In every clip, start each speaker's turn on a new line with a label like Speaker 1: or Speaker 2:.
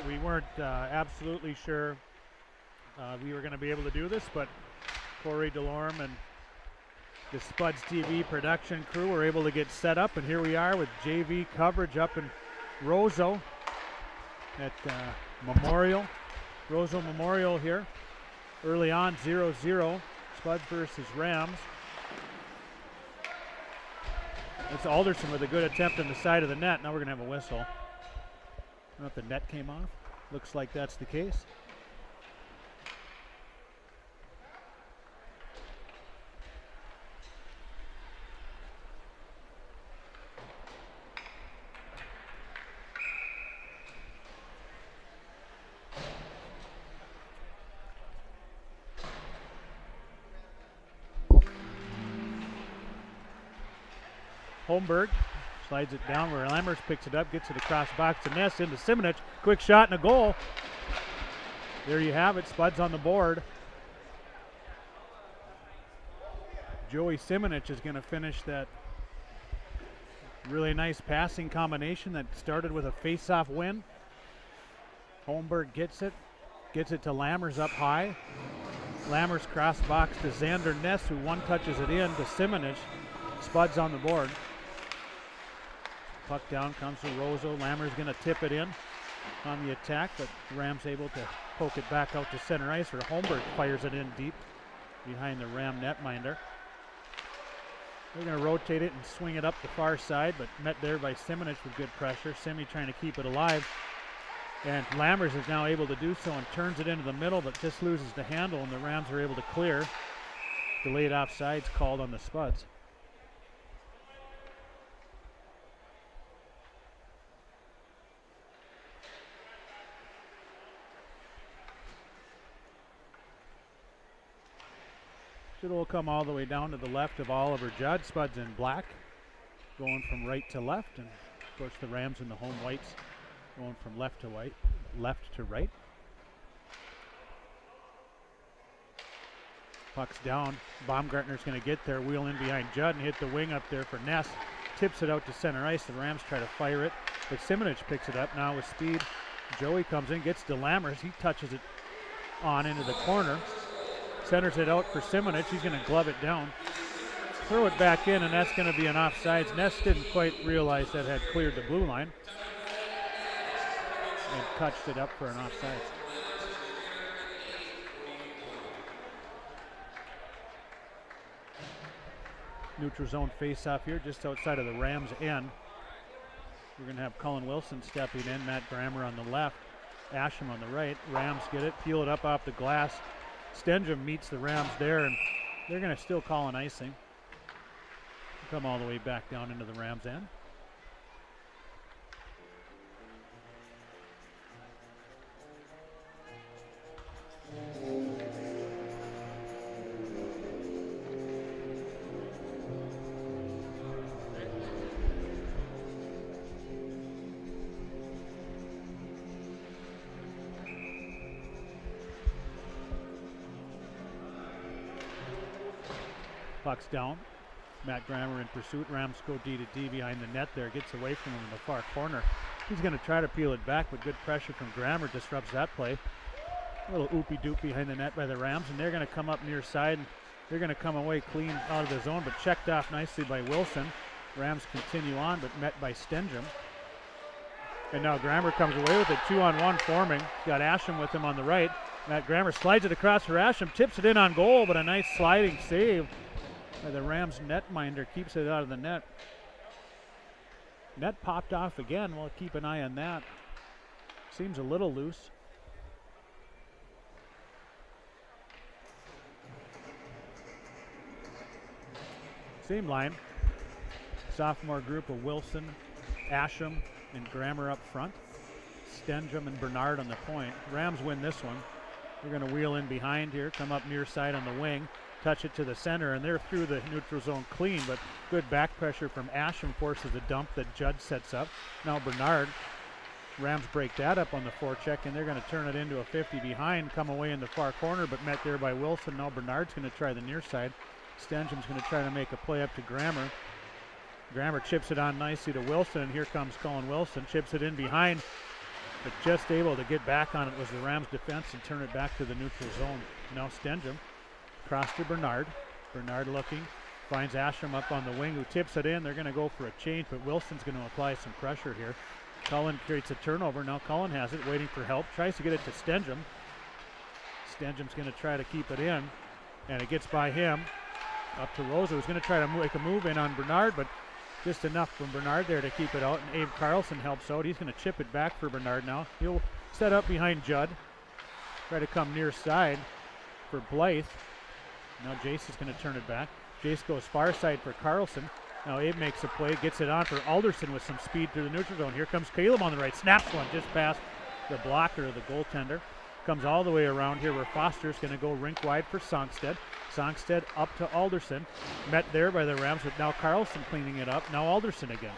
Speaker 1: We weren't absolutely sure we were going to be able to do this, but Corey DeLorme and the Spuds TV production crew were able to get set up, and here we are with JV coverage up in Roseau at Roseau Memorial here. Early on, 0-0, Spuds versus Rams. It's Alderson with a good attempt on the side of the net. Now we're going to have a whistle. I don't know if the net came off. Looks like that's the case. Holmberg slides it down where Lammers picks it up, gets it across box to Ness into Simonich. Quick shot and a goal. There you have it, Spuds on the board. Joey Simonich is going to finish that really nice passing combination that started with a face-off win. Holmberg gets it to Lammers up high. Lammers cross box to Xander Ness, who one touches it in to Simonich. Spuds on the board. Puck down comes to Roseau. Lammers going to tip it in on the attack, but Rams able to poke it back out to center ice, or Holmberg fires it in deep behind the Ram netminder. They're going to rotate it and swing it up the far side, but met there by Simonich with good pressure. Simi trying to keep it alive, and Lammers is now able to do so and turns it into the middle, but just loses the handle, and the Rams are able to clear. Delayed offsides called on the Spuds. It will come all the way down to the left of Oliver Judd. Spuds in black, going from right to left, and of course the Rams in the home whites going from left to right. Puck's down. Baumgartner's going to get there, wheel in behind Judd and hit the wing up there for Ness. Tips it out to center ice. The Rams try to fire it, but Simonich picks it up now with speed. Joey comes in, gets to Lammers. He touches it on into the corner. Centers it out for Simonich. He's going to glove it down. Throw it back in, and that's going to be an offsides. Ness didn't quite realize that had cleared the blue line and touched it up for an offsides. Neutral zone face-off here just outside of the Rams' end. We're going to have Cullen Wilson stepping in, Matt Grammer on the left, Asham on the right. Rams get it, peel it up off the glass. Stenjum meets the Rams there, and they're going to still call an icing. Come all the way back down into the Rams' end. Puck's down. Matt Grammer in pursuit. Rams go D to D behind the net there. Gets away from him in the far corner. He's going to try to peel it back, but good pressure from Grammer disrupts that play. A little oopy-doop behind the net by the Rams, and they're going to come up near side. They're going to come away clean out of the zone, but checked off nicely by Wilson. Rams continue on, but met by Stenjum. And now Grammer comes away with it. 2-on-1 forming. Got Asham with him on the right. Matt Grammer slides it across for Asham. Tips it in on goal, but a nice sliding save by the Rams netminder. Keeps it out of the net. Net popped off again. We'll keep an eye on that. Seems a little loose. Same line. Sophomore group of Wilson, Asham, and Grammer up front. Stenjum and Bernard on the point. Rams win this one. They're going to wheel in behind here, come up near side on the wing, touch it to the center, and they're through the neutral zone clean, but good back pressure from Asham forces a dump that Judd sets up. Now Bernard. Rams break that up on the forecheck, and they're going to turn it into a 50 behind, come away in the far corner, but met there by Wilson. Now Bernard's going to try the near side. Stenjum's going to try to make a play up to Grammer. Grammer chips it on nicely to Wilson, and here comes Colin Wilson. Chips it in behind but just able to get back on it was the Rams defense and turn it back to the neutral zone. Now Stenjum cross to Bernard. Bernard looking, finds Asham up on the wing, who tips it in. They're going to go for a change, but Wilson's going to apply some pressure here. Cullen creates a turnover. Now Cullen has it, waiting for help. Tries to get it to Stenjum. Stenjum's going to try to keep it in, and it gets by him. Up to Roseau, who's going to try to make a move in on Bernard, but just enough from Bernard there to keep it out, and Abe Carlson helps out. He's going to chip it back for Bernard now. He'll set up behind Judd. Try to come near side for Blythe. Now Jace is going to turn it back. Jace goes far side for Carlson. Now Abe makes a play, gets it on for Alderson with some speed through the neutral zone. Here comes Caleb on the right, snaps one just past the blocker, the goaltender. Comes all the way around here where Foster's going to go rink wide for Songstead. Songstead up to Alderson. Met there by the Rams, but now Carlson cleaning it up. Now Alderson again.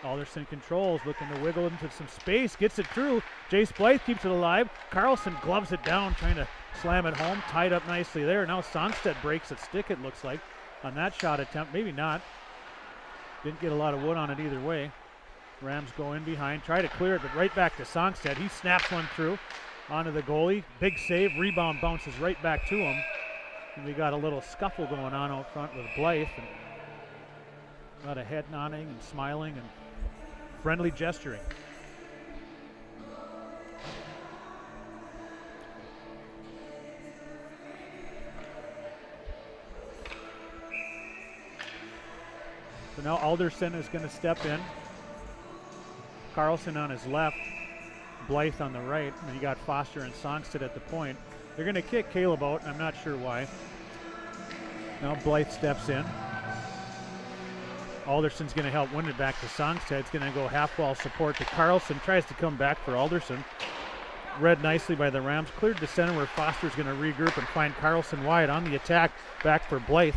Speaker 1: Alderson controls, looking to wiggle into some space, gets it through. Jace Blythe keeps it alive. Carlson gloves it down, trying to slam it home. Tied up nicely there. Now Songstead breaks a stick, it looks like, on that shot attempt. Maybe not. Didn't get a lot of wood on it either way. Rams go in behind, try to clear it, but right back to Songstead. He snaps one through onto the goalie. Big save. Rebound bounces right back to him. And we got a little scuffle going on out front with Blythe. And a lot of head nodding and smiling and friendly gesturing. So now Alderson is going to step in. Carlson on his left. Blythe on the right. And you got Foster and Songstead at the point. They're going to kick Caleb out. I'm not sure why. Now Blythe steps in. Alderson's going to help win it back to Songstead. It's going to go half wall support to Carlson. Tries to come back for Alderson. Read nicely by the Rams. Cleared to center where Foster's going to regroup and find Carlson wide on the attack. Back for Blythe.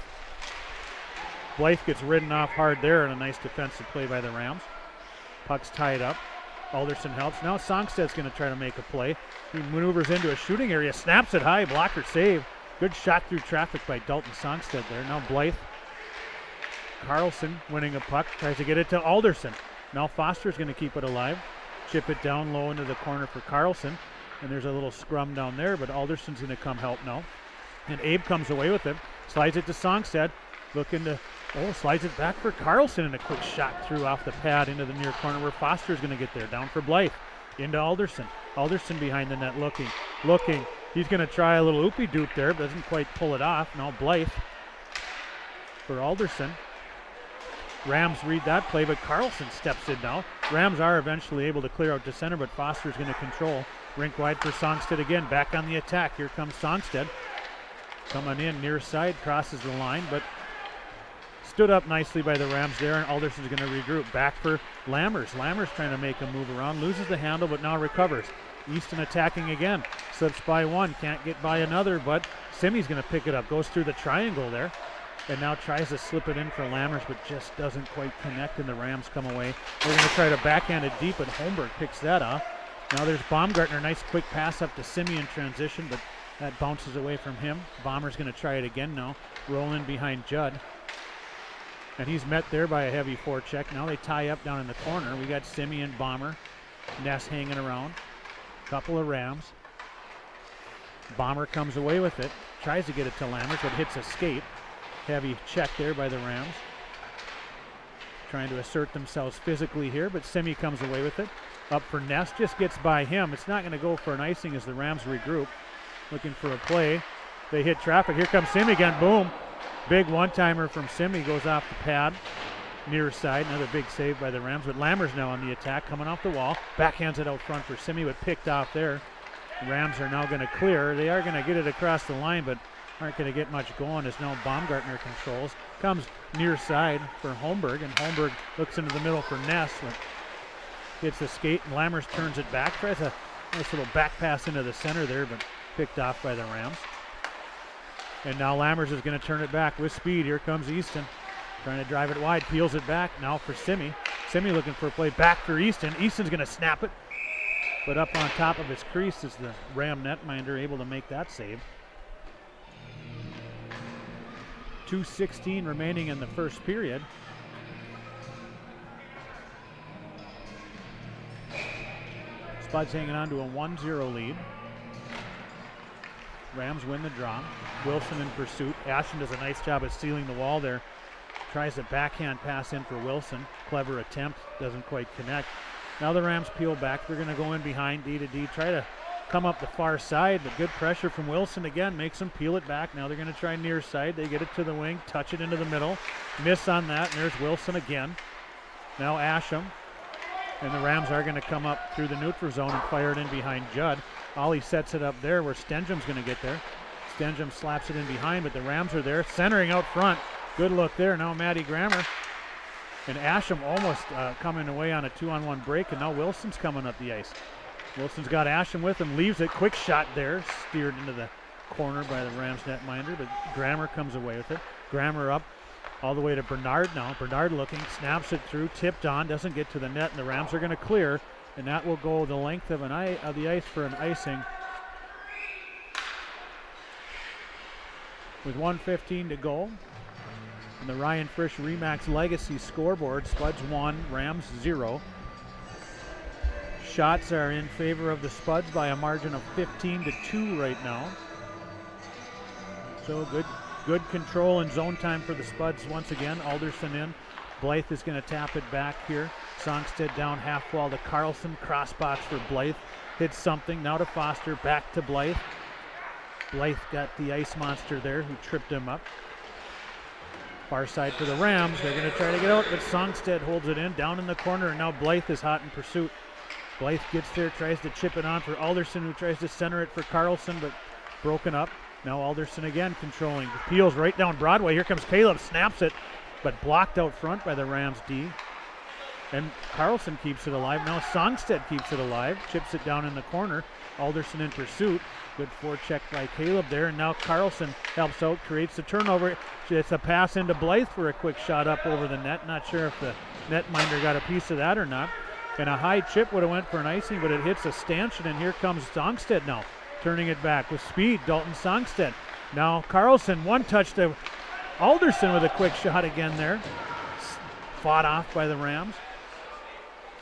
Speaker 1: Blythe gets ridden off hard there, and a nice defensive play by the Rams. Puck's tied up. Alderson helps. Now Songstead's going to try to make a play. He maneuvers into a shooting area, snaps it high, blocker save. Good shot through traffic by Dalton Songstead there. Now Blythe. Carlson winning a puck, tries to get it to Alderson. Now Foster's going to keep it alive. Chip it down low into the corner for Carlson. And there's a little scrum down there, but Alderson's going to come help now. And Abe comes away with it. Slides it to Songstead. Looking to, slides it back for Carlson, and a quick shot through off the pad into the near corner where Foster's going to get there. Down for Blythe. Into Alderson. Alderson behind the net looking. He's going to try a little oopie-doop there, but doesn't quite pull it off. Now Blythe for Alderson. Rams read that play, but Carlson steps in now. Rams are eventually able to clear out to center, but Foster's going to control. Rink wide for Songstead again. Back on the attack. Here comes Songstead. Coming in near side, crosses the line, but stood up nicely by the Rams there, and Alderson's going to regroup. Back for Lammers. Lammers trying to make a move around. Loses the handle, but now recovers. Easton attacking again. Slips by one. Can't get by another, but Simi's going to pick it up. Goes through the triangle there. And now tries to slip it in for Lammers, but just doesn't quite connect, and the Rams come away. They're going to try to backhand it deep, and Holmberg picks that off. Now there's Baumgartner. Nice quick pass up to Simi in transition, but that bounces away from him. Bomber's going to try it again now. Rolling behind Judd. And he's met there by a heavy forecheck. Now they tie up down in the corner. We got Simi and Bomber. Ness hanging around. Couple of Rams. Bomber comes away with it. Tries to get it to Lammers, but hits a skate. Heavy check there by the Rams. Trying to assert themselves physically here, but Simi comes away with it. Up for Ness, just gets by him. It's not going to go for an icing as the Rams regroup. Looking for a play. They hit traffic. Here comes Simi again. Boom. Big one-timer from Simi goes off the pad. Near side. Another big save by the Rams, but Lammers now on the attack, coming off the wall. Backhands it out front for Simi, but picked off there. Rams are now going to clear. They are going to get it across the line, but aren't going to get much going as now Baumgartner controls. Comes near side for Holmberg, and Holmberg looks into the middle for Ness. Gets the skate, and Lammers turns it back. Tries a nice little back pass into the center there, but picked off by the Rams. And now Lammers is going to turn it back with speed. Here comes Easton. Trying to drive it wide, peels it back. Now for Simi. Simi looking for a play back for Easton. Easton's going to snap it. But up on top of his crease is the Ram netminder, able to make that save. 2:16 remaining in the first period. Spuds hanging on to a 1-0 lead. Rams win the draw. Wilson in pursuit. Ashton does a nice job of sealing the wall there. Tries a backhand pass in for Wilson. Clever attempt, doesn't quite connect. Now the Rams peel back. They're going to go in behind D to D, try to come up the far side, but good pressure from Wilson again makes them peel it back. Now they're going to try near side. They get it to the wing, touch it into the middle. Miss on that, and there's Wilson again. Now Asham. And the Rams are going to come up through the neutral zone and fire it in behind Judd. Ollie sets it up there where Stenjum's going to get there. Stenjum slaps it in behind, but the Rams are there, centering out front. Good look there. Now Matty Grammer. And Asham almost coming away on a 2-on-1 break, and now Wilson's coming up the ice. Wilson's got Asham with him, leaves it. Quick shot there, steered into the corner by the Rams netminder, but Grammer comes away with it. Grammer up all the way to Bernard now. Bernard looking, snaps it through, tipped on, doesn't get to the net, and the Rams are going to clear, and that will go the length of the ice for an icing. With 1:15 to go. And the Ryan Frisch Remax Legacy scoreboard, Spuds 1, Rams 0. Shots are in favor of the Spuds by a margin of 15-2 right now. So good control and zone time for the Spuds once again. Alderson in. Blythe is going to tap it back here. Songstead down half wall to Carlson. Crossbox for Blythe. Hits something. Now to Foster. Back to Blythe. Blythe got the ice monster there who tripped him up. Far side for the Rams. They're going to try to get out, but Songstead holds it in down in the corner, and now Blythe is hot in pursuit. Blythe gets there, tries to chip it on for Alderson, who tries to center it for Carlson, but broken up. Now Alderson again controlling. Peels right down Broadway. Here comes Caleb, snaps it, but blocked out front by the Rams D. And Carlson keeps it alive. Now Songstead keeps it alive, chips it down in the corner. Alderson in pursuit. Good forecheck by Caleb there, and now Carlson helps out, creates the turnover. It's a pass into Blythe for a quick shot up over the net. Not sure if the netminder got a piece of that or not. And a high chip would have went for an icing, but it hits a stanchion, and here comes Songstead now, turning it back with speed. Dalton Songstead. Now Carlson, one touch to Alderson with a quick shot again there. Fought off by the Rams.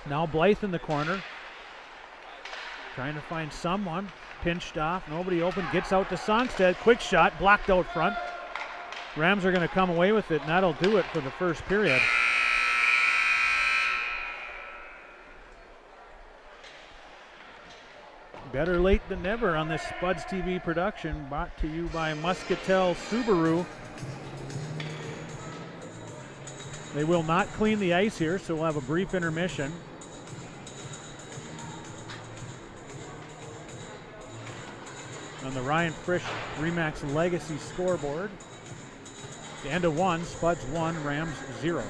Speaker 1: Now Blythe in the corner. Trying to find someone. Pinched off, nobody open, gets out to Songstead. Quick shot, blocked out front. Rams are going to come away with it, and that'll do it for the first period. Better late than never on this Spuds TV production, brought to you by Muscatel Subaru. They will not clean the ice here, so we'll have a brief intermission. On the Ryan Frisch Remax Legacy scoreboard. The end of 1, Spuds 1, Rams 0.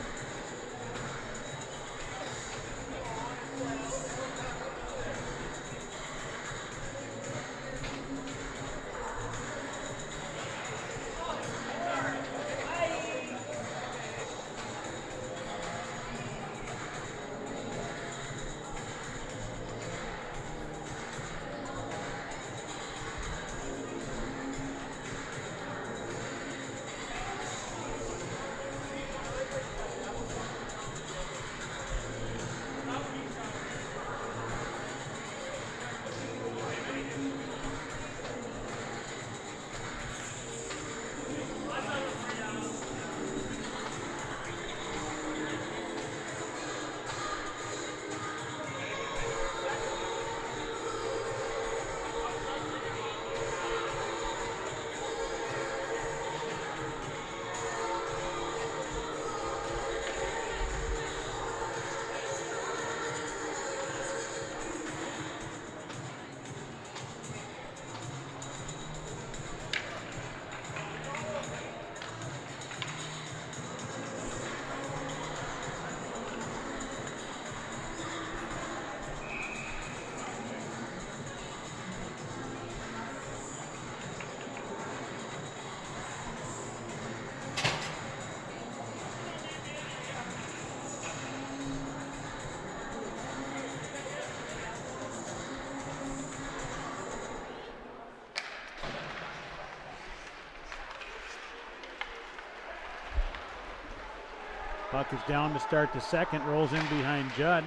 Speaker 1: Puck is down to start the second, rolls in behind Judd.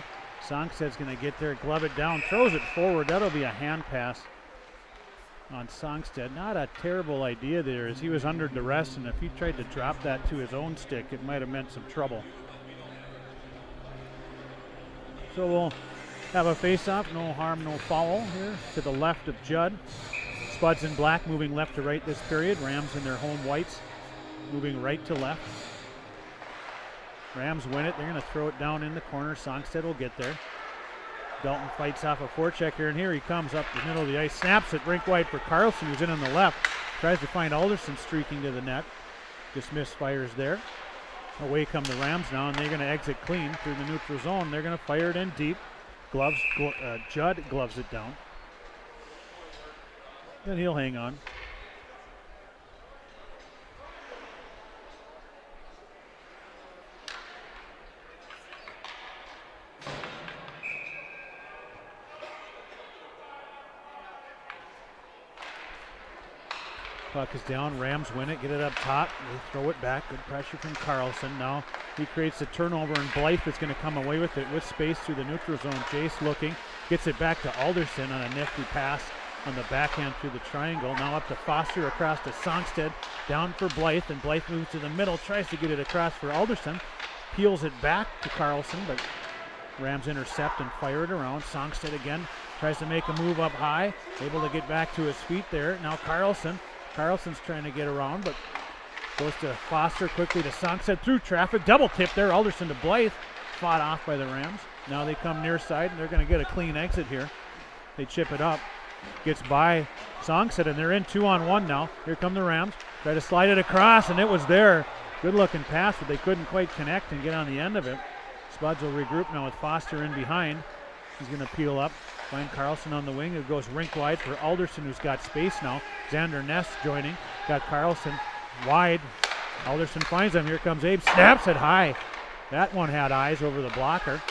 Speaker 1: Songsted's going to get there, glove it down, throws it forward. That'll be a hand pass on Songstead. Not a terrible idea there, as he was under duress, and if he tried to drop that to his own stick, it might have meant some trouble. So we'll have a face-off, no harm, no foul here to the left of Judd. Spuds in black moving left to right this period. Rams in their home whites moving right to left. Rams win it. They're going to throw it down in the corner. Songstead will get there. Dalton fights off a forecheck here, and here he comes up the middle of the ice. Snaps it rink wide for Carlson, who's in on the left. Tries to find Alderson streaking to the net. Just misfires there. Away come the Rams now, and they're going to exit clean through the neutral zone. They're going to fire it in deep. Judd gloves it down. Then he'll hang on. Puck is down. Rams win it. Get it up top. They throw it back. Good pressure from Carlson. Now he creates a turnover, and Blythe is going to come away with it with space through the neutral zone. Jace looking. Gets it back to Alderson on a nifty pass on the backhand through the triangle. Now up to Foster, across to Songstead. Down for Blythe, and Blythe moves to the middle. Tries to get it across for Alderson. Peels it back to Carlson, but Rams intercept and fire it around. Songstead again tries to make a move up high. Able to get back to his feet there. Now Carlson's trying to get around, but goes to Foster, quickly to Songstead through traffic. Double tip there. Alderson to Blythe. Fought off by the Rams. Now they come near side, and they're going to get a clean exit here. They chip it up. Gets by Songstead, and they're in 2-on-1 now. Here come the Rams. Try to slide it across, and it was there. Good looking pass, but they couldn't quite connect and get on the end of it. Spuds will regroup now with Foster in behind. He's going to peel up. Find Carlson on the wing, who goes rink wide for Alderson, who's got space now. Xander Ness joining. Got Carlson wide. Alderson finds him. Here comes Abe. Snaps it high. That one had eyes over the blocker.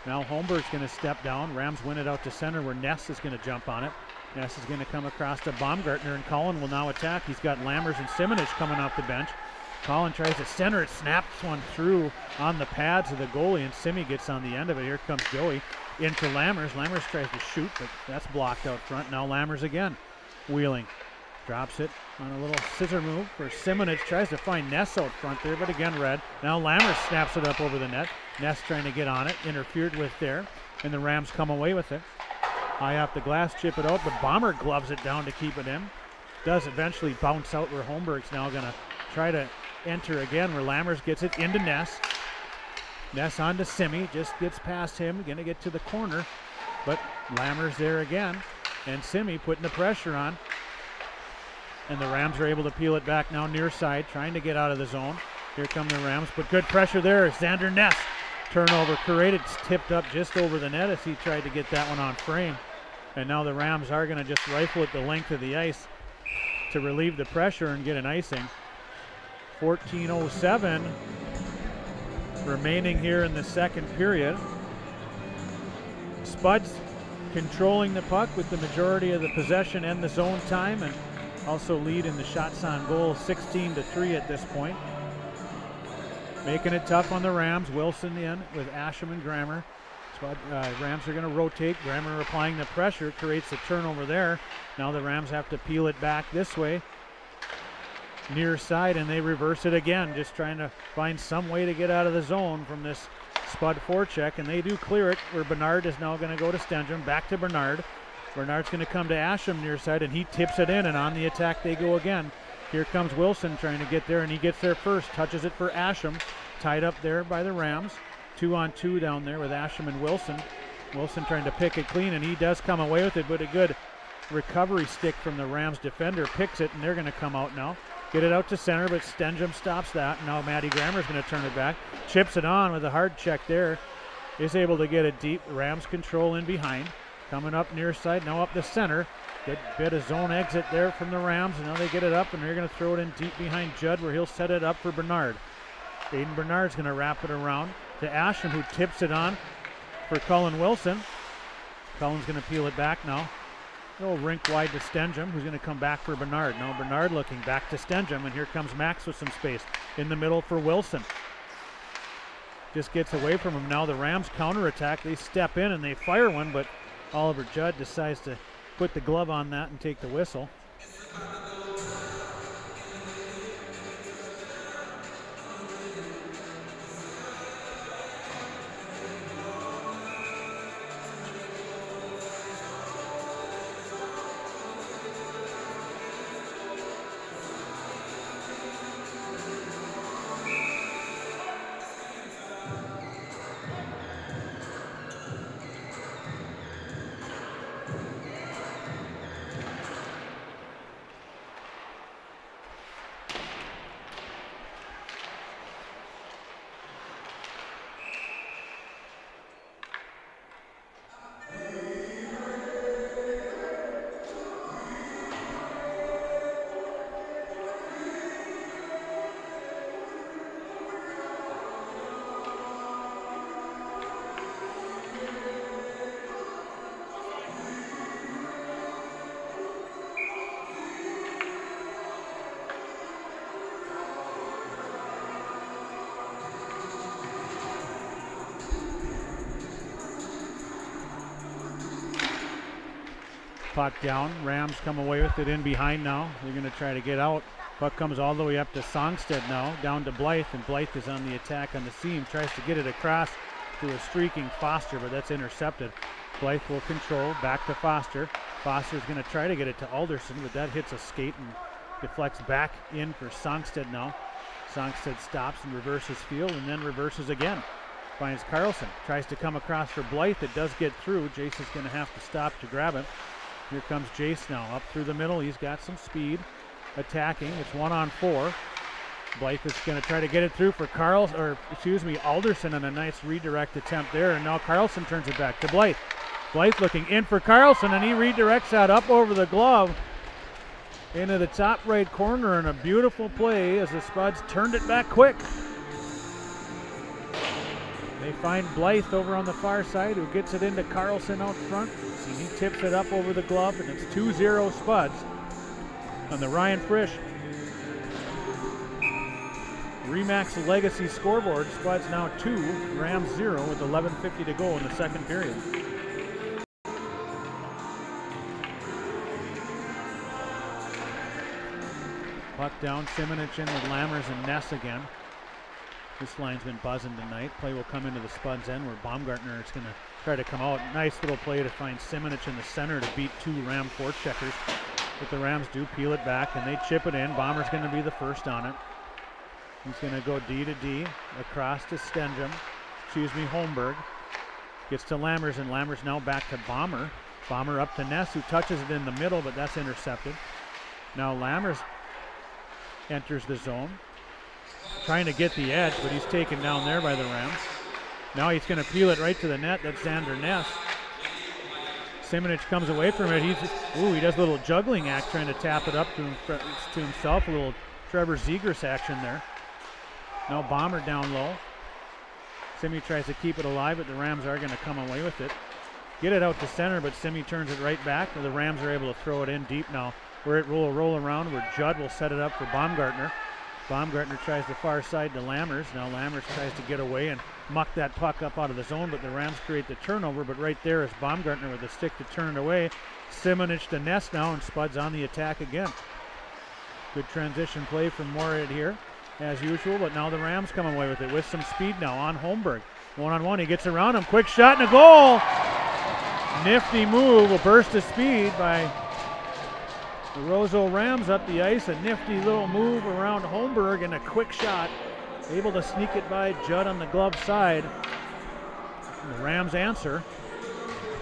Speaker 1: Now Holmberg's going to step down. Rams win it out to center, where Ness is going to jump on it. Ness is going to come across to Baumgartner, and Collin will now attack. He's got Lammers and Simonich coming off the bench. Collin tries to center it, snaps one through on the pads of the goalie, and Simi gets on the end of it. Here comes Joey into Lammers. Lammers tries to shoot, but that's blocked out front. Now Lammers again, wheeling. Drops it on a little scissor move for Simonich. Tries to find Ness out front there, but again red. Now Lammers snaps it up over the net. Ness trying to get on it, interfered with there, and the Rams come away with it. High off the glass, chip it out, but Bomber gloves it down to keep it in. Does eventually bounce out, where Holmberg's now going to try to enter again, where Lammers gets it into Ness. Ness on to Simi, just gets past him, going to get to the corner, but Lammers there again, and Simi putting the pressure on. And the Rams are able to peel it back now near side, trying to get out of the zone. Here come the Rams, but good pressure there. Xander Ness, turnover created, tipped up just over the net as he tried to get that one on frame. And now the Rams are going to just rifle it the length of the ice to relieve the pressure and get an icing. 14:07 remaining here in the second period. Spuds controlling the puck with the majority of the possession and the zone time, and also lead in the shots on goal, 16-3 at this point. Making it tough on the Rams. Wilson in with Asham and Grammer. Rams are going to rotate. Grammer applying the pressure, creates a turnover there. Now the Rams have to peel it back this way, near side, and they reverse it again, just trying to find some way to get out of the zone from this Spud forecheck, and they do clear it, where Bernard is now going to go to Stenjum. Back to Bernard. Bernard's going to come to Asham near side, and he tips it in, and on the attack they go again. Here comes Wilson trying to get there, and he gets there first. Touches it for Asham. Tied up there by the Rams. 2-on-2 down there with Asham and Wilson. Wilson trying to pick it clean, and he does come away with it, but a good recovery stick from the Rams defender. Picks it, and they're going to come out now. Get it out to center, but Stenjum stops that. Now Matty Grammer's going to turn it back. Chips it on with a hard check there. Is able to get it deep. Rams control in behind. Coming up near side, now up the center. Good bit of zone exit there from the Rams, and now they get it up, and they're going to throw it in deep behind Judd, where he'll set it up for Bernard. Aiden Bernard's going to wrap it around to Asham, who tips it on for Cullen Wilson. Cullen's going to peel it back now. Little rink wide to Stenjum, who's going to come back for Bernard. Now Bernard looking back to Stenjum, and here comes Max with some space in the middle for Wilson. just gets away from him. Now the Rams counterattack. They step in and they fire one, but Oliver Judd decides to put the glove on that and take the whistle. Puck down. Rams come away with it in behind now. They're going to try to get out. Puck comes all the way up to Songstead now, down to Blythe, and Blythe is on the attack on the seam. Tries to get it across to a streaking Foster, but that's intercepted. Blythe will control, back to Foster. Foster's going to try to get it to Alderson, but that hits a skate and deflects back in for Songstead now. Songstead stops and reverses field, and then reverses again. Finds Carlson, tries to come across for Blythe. It does get through. Jace is going to have to stop to grab it. Here comes Jace now, up through the middle. He's got some speed, attacking. It's 1-on-4. Blythe is going to try to get it through for Alderson, and a nice redirect attempt there. And now Carlson turns it back to Blythe. Blythe looking in for Carlson, and he redirects that up over the glove into the top right corner, and a beautiful play as the Spuds turned it back quick. They find Blythe over on the far side, who gets it into Carlson out front. He tips it up over the glove, and it's 2-0 Spuds on the Ryan Frisch Remax Legacy scoreboard. Spuds now 2, Rams 0 with 11:50 to go in the second period. Puck down, Simonich in with Lammers and Ness again. This line's been buzzing tonight. Play will come into the Spuds end where Baumgartner is going to try to come out. Nice little play to find Simonich in the center to beat 2 Ram forecheckers. But the Rams do peel it back and they chip it in. Bomber's going to be the first on it. He's going to go D to D across to Holmberg. Gets to Lammers, and Lammers now back to Bomber. Bomber up to Ness, who touches it in the middle, but that's intercepted. Now Lammers enters the zone, trying to get the edge, but he's taken down there by the Rams. Now he's going to peel it right to the net. That's Xander Ness. Simonich comes away from it. He does a little juggling act, trying to tap it up to himself. A little Trevor Zegers action there. Now Bomber down low. Simi tries to keep it alive, but the Rams are going to come away with it. Get it out to center, but Simi turns it right back. The Rams are able to throw it in deep now. Where it will roll around, where Judd will set it up for Baumgartner. Baumgartner tries the far side to Lammers. Now Lammers tries to get away and muck that puck up out of the zone, but the Rams create the turnover. But right there is Baumgartner with the stick to turn it away. Simonich to Ness now, and Spuds on the attack again. Good transition play from Moorhead here, as usual, but now the Rams come away with it with some speed now on Holmberg. 1-on-1, he gets around him, quick shot and a goal! Nifty move, a burst of speed by the Roseau Rams up the ice. A nifty little move around Holmberg and a quick shot. Able to sneak it by Judd on the glove side. And the Rams answer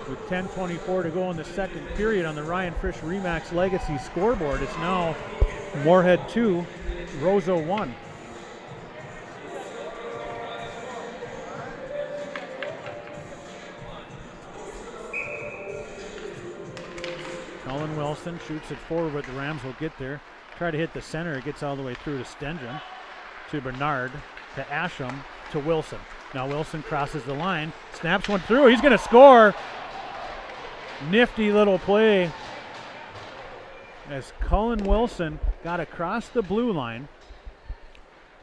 Speaker 1: with 10:24 to go in the second period on the Ryan Frisch Remax Legacy scoreboard. It's now Moorhead 2, Roseau 1. Colin Wilson shoots it forward, but the Rams will get there. Try to hit the center. It gets all the way through to Stengen, to Bernard, to Asham, to Wilson. Now Wilson crosses the line, snaps one through. He's going to score. Nifty little play as Colin Wilson got across the blue line.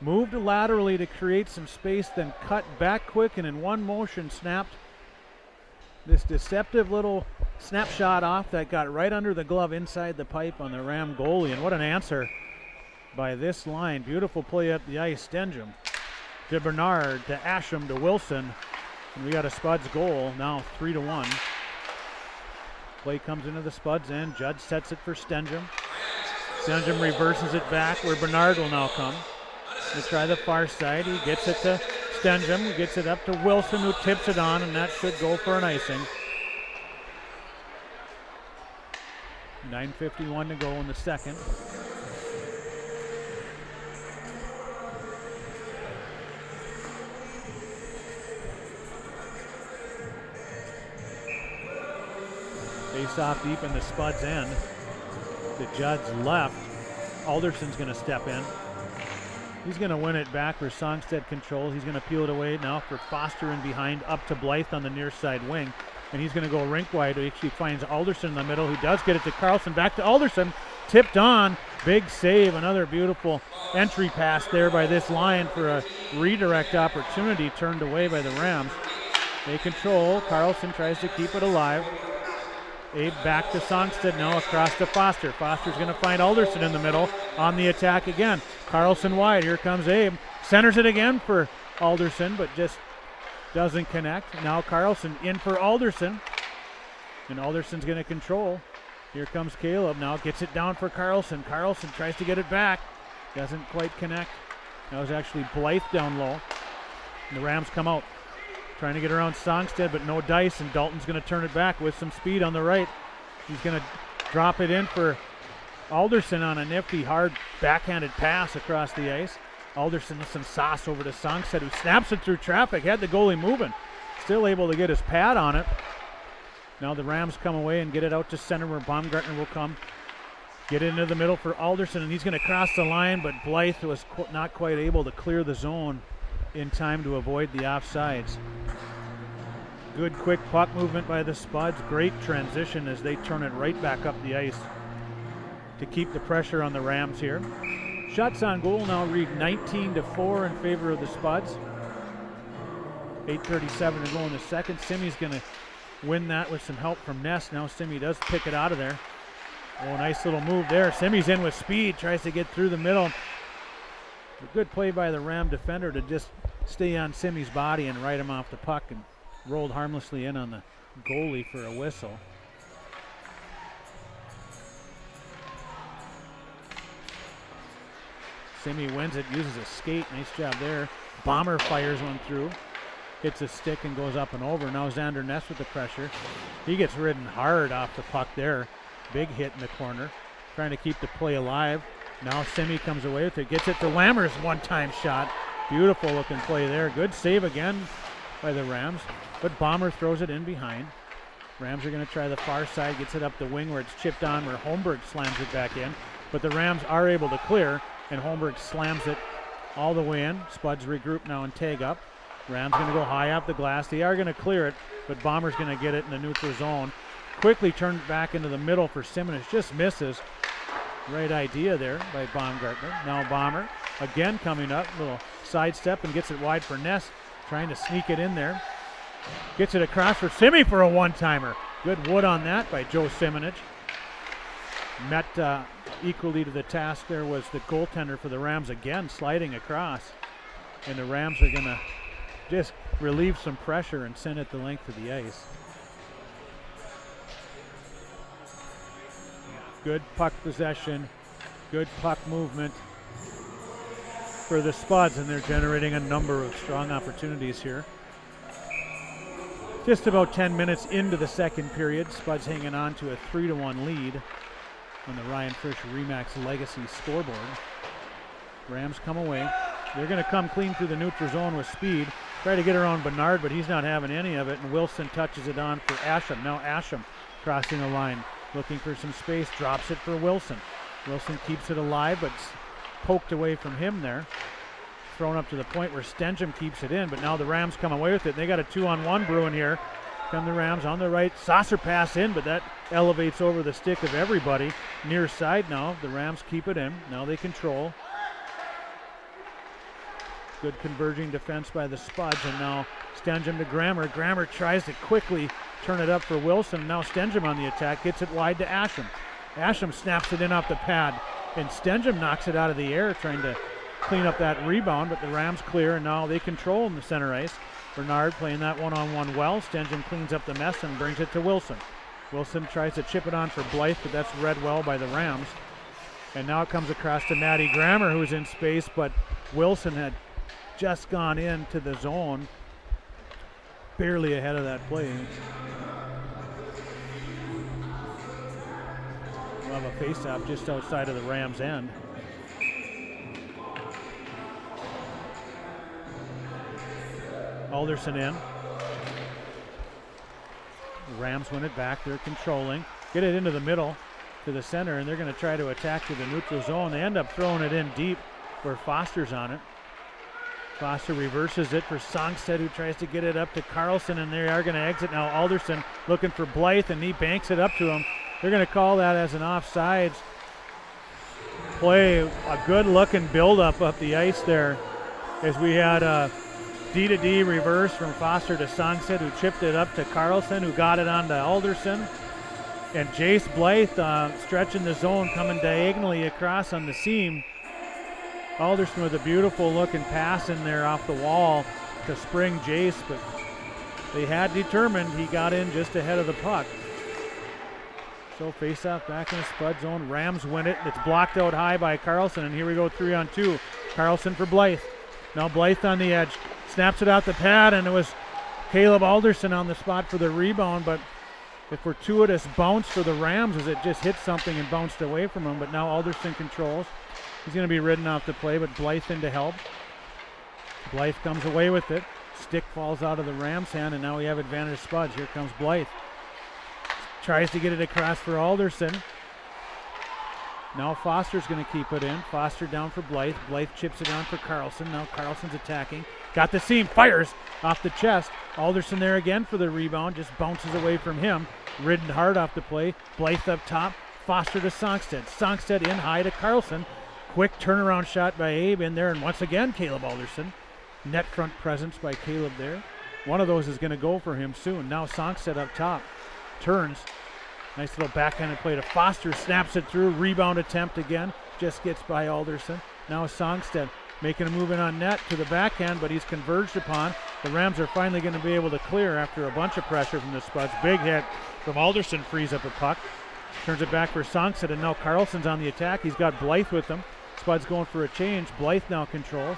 Speaker 1: moved laterally to create some space, then cut back quick and in one motion snapped this deceptive little snapshot off that got right under the glove inside the pipe on the Ram goalie. And what an answer by this line. Beautiful play up the ice. Stenjum to Bernard to Asham to Wilson. And we got a Spuds goal now 3-1. Play comes into the Spuds end. Judd sets it for Stenjum. Stenjum reverses it back where Bernard will now come. To try the far side. He gets it to Stenjum. He gets it up to Wilson, who tips it on, and that should go for an icing. 9:51 to go in the second. Face off deep in the Spuds end. To Judd's left. Alderson's going to step in. He's going to win it back where Songstead controls. He's going to peel it away now for Foster in behind, up to Blythe on the near side wing. And he's going to go rink wide. He actually finds Alderson in the middle. He does get it to Carlson. Back to Alderson. Tipped on. Big save. Another beautiful entry pass there by this line for a redirect opportunity turned away by the Rams. They control. Carlson tries to keep it alive. Abe back to Songstead now across to Foster. Foster's going to find Alderson in the middle on the attack again. Carlson wide. Here comes Abe. Centers it again for Alderson, but just doesn't connect. Now Carlson in for Alderson. And Alderson's going to control. Here comes Caleb now. Gets it down for Carlson. Carlson tries to get it back. Doesn't quite connect. That was actually Blythe down low. And the Rams come out. Trying to get around Songstead, but no dice, and Dalton's going to turn it back with some speed on the right. He's going to drop it in for Alderson on a nifty, hard, backhanded pass across the ice. Alderson with some sauce over to Songstead, who snaps it through traffic, had the goalie moving. Still able to get his pad on it. Now the Rams come away and get it out to center where Baumgartner will come. Get into the middle for Alderson, and he's going to cross the line, but Blythe was not quite able to clear the zone in time to avoid the offsides. Good quick puck movement by the Spuds. Great transition as they turn it right back up the ice to keep the pressure on the Rams here. Shots on goal now read 19-4 in favor of the Spuds. 8:37 to go in the second. Simi's going to win that with some help from Ness. Now Simi does pick it out of there. Oh, nice little move there. Simi's in with speed, tries to get through the middle. A good play by the Ram defender to just stay on Simi's body and right him off the puck, and rolled harmlessly in on the goalie for a whistle. Simi wins it, uses a skate. Nice job there. Bomber fires one through. Hits a stick and goes up and over. Now Xander Ness with the pressure. He gets ridden hard off the puck there. Big hit in the corner. Trying to keep the play alive. Now Simi comes away with it. Gets it to Lammers, one-time shot. Beautiful looking play there. Good save again by the Rams. But Bomber throws it in behind. Rams are going to try the far side. Gets it up the wing where it's chipped on, where Holmberg slams it back in. But the Rams are able to clear, and Holmberg slams it all the way in. Spuds regroup now and tag up. Rams going to go high up the glass. They are going to clear it, but Bomber's going to get it in the neutral zone. Quickly turned back into the middle for Simmons. Just misses. Right idea there by Baumgartner. Now Bomber again coming up. Little sidestep and gets it wide for Ness. Trying to sneak it in there. Gets it across for Simi for a one-timer. Good wood on that by Joe Simonich. Met equally to the task there was the goaltender for the Rams again, sliding across. And the Rams are going to just relieve some pressure and send it the length of the ice. Good puck possession, good puck movement for the Spuds, and they're generating a number of strong opportunities here. Just about 10 minutes into the second period, Spuds hanging on to a 3-1 lead on the Ryan Frisch Remax Legacy scoreboard. Rams come away. They're going to come clean through the neutral zone with speed. Try to get around Bernard, but he's not having any of it, and Wilson touches it on for Asham. Now Asham crossing the line, looking for some space, drops it for Wilson. Wilson keeps it alive, but poked away from him there. Thrown up to the point where Stenjum keeps it in, but now the Rams come away with it. They got a 2-on-1 brewing here. Come the Rams on the right. Saucer pass in, but that elevates over the stick of everybody. Near side now. The Rams keep it in. Now they control. Good converging defense by the Spuds, and now Stenjum to Grammer. Grammer tries to quickly turn it up for Wilson. Now Stenjum on the attack, gets it wide to Asham. Asham snaps it in off the pad, and Stenjum knocks it out of the air, trying to clean up that rebound, but the Rams clear, and now they control in the center ice. Bernard playing that one-on-one well. Stenjum cleans up the mess and brings it to Wilson. Wilson tries to chip it on for Blythe, but that's read well by the Rams. And now it comes across to Matty Grammer, who's in space, but Wilson had just gone into the zone, barely ahead of that play. We'll have a face-off just outside of the Rams' end. Alderson in. The Rams win it back. They're controlling. Get it into the middle to the center, and they're going to try to attack to the neutral zone. They end up throwing it in deep where Foster's on it. Foster reverses it for Songstead, who tries to get it up to Carlson, and they are going to exit now. Alderson looking for Blythe, and he banks it up to him. They're going to call that as an offsides play. A good-looking build-up up the ice there as we had a D-to-D reverse from Foster to Songstead, who chipped it up to Carlson, who got it on to Alderson. And Jace Blythe stretching the zone, coming diagonally across on the seam. Alderson with a beautiful looking pass in there off the wall to spring Jace, but they had determined he got in just ahead of the puck. So face-off back in the Spud zone. Rams win it. It's blocked out high by Carlson, and here we go 3-on-2. Carlson for Blythe. Now Blythe on the edge. Snaps it out the pad, and it was Caleb Alderson on the spot for the rebound, but a fortuitous bounce for the Rams as it just hit something and bounced away from him. But now Alderson controls. He's going to be ridden off the play, but Blythe in to help. Blythe comes away with it. Stick falls out of the Rams' hand, and now we have advantage Spuds. Here comes Blythe. Tries to get it across for Alderson. Now Foster's going to keep it in. Foster down for Blythe. Blythe chips it on for Carlson. Now Carlson's attacking. Got the seam. Fires off the chest. Alderson there again for the rebound. Just bounces away from him. Ridden hard off the play. Blythe up top. Foster to Songstead. Songstead in high to Carlson. Quick turnaround shot by Abe in there. And once again, Caleb Alderson. Net front presence by Caleb there. One of those is going to go for him soon. Now Songstead up top. Turns. Nice little backhanded play to Foster. Snaps it through. Rebound attempt again. Just gets by Alderson. Now Songstead making a move in on net to the backhand, but he's converged upon. The Rams are finally going to be able to clear after a bunch of pressure from the Spuds. Big hit from Alderson frees up a puck. Turns it back for Songstead, and now Carlson's on the attack. He's got Blythe with him. Spuds going for a change. Blythe now controls.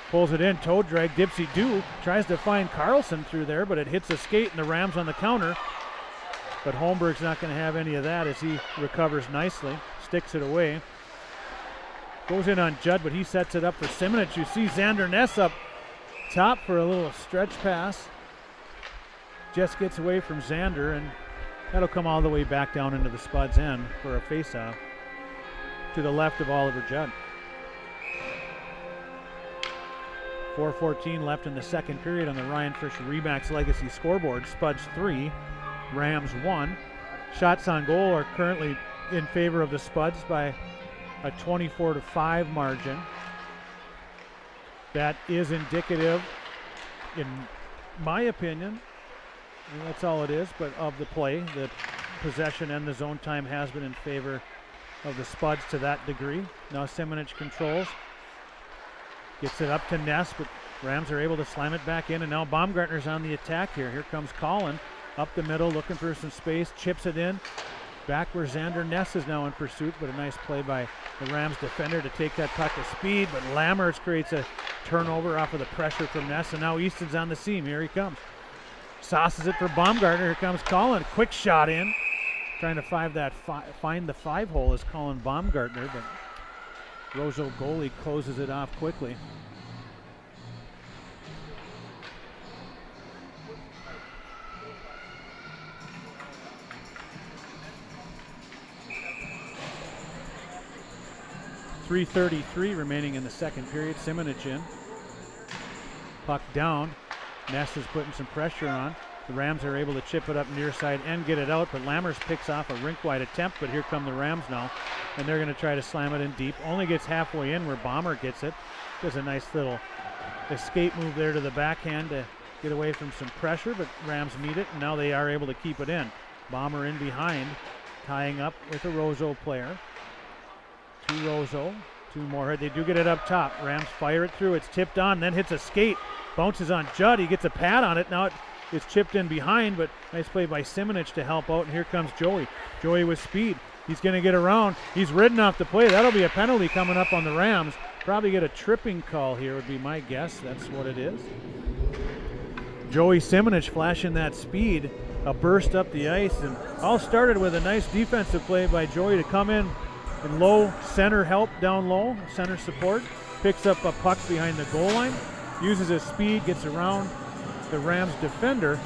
Speaker 1: Pulls it in. Toe drag. Dipsy Do tries to find Carlson through there, but it hits a skate, and the Rams on the counter. But Holmberg's not going to have any of that as he recovers nicely. Sticks it away. Goes in on Judd, but he sets it up for Simonich. You see Xander Ness up top for a little stretch pass. Just gets away from Xander, and that'll come all the way back down into the Spuds end for a faceoff to the left of Oliver Judd. 4:14 left in the second period on the Ryan Fisher Remax Legacy scoreboard. Spuds 3, Rams 1. Shots on goal are currently in favor of the Spuds by a 24-5 margin. That is indicative, in my opinion, and that's all it is, but of the play. The possession and the zone time has been in favor of the Spuds to that degree. Now Simonich controls. Gets it up to Ness, but Rams are able to slam it back in, and now Baumgartner's on the attack here. Here comes Colin up the middle, looking for some space, chips it in. Back where Xander Ness is now in pursuit, but a nice play by the Rams defender to take that puck to speed, but Lammers creates a turnover off of the pressure from Ness, and now Easton's on the seam. Here he comes. Sauces it for Baumgartner. Here comes Colin. Quick shot in. Trying to find the 5-hole is Colin Baumgartner, but Roseau goalie closes it off quickly. .333 remaining in the second period. Simonich in. Puck down. Ness is putting some pressure on. The Rams are able to chip it up near side and get it out, but Lammers picks off a rink-wide attempt, but here come the Rams now, and they're going to try to slam it in deep. Only gets halfway in where Bomber gets it. Does a nice little escape move there to the backhand to get away from some pressure, but Rams meet it, and now they are able to keep it in. Bomber in behind, tying up with a Roseau player. To Roseau, to Moorhead. They do get it up top. Rams fire it through. It's tipped on, then hits a skate. Bounces on Judd. He gets a pad on it. Now it's chipped in behind, but nice play by Simonich to help out, and here comes Joey. Joey with speed. He's going to get around. He's ridden off the play. That'll be a penalty coming up on the Rams. Probably get a tripping call here would be my guess. That's what it is. Joey Simonich flashing that speed. A burst up the ice, and all started with a nice defensive play by Joey to come in low center help down low, center support. Picks up a puck behind the goal line. Uses his speed, gets around the Rams defender,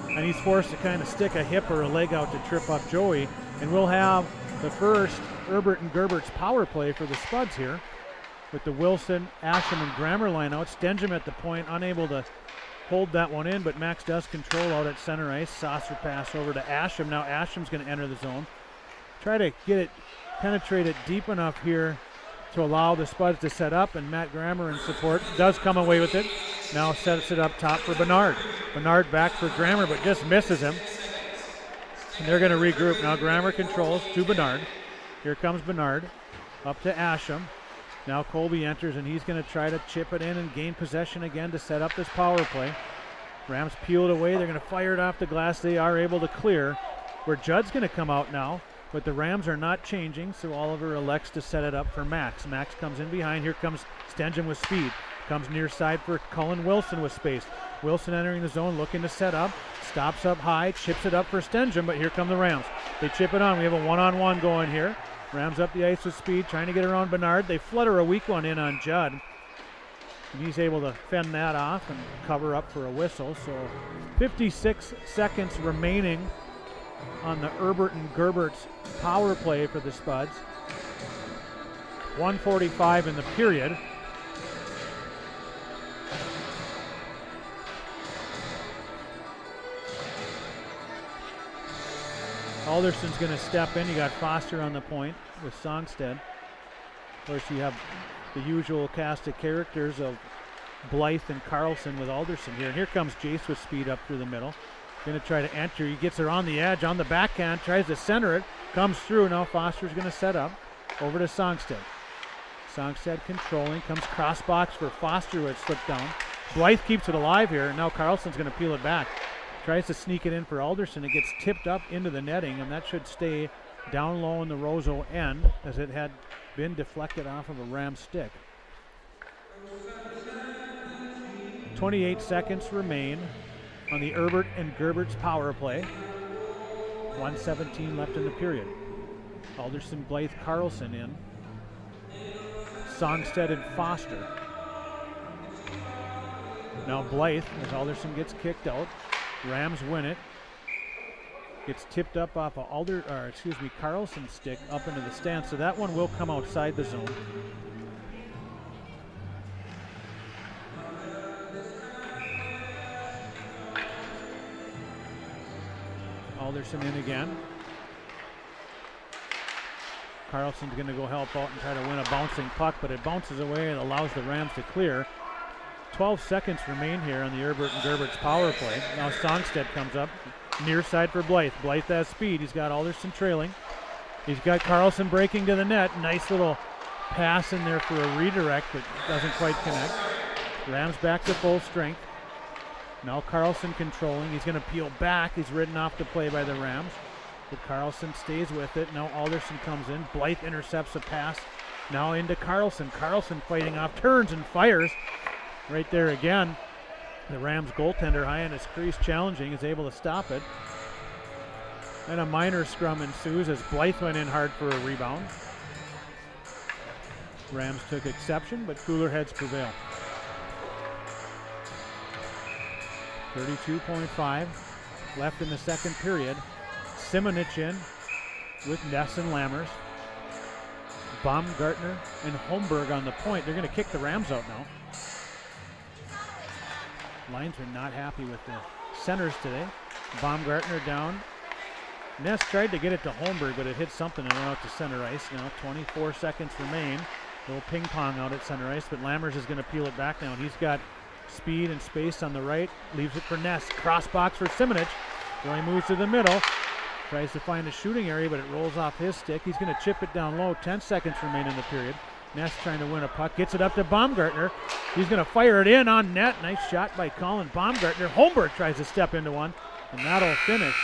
Speaker 1: and he's forced to kind of stick a hip or a leg out to trip up Joey. And we'll have the first Herbert and Gerbert's power play for the Spuds here with the Wilson, Asham, and Grammer line out. Stenjum at the point, unable to hold that one in, but Max does control out at center ice. Saucer pass over to Asham. Now Asham's going to enter the zone. Try to get it, penetrate it deep enough here to allow the Spuds to set up, and Matt Grammer in support does come away with it. Now sets it up top for Bernard. Bernard back for Grammer, but just misses him. And they're going to regroup. Now Grammer controls to Bernard. Here comes Bernard up to Asham. Now Colby enters, and he's going to try to chip it in and gain possession again to set up this power play. Rams peel it away. They're going to fire it off the glass. They are able to clear. Where Judd's going to come out now, but the Rams are not changing, so Oliver elects to set it up for Max. Max comes in behind. Here comes Stenjum with speed. Comes near side for Cullen Wilson with space. Wilson entering the zone, looking to set up. Stops up high, chips it up for Stenjum, but here come the Rams. They chip it on. We have a one-on-one going here. Rams up the ice with speed, trying to get around Bernard. They flutter a weak one in on Judd, and he's able to fend that off and cover up for a whistle. So 56 seconds remaining on the Herbert and Gerbert's power play for the Spuds. 1:45 in the period. Alderson's going to step in. You got Foster on the point with Songstead. Of course, you have the usual cast of characters of Blythe and Carlson with Alderson here. And here comes Jace with speed up through the middle. Going to try to enter. He gets her on the edge, on the backhand, tries to center it. Comes through. Now Foster's going to set up over to Songstead. Songstead controlling. Comes cross box for Foster, who had slipped down. Blythe keeps it alive here. Now Carlson's going to peel it back. Tries to sneak it in for Alderson. It gets tipped up into the netting, and that should stay down low in the Roseau end as it had been deflected off of a Ram stick. 28 seconds remain on the Herbert and Gerbert's power play. 1:17 left in the period. Alderson, Blythe, Carlson in. Songstead and Foster. Now Blythe, as Alderson gets kicked out. Rams win it. Gets tipped up off of Carlson's stick up into the stand. So that one will come outside the zone. Alderson in again. Carlson's going to go help out and try to win a bouncing puck, but it bounces away and allows the Rams to clear. 12 seconds remain here on the Herbert and Gerbert's power play. Now Songstead comes up, near side for Blythe. Blythe has speed. He's got Alderson trailing. He's got Carlson breaking to the net. Nice little pass in there for a redirect that doesn't quite connect. Rams back to full strength. Now Carlson controlling. He's going to peel back. He's ridden off the play by the Rams, but Carlson stays with it. Now Alderson comes in. Blythe intercepts a pass. Now into Carlson. Carlson fighting off, turns and fires. Right there again, the Rams goaltender high in his crease challenging is able to stop it. And a minor scrum ensues as Blythe went in hard for a rebound. Rams took exception, but cooler heads prevail. 32.5 left in the second period. Simonich in with Ness and Lammers. Baumgartner and Holmberg on the point. They're going to kick the Rams out now. Lions are not happy with the centers today. Baumgartner down. Ness tried to get it to Holmberg, but it hit something and went out to center ice. Now 24 seconds remain. Little ping pong out at center ice, but Lammers is going to peel it back now, and he's got speed and space on the right. Leaves it for Ness. Cross box for Simonich. So he moves to the middle. Tries to find a shooting area, but it rolls off his stick. He's going to chip it down low. 10 seconds remain in the period. Ness trying to win a puck. Gets it up to Baumgartner. He's going to fire it in on net. Nice shot by Colin Baumgartner. Holmberg tries to step into one, and that'll finish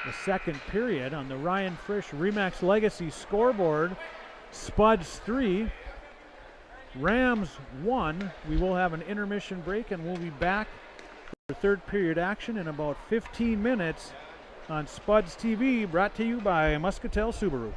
Speaker 1: the second period on the Ryan Frisch Remax Legacy scoreboard. Spuds 3, Rams 1. We will have an intermission break, and we'll be back for third period action in about 15 minutes on Spuds TV, brought to you by Muscatel Subaru.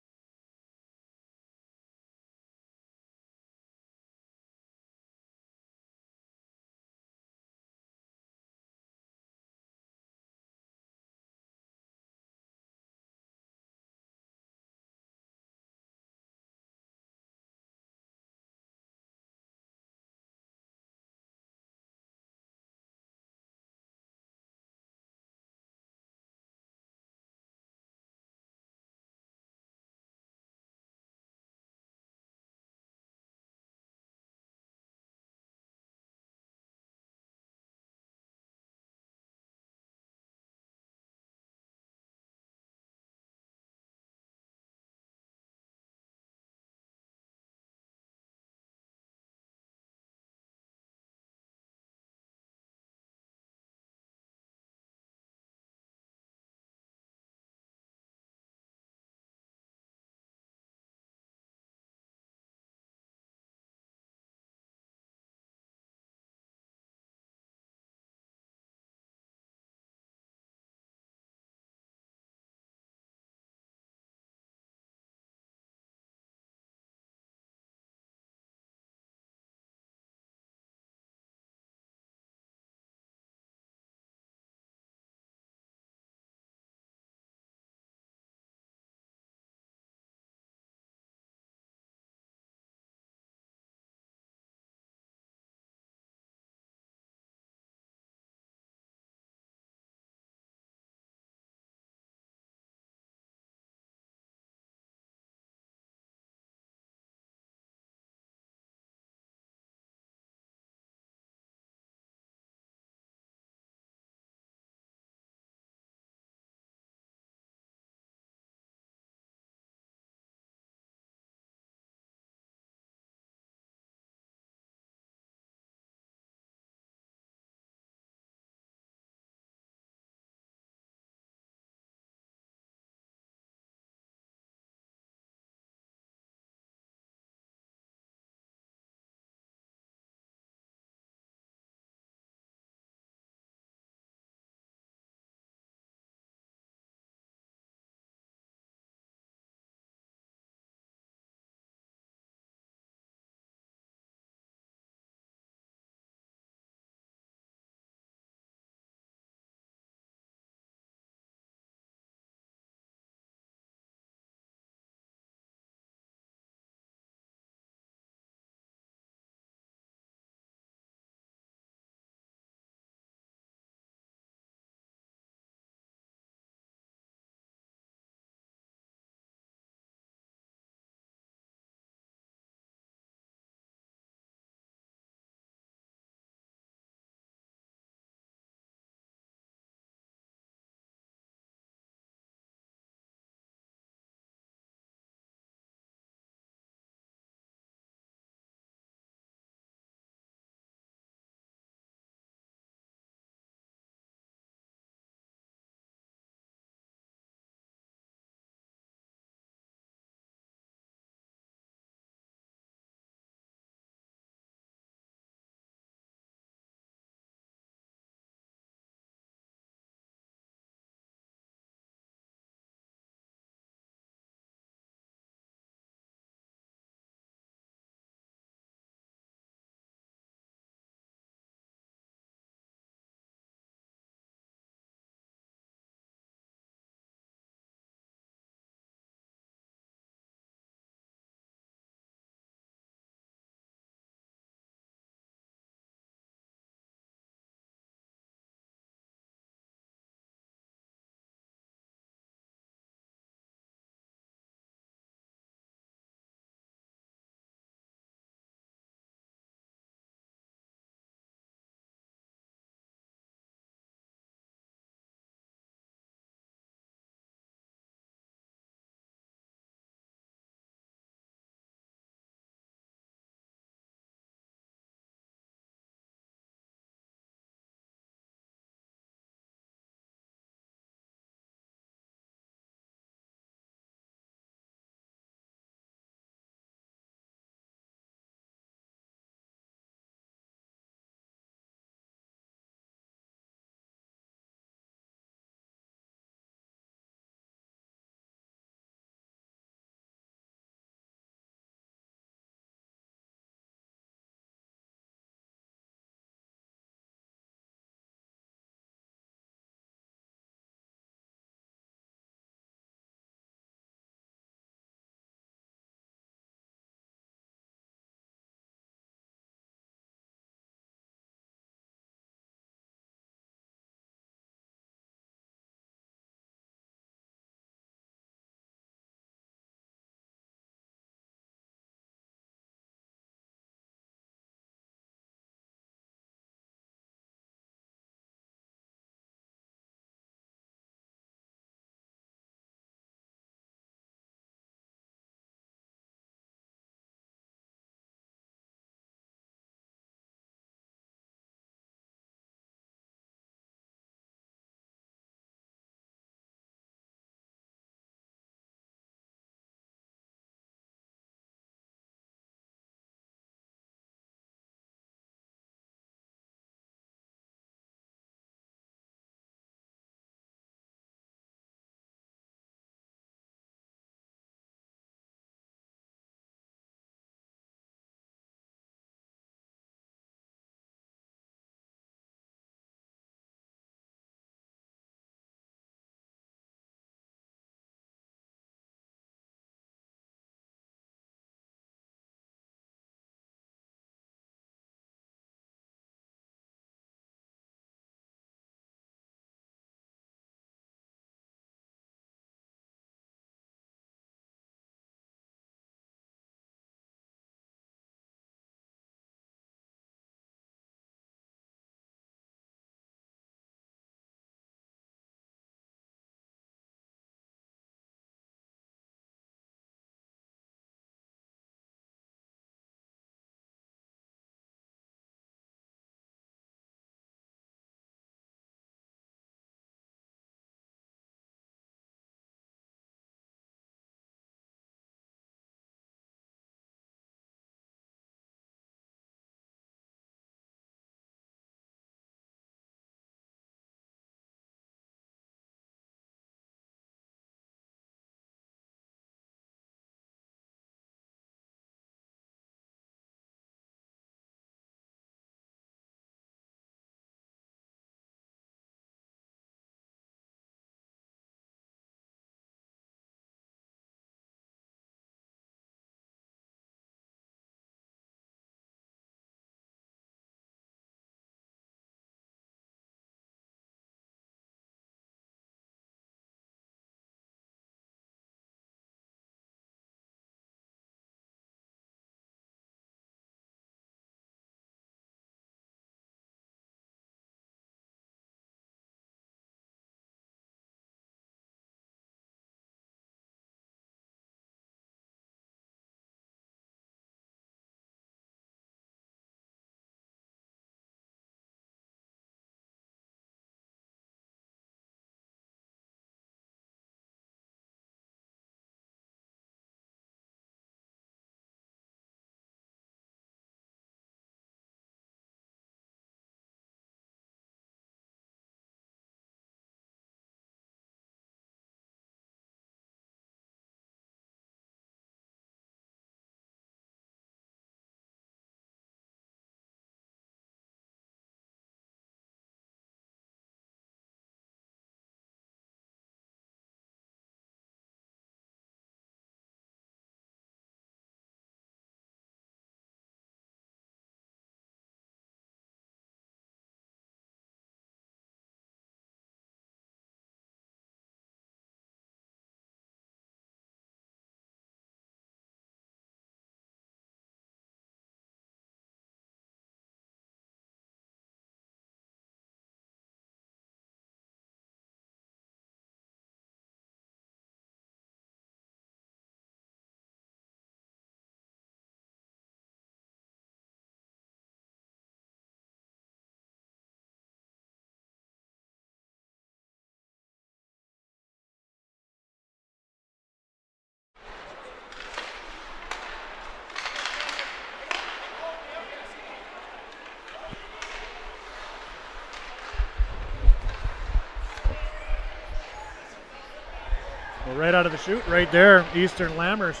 Speaker 1: Well, right out of the chute, right there, Eastern Lammers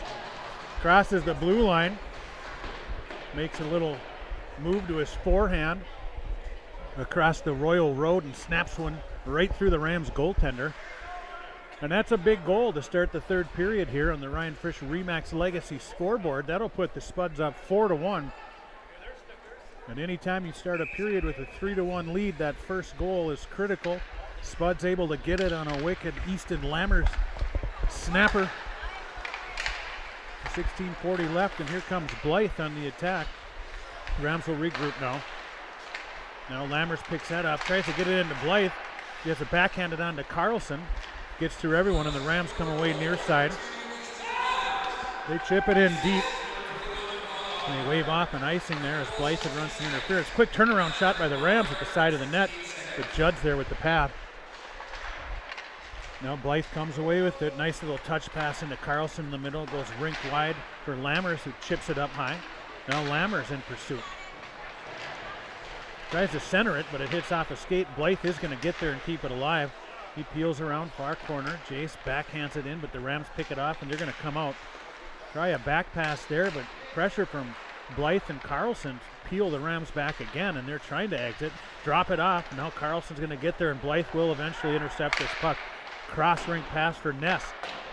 Speaker 1: crosses the blue line, makes a little move to his forehand across the Royal Road and snaps one right through the Rams goaltender. And that's a big goal to start the third period here on the Ryan Frisch Remax Legacy scoreboard. That'll put the Spuds up 4-1. And anytime you start a period with a 3-1 lead, that first goal is critical. Spuds able to get it on a wicked Easton Lammers snapper. 16:40 left, and here comes Blythe on the attack. Rams will regroup now. Now Lammers picks that up, tries to get it into Blythe. He has it backhanded on to Carlson. Gets through everyone, and the Rams come away near side. They chip it in deep. And they wave off an icing there as Blythe runs some interference. Quick turnaround shot by the Rams at the side of the net. The Judge there with the pad. Now Blythe comes away with it. Nice little touch pass into Carlson in the middle. Goes rink wide for Lammers, who chips it up high. Now Lammers in pursuit. Tries to center it, but it hits off a skate. Blythe is going to get there and keep it alive. He peels around far corner. Jace backhands it in, but the Rams pick it off, and they're going to come out. Try a back pass there, but pressure from Blythe and Carlson peel the Rams back again, and they're trying to exit. Drop it off. Now Carlson's going to get there, and Blythe will eventually intercept this puck. Cross rink pass for Ness.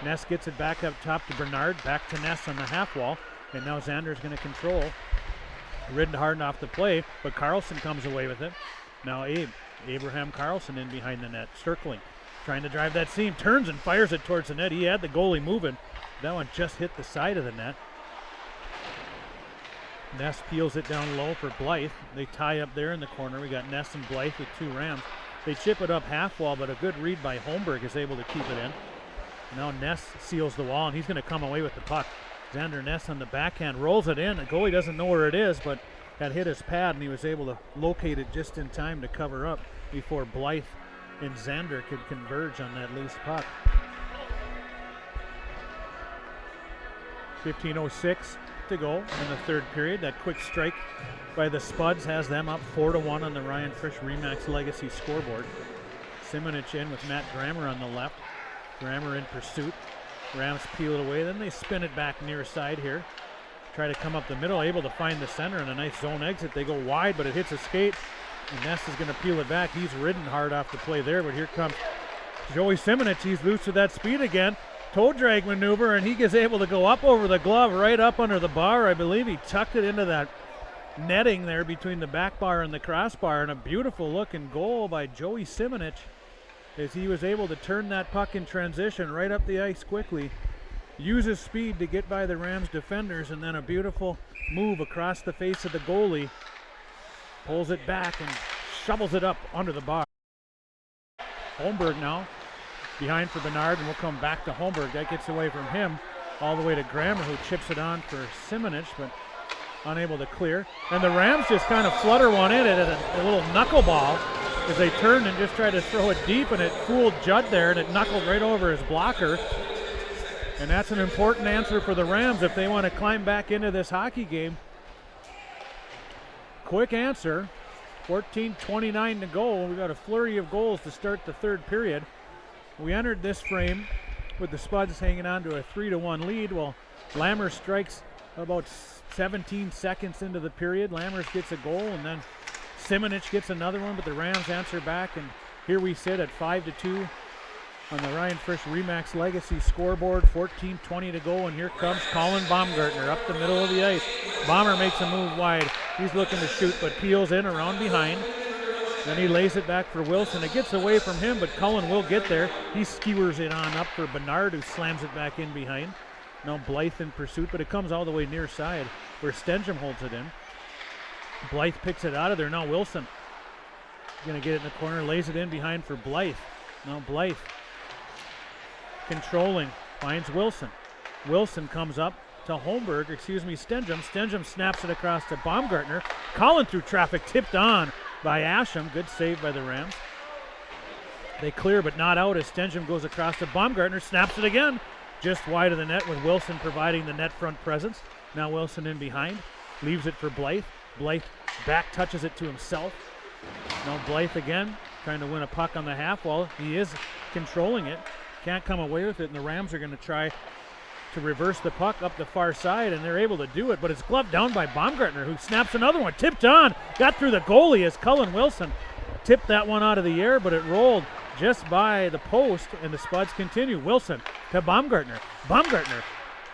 Speaker 1: Ness gets it back up top to Bernard. Back to Ness on the half wall, and now Xander's going to control. Ridden hard off the play, but Carlson comes away with it. Now Abraham Carlson in behind the net, circling, trying to drive that seam, turns and fires it towards the net. He had the goalie moving. That one just hit the side of the net. Ness peels it down low for Blythe. They tie up there in the corner. We got Ness and Blythe with two Rams. They chip it up half wall, but a good read by Holmberg is able to keep it in. Now Ness seals the wall, and he's going to come away with the puck. Xander Ness on the backhand rolls it in. The goalie doesn't know where it is, but had hit his pad, and he was able to locate it just in time to cover up before Blythe and Xander could converge on that loose puck. 15:06 to go in the third period. That quick strike by the Spuds has them up 4-1 on the Ryan Frisch Remax Legacy scoreboard. Simonich in with Matt Grammer on the left. Grammer in pursuit. Rams peel it away, then they spin it back near side here. Try to come up the middle, able to find the center and a nice zone exit. They go wide, but it hits a skate, and Ness is going to peel it back. He's ridden hard off the play there, but here comes Joey Simonich. He's loose with that speed again. Toe drag maneuver, and he is able to go up over the glove, right up under the bar. I believe he tucked it into that netting there between the back bar and the crossbar, and a beautiful looking goal by Joey Simonich as he was able to turn that puck in transition right up the ice quickly, use his speed to get by the Rams defenders, and then a beautiful move across the face of the goalie, pulls it back and shovels it up under the bar. Holmberg now behind for Bernard, and we'll come back to Holmberg. That gets away from him all the way to Grammer, who chips it on for Simonich, but unable to clear. And the Rams just kind of flutter one in at a little knuckleball as they turned and just tried to throw it deep, and it fooled Judd there, and it knuckled right over his blocker. And that's an important answer for the Rams if they want to climb back into this hockey game. Quick answer. 14:29 to go. We've got a flurry of goals to start the third period. We entered this frame with the Spuds hanging on to a 3-1 lead. Well, Lammers strikes about 17 seconds into the period. Lammers gets a goal, and then Simonich gets another one, but the Rams answer back, and here we sit at 5-2 on the Ryan Frisch Remax Legacy scoreboard. 14:20 to go, and here comes Colin Baumgartner up the middle of the ice. Bomber makes a move wide. He's looking to shoot, but peels in around behind. Then he lays it back for Wilson. It gets away from him, but Cullen will get there. He skewers it on up for Bernard, who slams it back in behind. Now Blythe in pursuit, but it comes all the way near side where Stenjum holds it in. Blythe picks it out of there. Now Wilson going to get it in the corner, lays it in behind for Blythe. Now Blythe controlling, finds Wilson. Wilson comes up to Stenjum. Stenjum snaps it across to Baumgartner. Collin through traffic, tipped on by Asham. Good save by the Rams. They clear but not out as Stenjum goes across to Baumgartner, snaps it again. Just wide of the net with Wilson providing the net front presence. Now Wilson in behind, leaves it for Blythe. Blythe back touches it to himself. Now Blythe again, trying to win a puck on the half wall. He is controlling it. can't come away with it, and the Rams are going to try to reverse the puck up the far side, and they're able to do it, but it's gloved down by Baumgartner, who snaps another one, tipped on, got through the goalie as Cullen Wilson tipped that one out of the air, but it rolled just by the post, and the Spuds continue. Wilson to Baumgartner. Baumgartner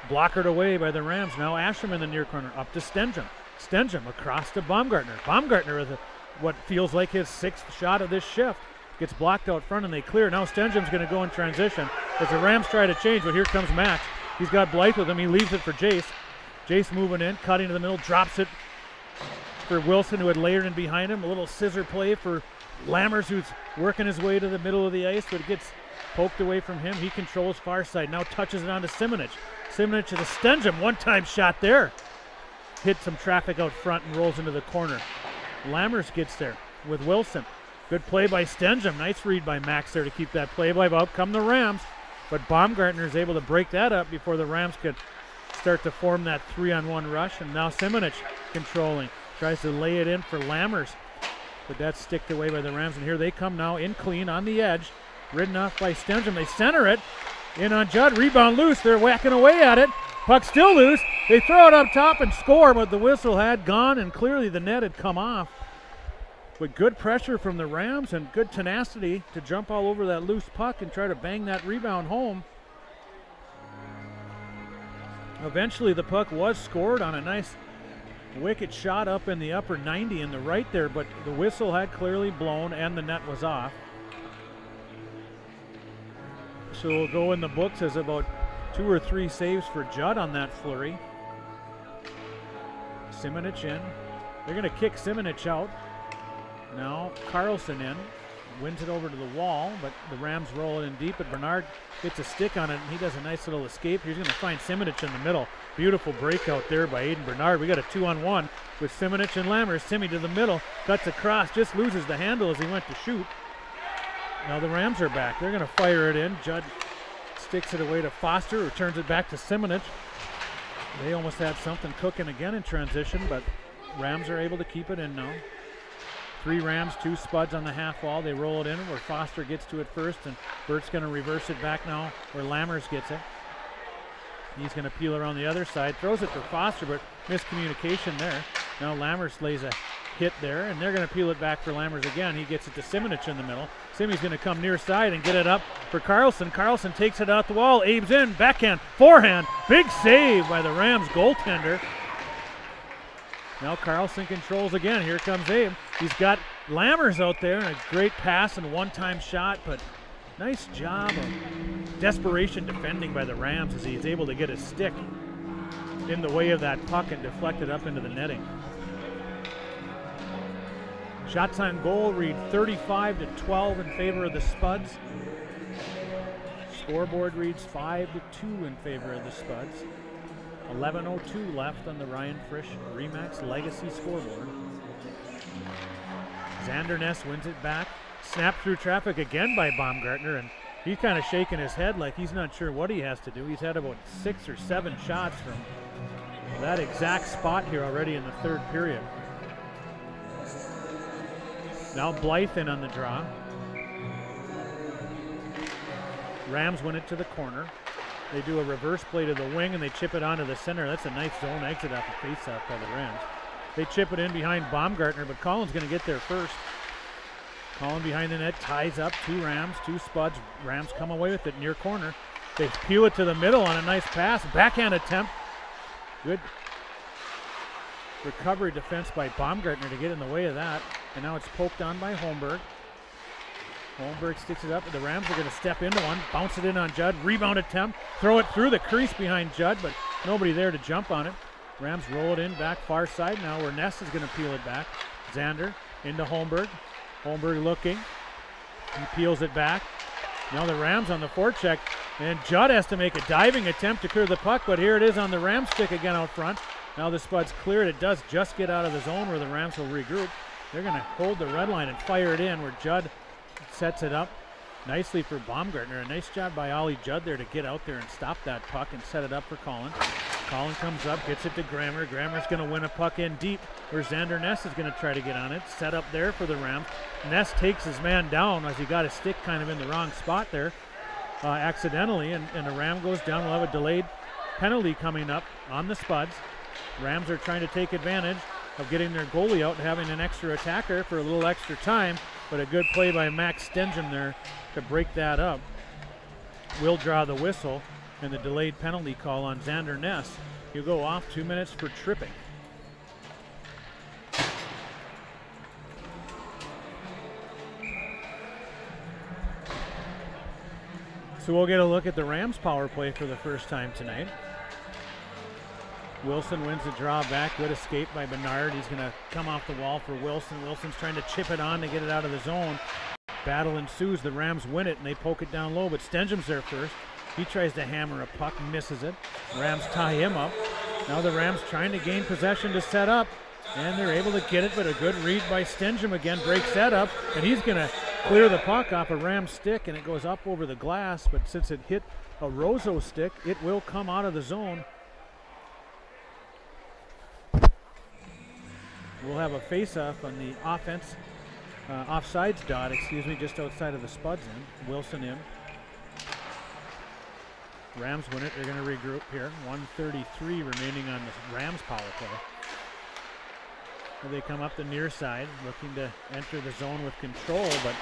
Speaker 1: blockered away by the Rams. Now Ashram in the near corner, up to Stenjum. Stenjum across to Baumgartner. Baumgartner with what feels like his 6th shot of this shift. Gets blocked out front, and they clear. Now Stenjum's going to go in transition as the Rams try to change, but here comes Max. He's got Blythe with him. He leaves it for Jace. Jace moving in, cutting to the middle, drops it for Wilson, who had layered in behind him. A little scissor play for Lammers, who's working his way to the middle of the ice, but it gets poked away from him. He controls far side. Now touches it on to Simonich. Simonich to the Stenjum. One-time shot there. Hit some traffic out front and rolls into the corner. Lammers gets there with Wilson. Good play by Stenjum. Nice read by Max there to keep that play. Out come the Rams. But Baumgartner is able to break that up before the Rams could start to form that 3-on-1 rush. And now Simonich controlling. Tries to lay it in for Lammers. But that's sticked away by the Rams. And here they come now in clean on the edge. Ridden off by Stenjum. They center it. In on Judd. Rebound loose. They're whacking away at it. Puck still loose. They throw it up top and score, but the whistle had gone, and clearly the net had come off. But good pressure from the Rams and good tenacity to jump all over that loose puck and try to bang that rebound home. Eventually the puck was scored on a nice wicked shot up in the upper 90 in the right there, but the whistle had clearly blown and the net was off. So we'll go in the books as about 2 or 3 saves for Judd on that flurry. Simonich in. They're going to kick Simonich out. Now Carlson in. Wins it over to the wall, but the Rams roll it in deep, but Bernard gets a stick on it, and he does a nice little escape. He's going to find Simonich in the middle. Beautiful breakout there by Aiden Bernard. We got a 2-on-1 with Simonich and Lammers. Simmy to the middle, cuts across, just loses the handle as he went to shoot. Now the Rams are back. They're going to fire it in. Judd sticks it away to Foster, who turns it back to Simonich. They almost had something cooking again in transition, but Rams are able to keep it in now. 3 Rams, 2 Spuds on the half wall. They roll it in where Foster gets to it first, and Bert's going to reverse it back now where Lammers gets it. He's going to peel around the other side, throws it for Foster, but miscommunication there. Now Lammers lays a hit there, and they're going to peel it back for Lammers again. He gets it to Simonich in the middle. Simmy's going to come near side and get it up for Carlson. Carlson takes it out the wall. Abe's in, backhand, forehand. Big save by the Rams goaltender. Now Carlson controls again. Here comes Abe. He's got Lammers out there, and a great pass and one-time shot, but nice job of desperation defending by the Rams as he's able to get his stick in the way of that puck and deflect it up into the netting. Shots on goal read 35-12 in favor of the Spuds. Scoreboard reads 5-2 in favor of the Spuds. 11:02 left on the Ryan Frisch Remax Legacy scoreboard. Xander Ness wins it back. Snapped through traffic again by Baumgartner, and he's kind of shaking his head like he's not sure what he has to do. He's had about 6 or 7 shots from that exact spot here already in the 3rd period. Now Blythe in on the draw. Rams win it to the corner. They do a reverse play to the wing, and they chip it onto the center. That's a nice zone exit off the faceoff by the Rams. They chip it in behind Baumgartner, but Collins going to get there first. Collin behind the net, ties up. 2 Rams, 2 Spuds. Rams come away with it near corner. They peel it to the middle on a nice pass. Backhand attempt. Good recovery defense by Baumgartner to get in the way of that. And now it's poked on by Holmberg. Holmberg sticks it up, and the Rams are going to step into one. Bounce it in on Judd. Rebound attempt. Throw it through the crease behind Judd, but nobody there to jump on it. Rams roll it in back far side now where Ness is going to peel it back. Xander into Holmberg. Holmberg looking. He peels it back. Now the Rams on the forecheck, and Judd has to make a diving attempt to clear the puck, but here it is on the Rams stick again out front. Now the Spuds cleared. It does just get out of the zone where the Rams will regroup. They're going to hold the red line and fire it in where Judd sets it up nicely for Baumgartner. A nice job by Ollie Judd there to get out there and stop that puck and set it up for Collin. Collin comes up, gets it to Grammer. Grammer's going to win a puck in deep where Xander Ness is going to try to get on it. Set up there for the Rams. Ness takes his man down as he got his stick kind of in the wrong spot there. accidentally, and the Ram goes down. We'll have a delayed penalty coming up on the Spuds. Rams are trying to take advantage of getting their goalie out and having an extra attacker for a little extra time, but a good play by Max Stenjum there to break that up. We'll draw the whistle and the delayed penalty call on Xander Ness. He'll go off 2 minutes for tripping. So we'll get a look at the Rams power play for the first time tonight. Wilson wins the draw back. Good escape by Bernard. He's going to come off the wall for Wilson. Wilson's trying to chip it on to get it out of the zone. Battle ensues. The Rams win it, and they poke it down low, but Stenjum's there first. He tries to hammer a puck, misses it. Rams tie him up. Now the Rams trying to gain possession to set up, and they're able to get it, but a good read by Stenjum again breaks that up, and he's going to clear the puck off a Ram stick, and it goes up over the glass, but since it hit a Roseau stick, it will come out of the zone. We'll have a face-off on the offense, offsides dot, just outside of the Spuds end. Wilson in. Rams win it. They're going to regroup here. 1:33 remaining on the Rams power play. They come up the near side, looking to enter the zone with control, but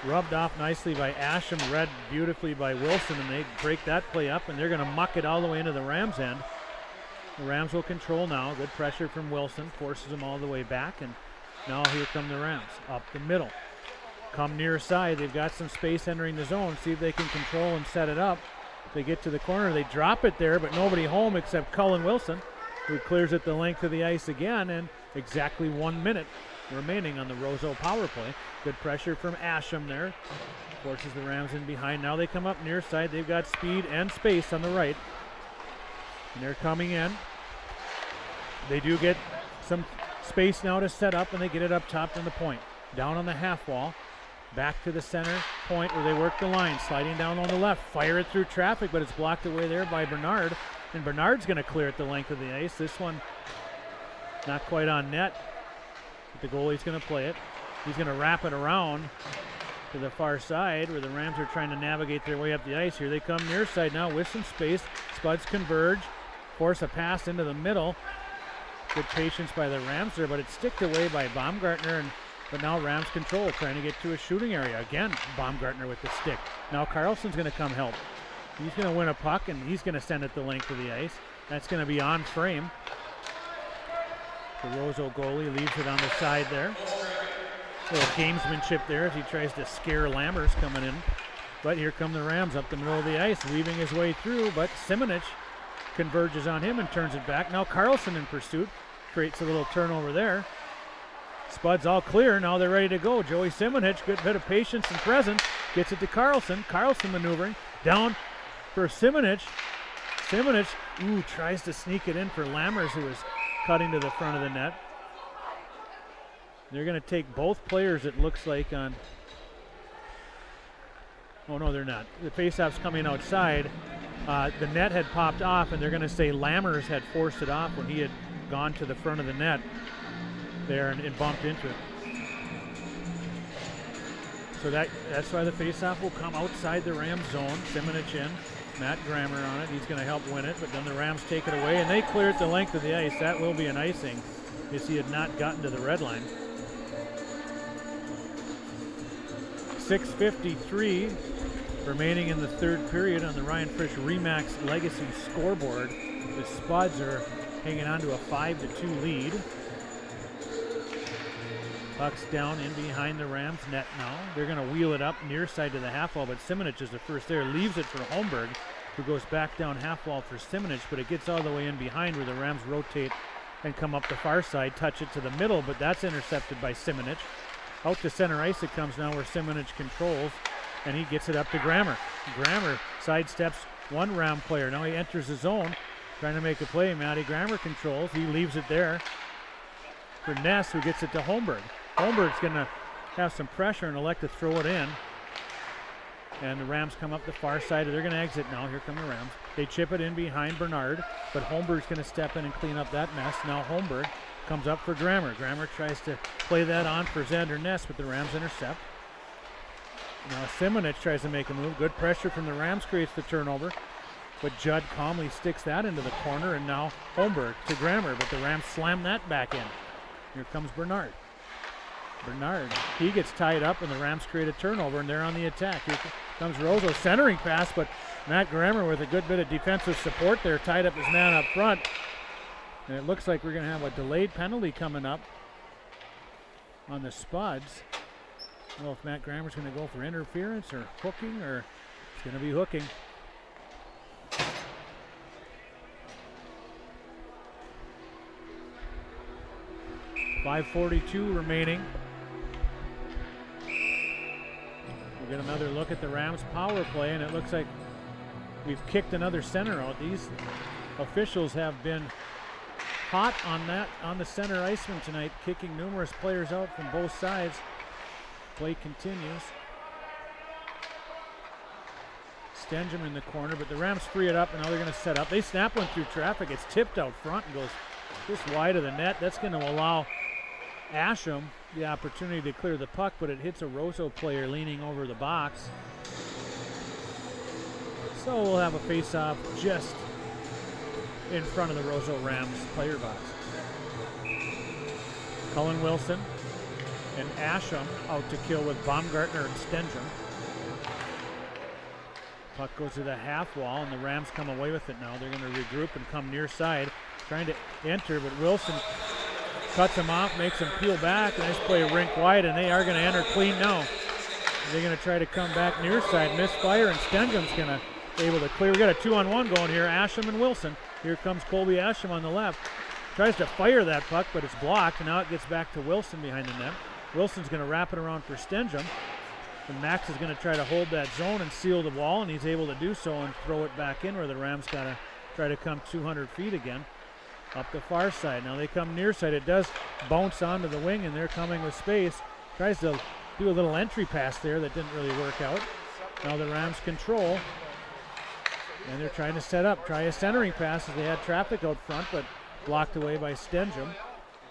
Speaker 1: rubbed off nicely by Asham, read beautifully by Wilson, and they break that play up, and they're going to muck it all the way into the Rams end. The Rams will control now. Good pressure from Wilson, forces them all the way back, and now here come the Rams up the middle. Come near side. They've got some space entering the zone. See if they can control and set it up. They get to the corner. They drop it there, but nobody home except Cullen Wilson, who clears it the length of the ice again, and exactly 1 minute remaining on the Roseau power play. Good pressure from Asham there. Forces the Rams in behind. Now they come up near side. They've got speed and space on the right. And they're coming in. They do get some space now to set up, and they get it up top on the point. Down on the half wall. Back to the center point where they work the line. Sliding down on the left. Fire it through traffic, but it's blocked away there by Bernard. And Bernard's going to clear it the length of the ice. This one not quite on net. But the goalie's going to play it. He's going to wrap it around to the far side where the Rams are trying to navigate their way up the ice. Here they come near side now with some space. Spuds converge. Force a pass into the middle. Good patience by the Rams there, but it's sticked away by Baumgartner, but now Rams control, trying to get to a shooting area. Again, Baumgartner with the stick. Now Carlson's going to come help. He's going to win a puck, and he's going to send it the length of the ice. That's going to be on frame. The Roseau goalie leaves it on the side there. A little gamesmanship there as he tries to scare Lammers coming in. But here come the Rams up the middle of the ice, weaving his way through, but Simonich converges on him and turns it back. Now Carlson in pursuit, creates a little turnover there. Spuds all clear, now they're ready to go. Joey Simonich, good bit of patience and presence, gets it to Carlson. Carlson maneuvering, down for Simonich. Simonich, tries to sneak it in for Lammers, who is cutting to the front of the net. They're going to take both players, it looks like, on... Oh, no, they're not. The faceoff's coming outside. The net had popped off, and they're going to say Lammers had forced it off when he had gone to the front of the net there and bumped into it. So that's why the faceoff will come outside the Rams zone. Simonich in, Matt Grammer on it. He's going to help win it, but then the Rams take it away, and they clear it the length of the ice. That will be an icing, as he had not gotten to the red line. 6:53 remaining in the third period on the Ryan Frisch Remax Legacy scoreboard. The Spuds are hanging on to a 5-2 lead. Puck's down in behind the Rams net now. They're going to wheel it up near side to the half wall, but Simonich is the first there. Leaves it for Holmberg, who goes back down half wall for Simonich, but it gets all the way in behind where the Rams rotate and come up the far side, touch it to the middle, but that's intercepted by Simonich. Out to center ice it comes now where Simonich controls, and he gets it up to Grammer. Grammer sidesteps one Ram player. Now he enters the zone, trying to make a play. Matty Grammer controls. He leaves it there for Ness, who gets it to Holmberg. Holmberg's going to have some pressure and elect to throw it in. And the Rams come up the far side. They're going to exit now. Here come the Rams. They chip it in behind Bernard, but Holmberg's going to step in and clean up that mess. Now Holmberg comes up for Grammer. Grammer tries to play that on for Xander Ness, but the Rams intercept. Now Simonich tries to make a move. Good pressure from the Rams creates the turnover. But Judd calmly sticks that into the corner, and now Holmberg to Grammer, but the Rams slam that back in. Here comes Bernard. Bernard, he gets tied up, and the Rams create a turnover, and they're on the attack. Here comes Roseau, centering pass, but Matt Grammer with a good bit of defensive support there, tied up his man up front. And it looks like we're going to have a delayed penalty coming up on the Spuds. I don't know if Matt Grammer's going to go for interference or hooking, or it's going to be hooking. .5:42 remaining. We'll get another look at the Rams power play, and it looks like we've kicked another center out. These officials have been hot on the center iceman tonight, kicking numerous players out from both sides. Play continues. Stenjum in the corner, but the Rams free it up, and now they're going to set up. They snap one through traffic. It's tipped out front and goes just wide of the net. That's going to allow Asham the opportunity to clear the puck, but it hits a Roseau player leaning over the box. So we'll have a face-off just in front of the Roseau Rams player box. Cullen Wilson and Asham out to kill with Baumgartner and Stenjum. Puck goes to the half wall, and the Rams come away with it now. They're going to regroup and come near side, trying to enter, but Wilson cuts him off, makes him peel back. Nice play rink wide, and they are going to enter clean now. They're going to try to come back near side, misfire, and Stenjum's going to be able to clear. We got a 2-on-1 going here, Asham and Wilson. Here comes Colby Asham on the left. Tries to fire that puck, but it's blocked, and now it gets back to Wilson behind the net. Wilson's going to wrap it around for Stenjum. And Max is going to try to hold that zone and seal the wall, and he's able to do so and throw it back in where the Rams got to try to come 200 feet again. Up the far side. Now they come near side. It does bounce onto the wing, and they're coming with space. Tries to do a little entry pass there that didn't really work out. Now the Rams control, and they're trying to set up. Try a centering pass as they had traffic out front, but blocked away by Stenjum.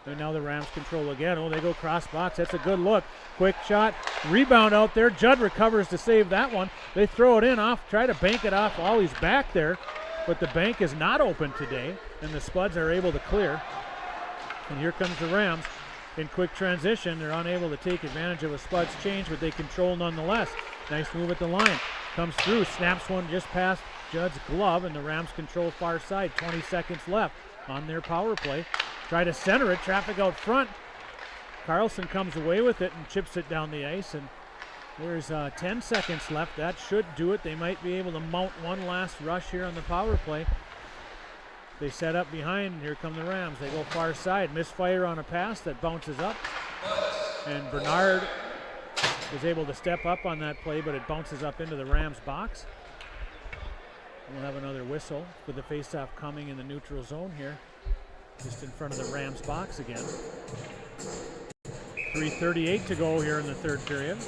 Speaker 1: And now the Rams control again. Oh, they go cross box. That's a good look. Quick shot. Rebound out there. Judd recovers to save that one. They throw it in off. Try to bank it off while he's back there. But the bank is not open today, and the Spuds are able to clear. And here comes the Rams in quick transition. They're unable to take advantage of a Spuds change, but they control nonetheless. Nice move at the line. Comes through, snaps one just past Judd's glove, and the Rams control far side. 20 seconds left on their power play. Try to center it, traffic out front. Carlson comes away with it and chips it down the ice, and there's 10 seconds left. That should do it. They might be able to mount one last rush here on the power play. They set up behind, and here come the Rams. They go far side, misfire on a pass that bounces up, and Bernard is able to step up on that play, but it bounces up into the Rams box. We'll have another whistle with the faceoff coming in the neutral zone here, just in front of the Rams box again. 3:38 to go here in the third period.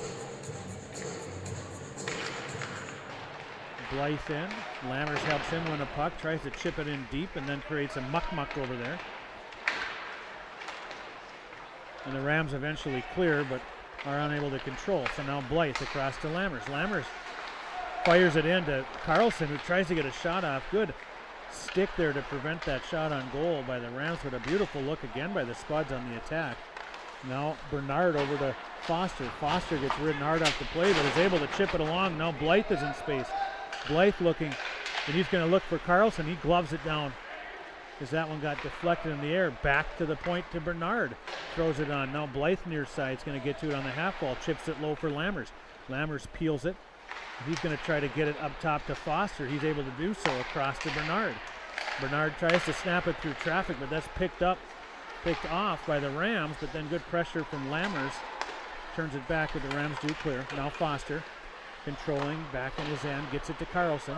Speaker 1: Blythe in. Lammers helps him win a puck, tries to chip it in deep, and then creates a muck-muck over there. And the Rams eventually clear, but are unable to control. So now Blythe across to Lammers. Lammers fires it in to Carlson, who tries to get a shot off. Good stick there to prevent that shot on goal by the Rams, but a beautiful look again by the Spuds on the attack. Now Bernard over to Foster. Foster gets ridden hard off the play, but is able to chip it along. Now Blythe is in space. Blythe looking, and he's going to look for Carlson. He gloves it down as that one got deflected in the air. Back to the point to Bernard. Throws it on. Now Blythe near side is going to get to it on the half wall. Chips it low for Lammers. Lammers peels it. He's going to try to get it up top to Foster. He's able to do so across to Bernard. Bernard tries to snap it through traffic, but that's picked off by the Rams, but then good pressure from Lammers turns it back, with the Rams do clear. Now Foster controlling back in his end, gets it to Carlson.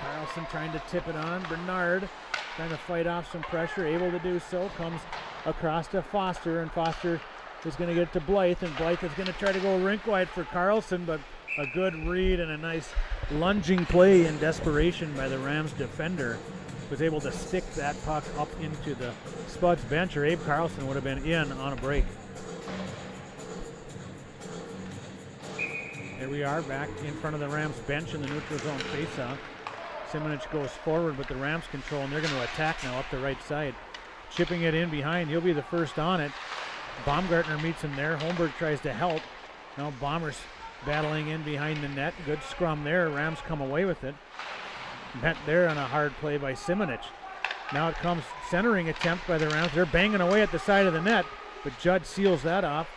Speaker 1: Carlson trying to tip it on. Bernard trying to fight off some pressure, able to do so. Comes across to Foster, and Foster is going to get it to Blythe, and Blythe is going to try to go rink wide for Carlson, but a good read and a nice lunging play in desperation by the Rams defender. Was able to stick that puck up into the Spuds bench, or Abe Carlson would have been in on a break. Here we are back in front of the Rams bench in the neutral zone faceoff. Simonich goes forward with the Rams control, and they're going to attack now up the right side. Chipping it in behind, he'll be the first on it. Baumgartner meets him there. Holmberg tries to help. Now Bombers battling in behind the net. Good scrum there. Rams come away with it. Met there on a hard play by Simonich. Now it comes centering attempt by the Rams. They're banging away at the side of the net, but Judd seals that off.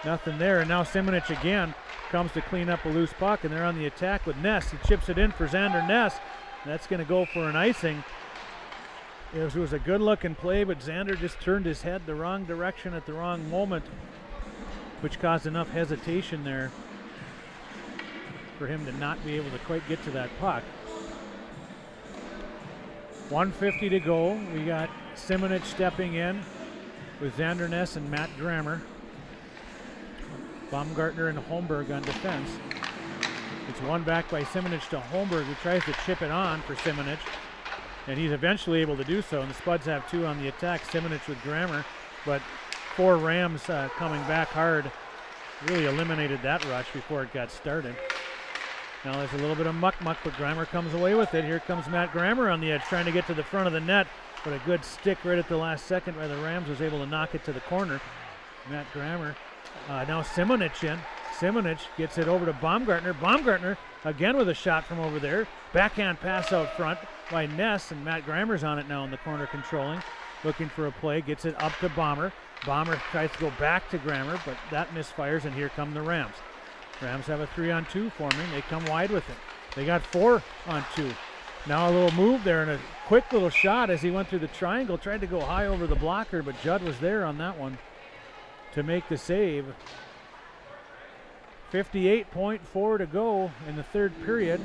Speaker 1: Nothing there, and now Simonich again comes to clean up a loose puck, and they're on the attack with Ness. He chips it in for Xander Ness. That's going to go for an icing. It was a good-looking play, but Xander just turned his head the wrong direction at the wrong moment, which caused enough hesitation there for him to not be able to quite get to that puck. 1:50 to go. We got Simonich stepping in with Xander Ness and Matt Grammer. Baumgartner and Holmberg on defense. It's one back by Simonich to Holmberg, who tries to chip it on for Simonich, and he's eventually able to do so, and the Spuds have two on the attack. Simonich with Grammer, but 4 Rams coming back hard really eliminated that rush before it got started. Now there's a little bit of muck-muck, but Grammer comes away with it. Here comes Matt Grammer on the edge, trying to get to the front of the net, but a good stick right at the last second by the Rams was able to knock it to the corner. Matt Grammer, now Simonich in. Simonich gets it over to Baumgartner. Baumgartner again with a shot from over there. Backhand pass out front by Ness, and Matt Grammer's on it now in the corner controlling. Looking for a play, gets it up to Bomber. Bomber tries to go back to Grammer, but that misfires, and here come the Rams. Rams have a 3-on-2 forming. They come wide with it. They got 4-on-2. Now a little move there and a quick little shot as he went through the triangle. Tried to go high over the blocker, but Judd was there on that one to make the save. 58.4 to go in the third period.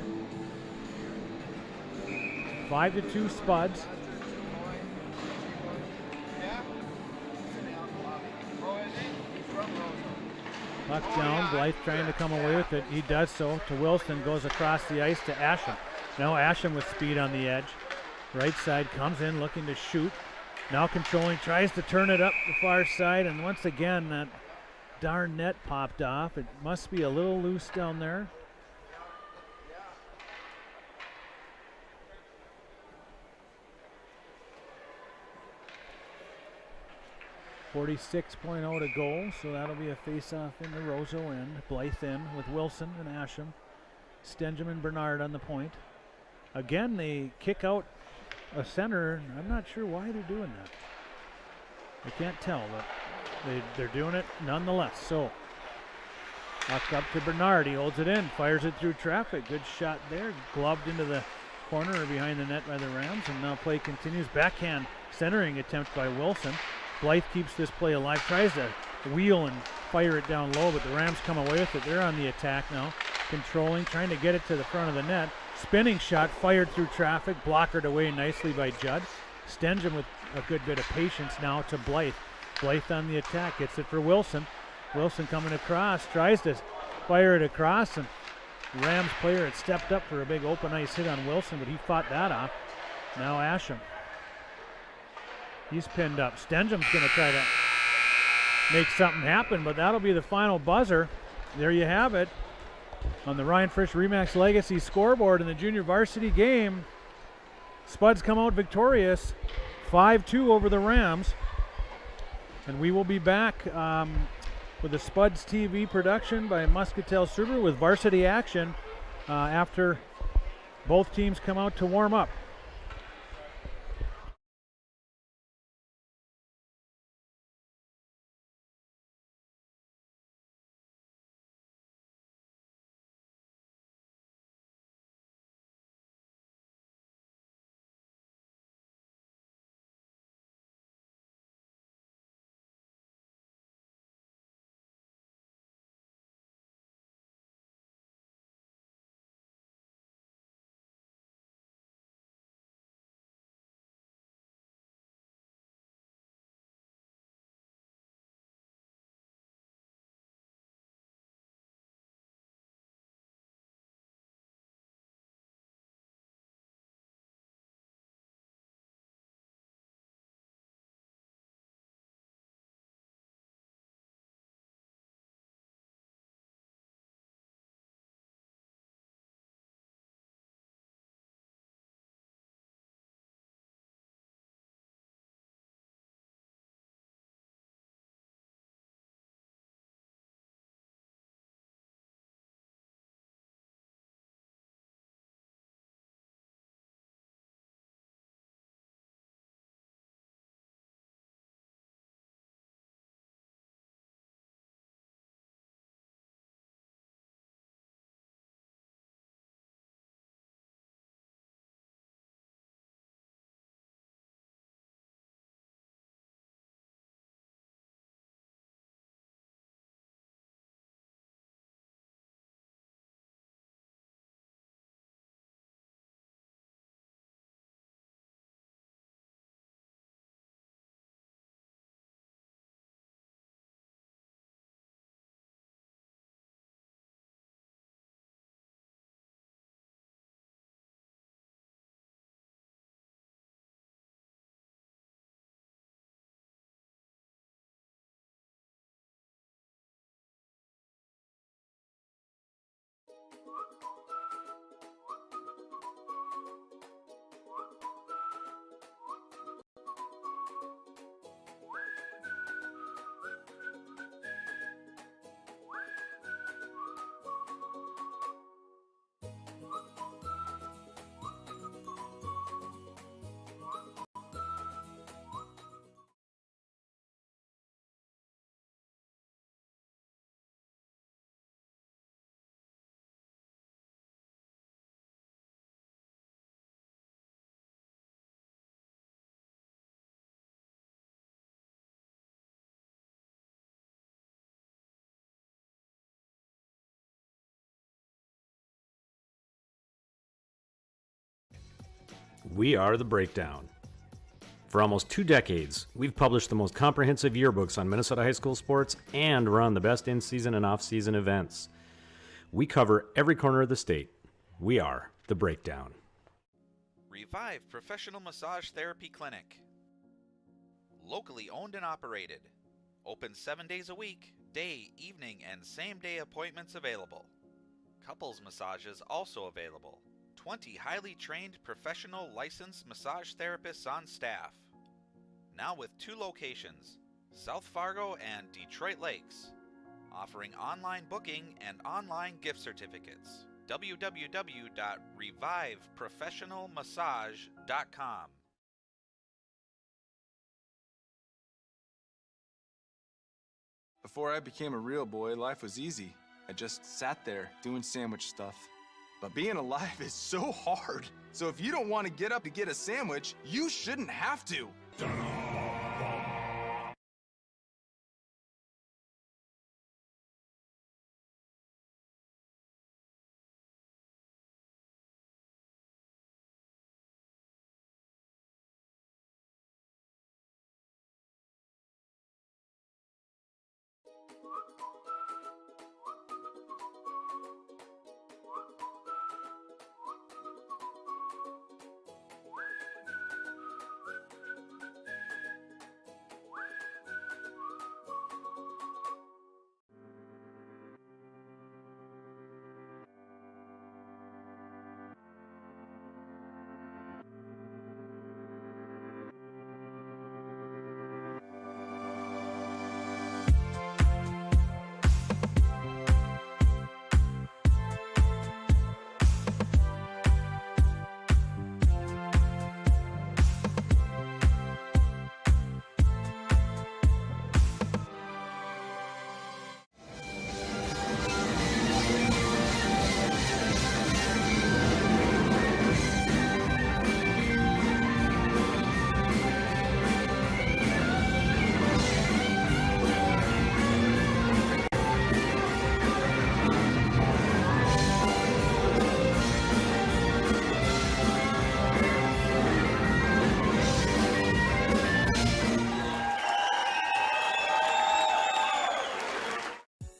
Speaker 1: 5-2 Spuds. Puck down, Blythe trying to come away with it. He does so to Wilson, goes across the ice to Asham. Now Asham with speed on the edge. Right side comes in looking to shoot. Now controlling, tries to turn it up the far side, and once again that darn net popped off. It must be a little loose down there. .46 to go, so that'll be a face-off in the Roseau end. Blythe in with Wilson and Asham. Stenjum and Bernard on the point. Again, they kick out a center. I'm not sure why they're doing that. I can't tell, but they're doing it nonetheless. So, puck up to Bernard. He holds it in, fires it through traffic. Good shot there. Gloved into the corner or behind the net by the Rams, and now play continues. Backhand centering attempt by Wilson. Blythe keeps this play alive, tries to wheel and fire it down low, but the Rams come away with it. They're on the attack now, controlling, trying to get it to the front of the net. Spinning shot fired through traffic, blockered away nicely by Judd. Stenjum with a good bit of patience now to Blythe. Blythe on the attack, gets it for Wilson. Wilson coming across, tries to fire it across, and Rams player had stepped up for a big open ice hit on Wilson, but he fought that off. Now Asham. He's pinned up. Stenjum's going to try to make something happen, but that'll be the final buzzer. There you have it on the Ryan Frisch Remax Legacy scoreboard in the junior varsity game. Spuds come out victorious, 5-2 over the Rams. And we will be back with the Spuds TV production by Muscatel Subaru with varsity action after both teams come out to warm up.
Speaker 2: We are The Breakdown. For almost 2 decades, we've published the most comprehensive yearbooks on Minnesota high school sports and run the best in-season and off-season events. We cover every corner of the state. We are The Breakdown.
Speaker 3: Revive Professional Massage Therapy Clinic. Locally owned and operated. Open 7 days a week, day, evening, and same-day appointments available. Couples massages also available. 20 highly trained professional licensed massage therapists on staff. Now with 2 locations, South Fargo and Detroit Lakes, offering online booking and online gift certificates. www.reviveprofessionalmassage.com.
Speaker 4: Before I became a real boy, life was easy. I just sat there doing sandwich stuff. But being alive is so hard. So if you don't want to get up to get a sandwich, you shouldn't have to.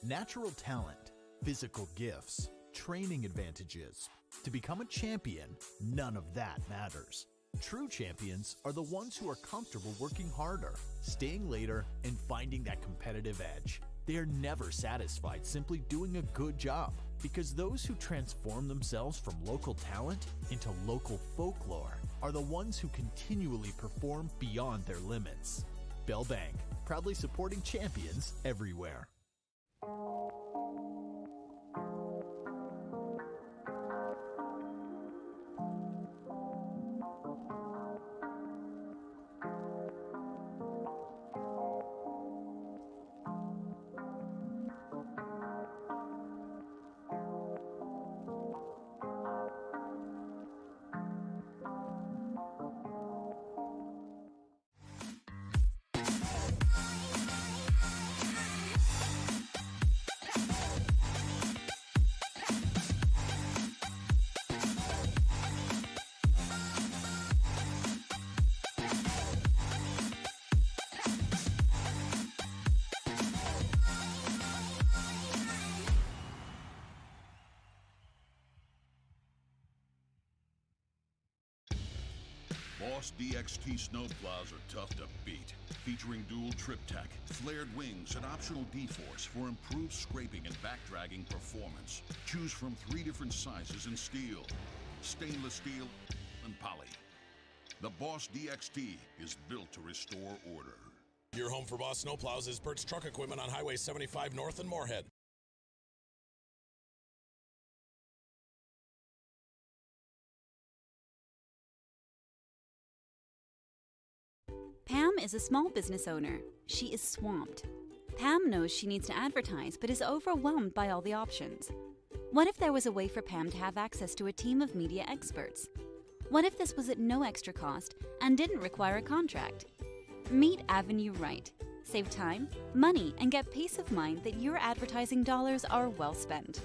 Speaker 5: Natural talent, physical gifts, training advantages. To become a champion, none of that matters. True champions are the ones who are comfortable working harder, staying later, and finding that competitive edge. They are never satisfied simply doing a good job, because those who transform themselves from local talent into local folklore are the ones who continually perform beyond their limits. Bell Bank, proudly supporting champions everywhere.
Speaker 6: Boss DXT snowplows are tough to beat. Featuring dual trip tech, flared wings, and optional D-force for improved scraping and backdragging performance. Choose from 3 different sizes in steel, stainless steel, and poly. The Boss DXT is built to restore order.
Speaker 7: Your home for Boss snowplows is Bert's Truck Equipment on Highway 75 North in Moorhead.
Speaker 8: Pam is a small business owner. She is swamped. Pam knows she needs to advertise, but is overwhelmed by all the options. What if there was a way for Pam to have access to a team of media experts? What if this was at no extra cost and didn't require a contract? Meet Avenue Right. Save time, money, and get peace of mind that your advertising dollars are well spent.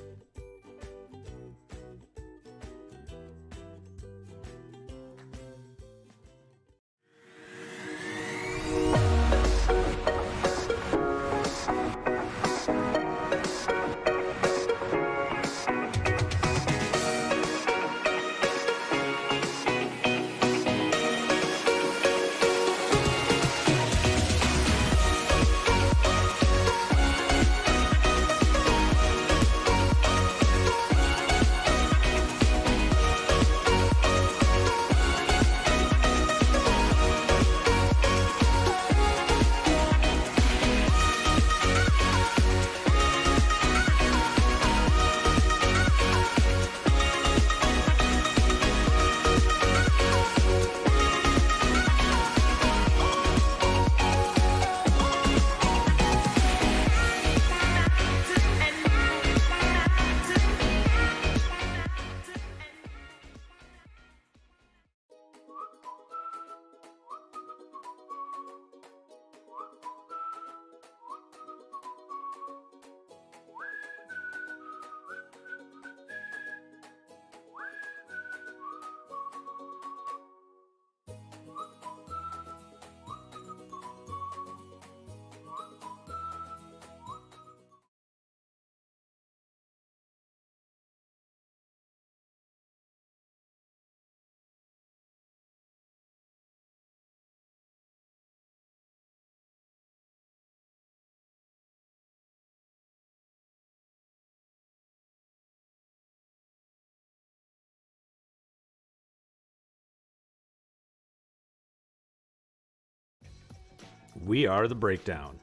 Speaker 2: We are The Breakdown.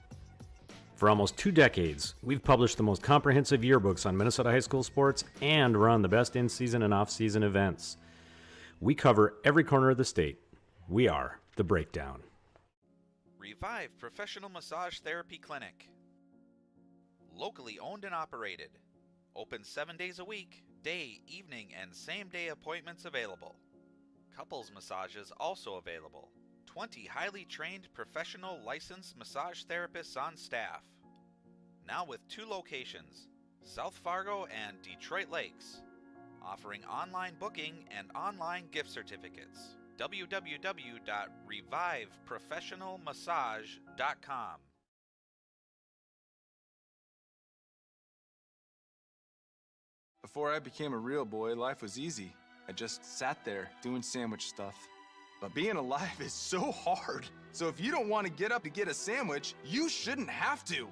Speaker 2: For almost 2 decades, we've published the most comprehensive yearbooks on Minnesota high school sports and run the best in-season and off-season events. We cover every corner of the state. We are The Breakdown.
Speaker 3: Revive Professional Massage Therapy Clinic. Locally owned and operated. Open 7 days a week, day, evening, and same-day appointments available. Couples massages also available. 20 highly trained professional licensed massage therapists on staff. Now with 2 locations, South Fargo and Detroit Lakes, offering online booking and online gift certificates. www.reviveprofessionalmassage.com.
Speaker 4: Before I became a real boy, life was easy. I just sat there doing sandwich stuff. But being alive is so hard. So if you don't want to get up to get a sandwich, you shouldn't have to.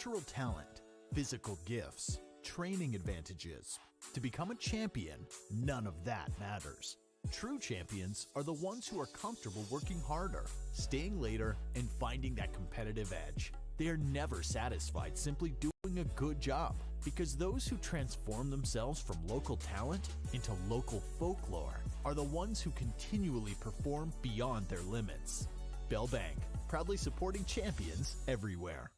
Speaker 5: natural talent, physical gifts, training advantages. To become a champion, none of that matters. True champions are the ones who are comfortable working harder, staying later, and finding that competitive edge. They are never satisfied simply doing a good job, because those who transform themselves from local talent into local folklore are the ones who continually perform beyond their limits. Bell Bank, proudly supporting champions everywhere.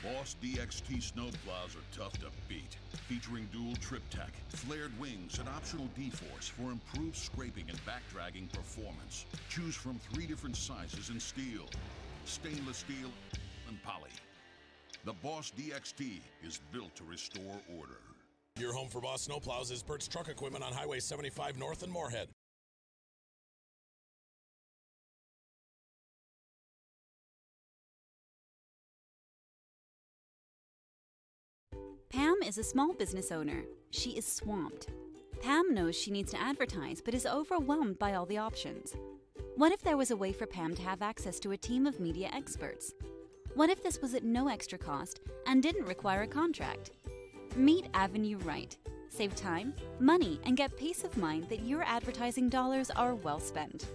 Speaker 6: Boss DXT snowplows are tough to beat. Featuring dual trip tech, flared wings, and optional D-force for improved scraping and backdragging performance. Choose from 3 different sizes in steel, stainless steel, and poly. The Boss DXT is built to restore order.
Speaker 7: Your home for Boss snowplows is Bert's Truck Equipment on Highway 75 North in Moorhead.
Speaker 8: Pam is a small business owner. She is swamped. Pam knows she needs to advertise, but is overwhelmed by all the options. What if there was a way for Pam to have access to a team of media experts? What if this was at no extra cost and didn't require a contract? Meet Avenue Right. Save time, money, and get peace of mind that your advertising dollars are well spent.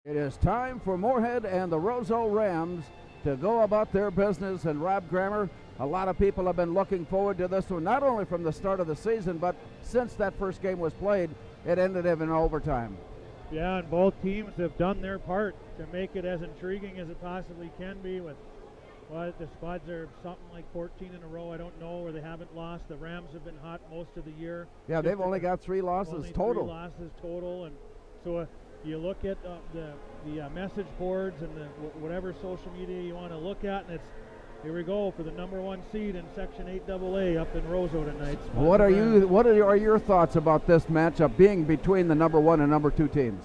Speaker 9: It is time for Moorhead and the Roseau Rams to go about their business. And Rob Grammer, a lot of people have been looking forward to this one, not only from the start of the season, but since that first game was played, it ended in overtime.
Speaker 1: Yeah, and both teams have done their part to make it as intriguing as it possibly can be. With the Spuds are something like 14 in a row, I don't know, where they haven't lost. The Rams have been hot most of the year.
Speaker 9: Yeah, they've only got 3 losses total.
Speaker 1: 3 losses total, and so you look at the message boards and the whatever social media you want to look at, and it's here we go for the number 1 seed in Section 8AA up in Roseau tonight.
Speaker 9: What are your thoughts about this matchup being between the number 1 and number 2 teams?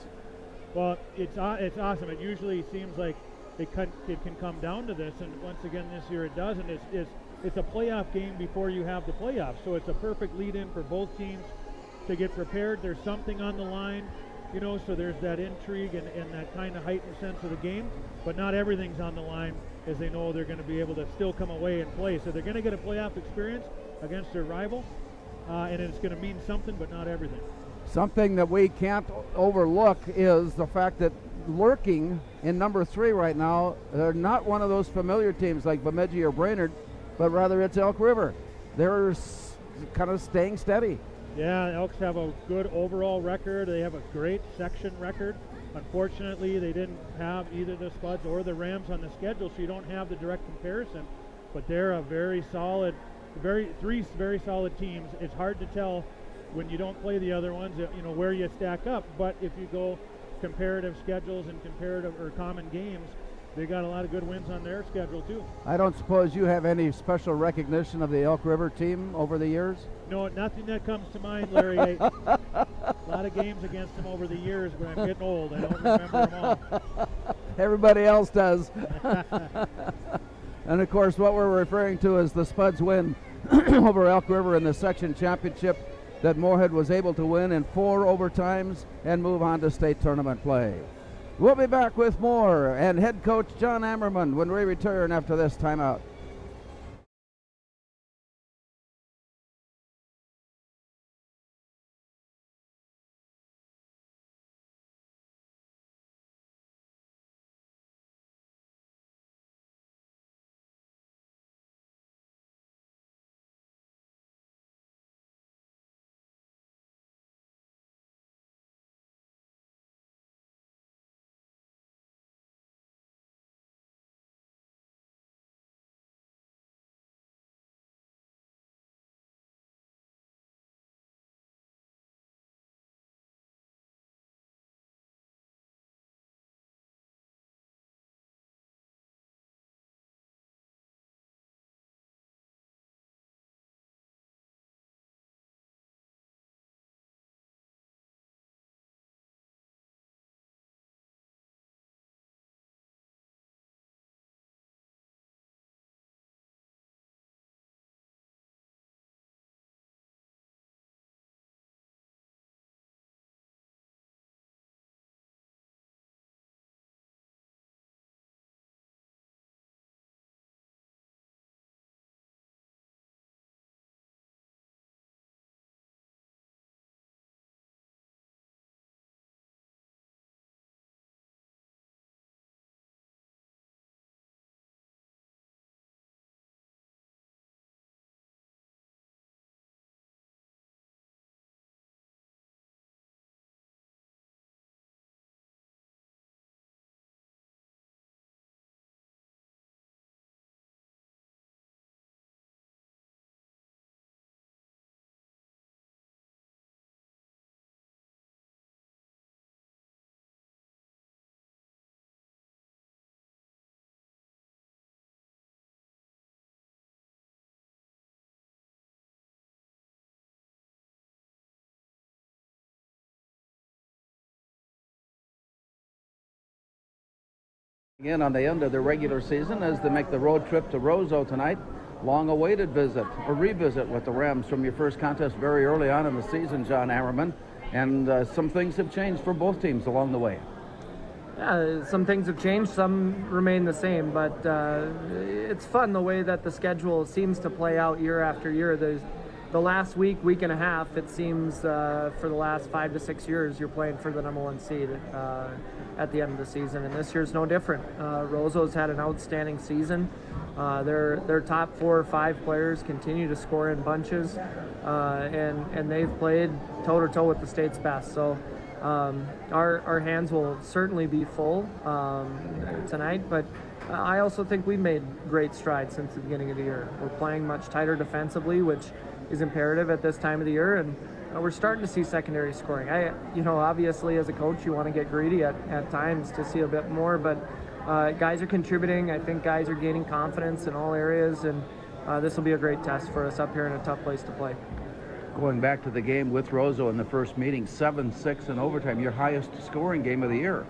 Speaker 1: Well, it's awesome. It usually seems like it can come down to this, and once again this year it does. And it's a playoff game before you have the playoffs, so it's a perfect lead-in for both teams to get prepared. There's something on the line, so there's that intrigue and that kind of heightened sense of the game, but not everything's on the line, as they know they're going to be able to still come away and play. So they're going to get a playoff experience against their rival, and it's going to mean something, but not everything.
Speaker 9: Something that we can't overlook is the fact that lurking in number 3 right now, they're not one of those familiar teams like Bemidji or Brainerd, but rather it's Elk River. They're kind of staying steady.
Speaker 1: Yeah, Elks have a good overall record. They have a great section record. Unfortunately, they didn't have either the Spuds or the Rams on the schedule, so you don't have the direct comparison. But they're a very solid, three very solid teams. It's hard to tell when you don't play the other ones, where you stack up. But if you go comparative schedules and comparative or common games, they got a lot of good wins on their schedule too.
Speaker 9: I don't suppose you have any special recognition of the Elk River team over the years?
Speaker 1: No, nothing that comes to mind, Larry. A lot of games against them over the years, but I'm getting old. I don't remember them all.
Speaker 9: Everybody else does. And of course, what we're referring to is the Spuds win over Elk River in the section championship that Moorhead was able to win in 4 overtimes and move on to state tournament play. We'll be back with more and head coach John Ammerman when we return after this timeout. Again on the end of the regular season as they make the road trip to Roseau tonight. Long-awaited visit or revisit with the Rams from your first contest very early on in the season, John Ammerman. And some things have changed for both teams along the way.
Speaker 10: Yeah, some things have changed, some remain the same, but it's fun the way that the schedule seems to play out year after year. the last week and a half, it seems for the last 5 to 6 years, you're playing for the number 1 seed at the end of the season, and this year's no different. Roseau's had an outstanding season. Their top 4 or 5 players continue to score in bunches, and they've played toe-to-toe with the state's best. So our hands will certainly be full tonight, but I also think we've made great strides since the beginning of the year. We're playing much tighter defensively, which is imperative at this time of the year, and we're starting to see secondary scoring. Obviously as a coach, you want to get greedy at times to see a bit more, but guys are contributing. I think guys are gaining confidence in all areas, and this will be a great test for us up here in a tough place to play.
Speaker 9: Going back to the game with Roseau in the first meeting, 7-6 in overtime, your highest scoring game of the year.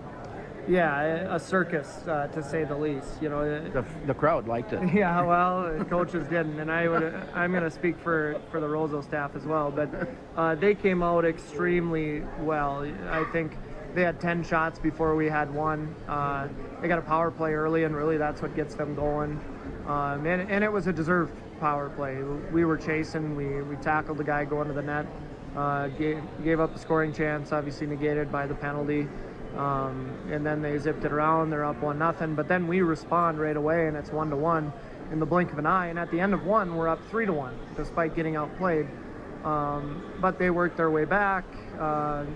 Speaker 10: Yeah, a circus, to say the least.
Speaker 9: The crowd liked it.
Speaker 10: Yeah, well, coaches didn't, and I'm going to speak for the Roseau staff as well. But they came out extremely well. I think they had 10 shots before we had one. They got a power play early, and really that's what gets them going. And it was a deserved power play. We were chasing. We tackled the guy going to the net. Gave up the scoring chance, obviously negated by the penalty. And then they zipped it around. They're up 1-0, but then we respond right away, and it's 1-1 in the blink of an eye. And at the end of one, we're up 3-1, despite getting outplayed. But they worked their way back.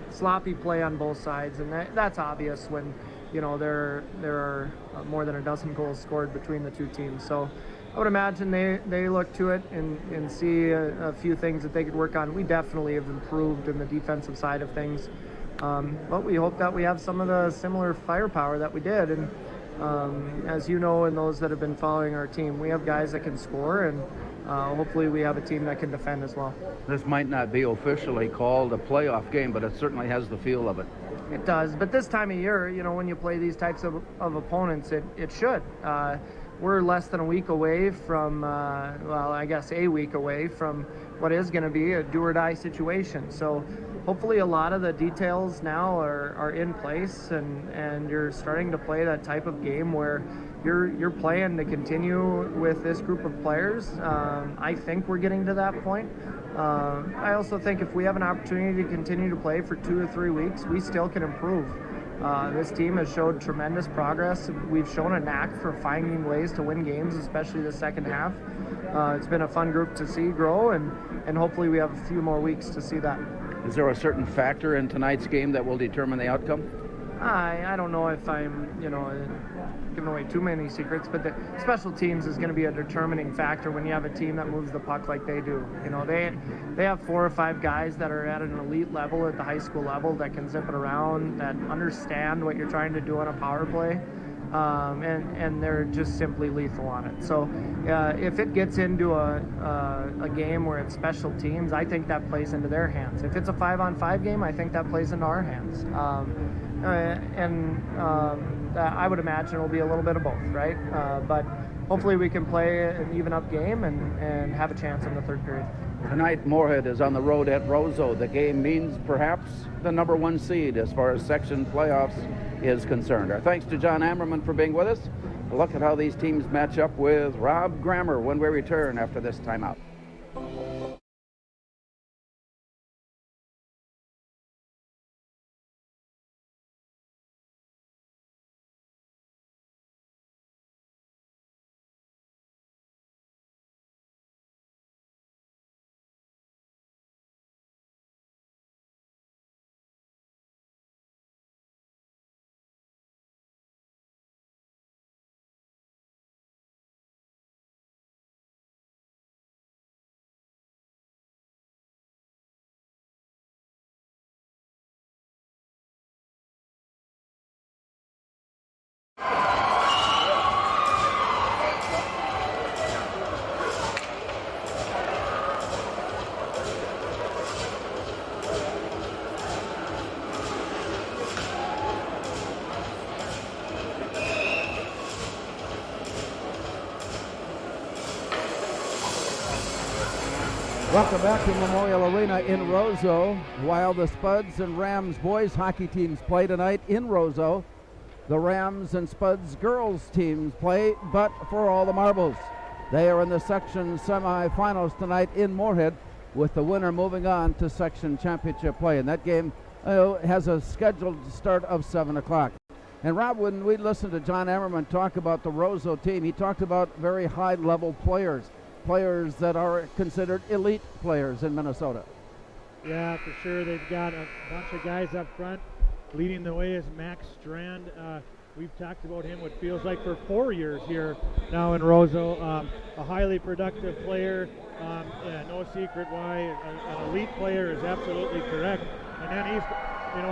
Speaker 10: Sloppy play on both sides, and that's obvious when there are more than a dozen goals scored between the two teams. So I would imagine they look to it and see a few things that they could work on. We definitely have improved in the defensive side of things. But we hope that we have some of the similar firepower that we did. And as you know, and those that have been following our team, we have guys that can score, and hopefully we have a team that can defend as well.
Speaker 9: This might not be officially called a playoff game, but it certainly has the feel of it.
Speaker 10: It does. But this time of year, when you play these types of opponents, it should. We're less than a week away from, a week away from what is going to be a do-or-die situation. So hopefully a lot of the details now are in place, and you're starting to play that type of game where you're playing to continue with this group of players. I think we're getting to that point. I also think if we have an opportunity to continue to play for 2 or 3 weeks, we still can improve. This team has showed tremendous progress. We've shown a knack for finding ways to win games, especially the second half. It's been a fun group to see grow, and hopefully we have a few more weeks to see that.
Speaker 9: Is there a certain factor in tonight's game that will determine the outcome?
Speaker 10: I don't know if I'm, giving away too many secrets, but the special teams is going to be a determining factor when you have a team that moves the puck like they do. They have 4 or 5 guys that are at an elite level at the high school level that can zip it around, that understand what you're trying to do on a power play. And they're just simply lethal on it. So if it gets into a game where it's special teams, I think that plays into their hands. If it's a 5-on-5 game, I think that plays into our hands. I would imagine it'll be a little bit of both, right? But hopefully we can play an even-up game and have a chance in the third period.
Speaker 9: Tonight, Moorhead is on the road at Roseau. The game means perhaps the number 1 seed as far as section playoffs is concerned. Our thanks to John Ammerman for being with us. A look at how these teams match up with Rob Grammer when we return after this timeout. Welcome back to Memorial Arena in Roseau. While the Spuds and Rams boys hockey teams play tonight in Roseau, the Rams and Spuds girls teams play, but for all the marbles. They are in the section semifinals tonight in Moorhead. with the winner moving on to section championship play. And that game has a scheduled start of 7 o'clock. And Rob, when we listened to John Ammerman talk about the Roseau team, he talked about very high-level players that are considered elite players in Minnesota.
Speaker 1: Yeah, for sure. They've got a bunch of guys up front. Leading the way is Max Strand. We've talked about him what feels like for 4 years here now in Roseau. A highly productive player. No secret why an elite player is absolutely correct. And then he's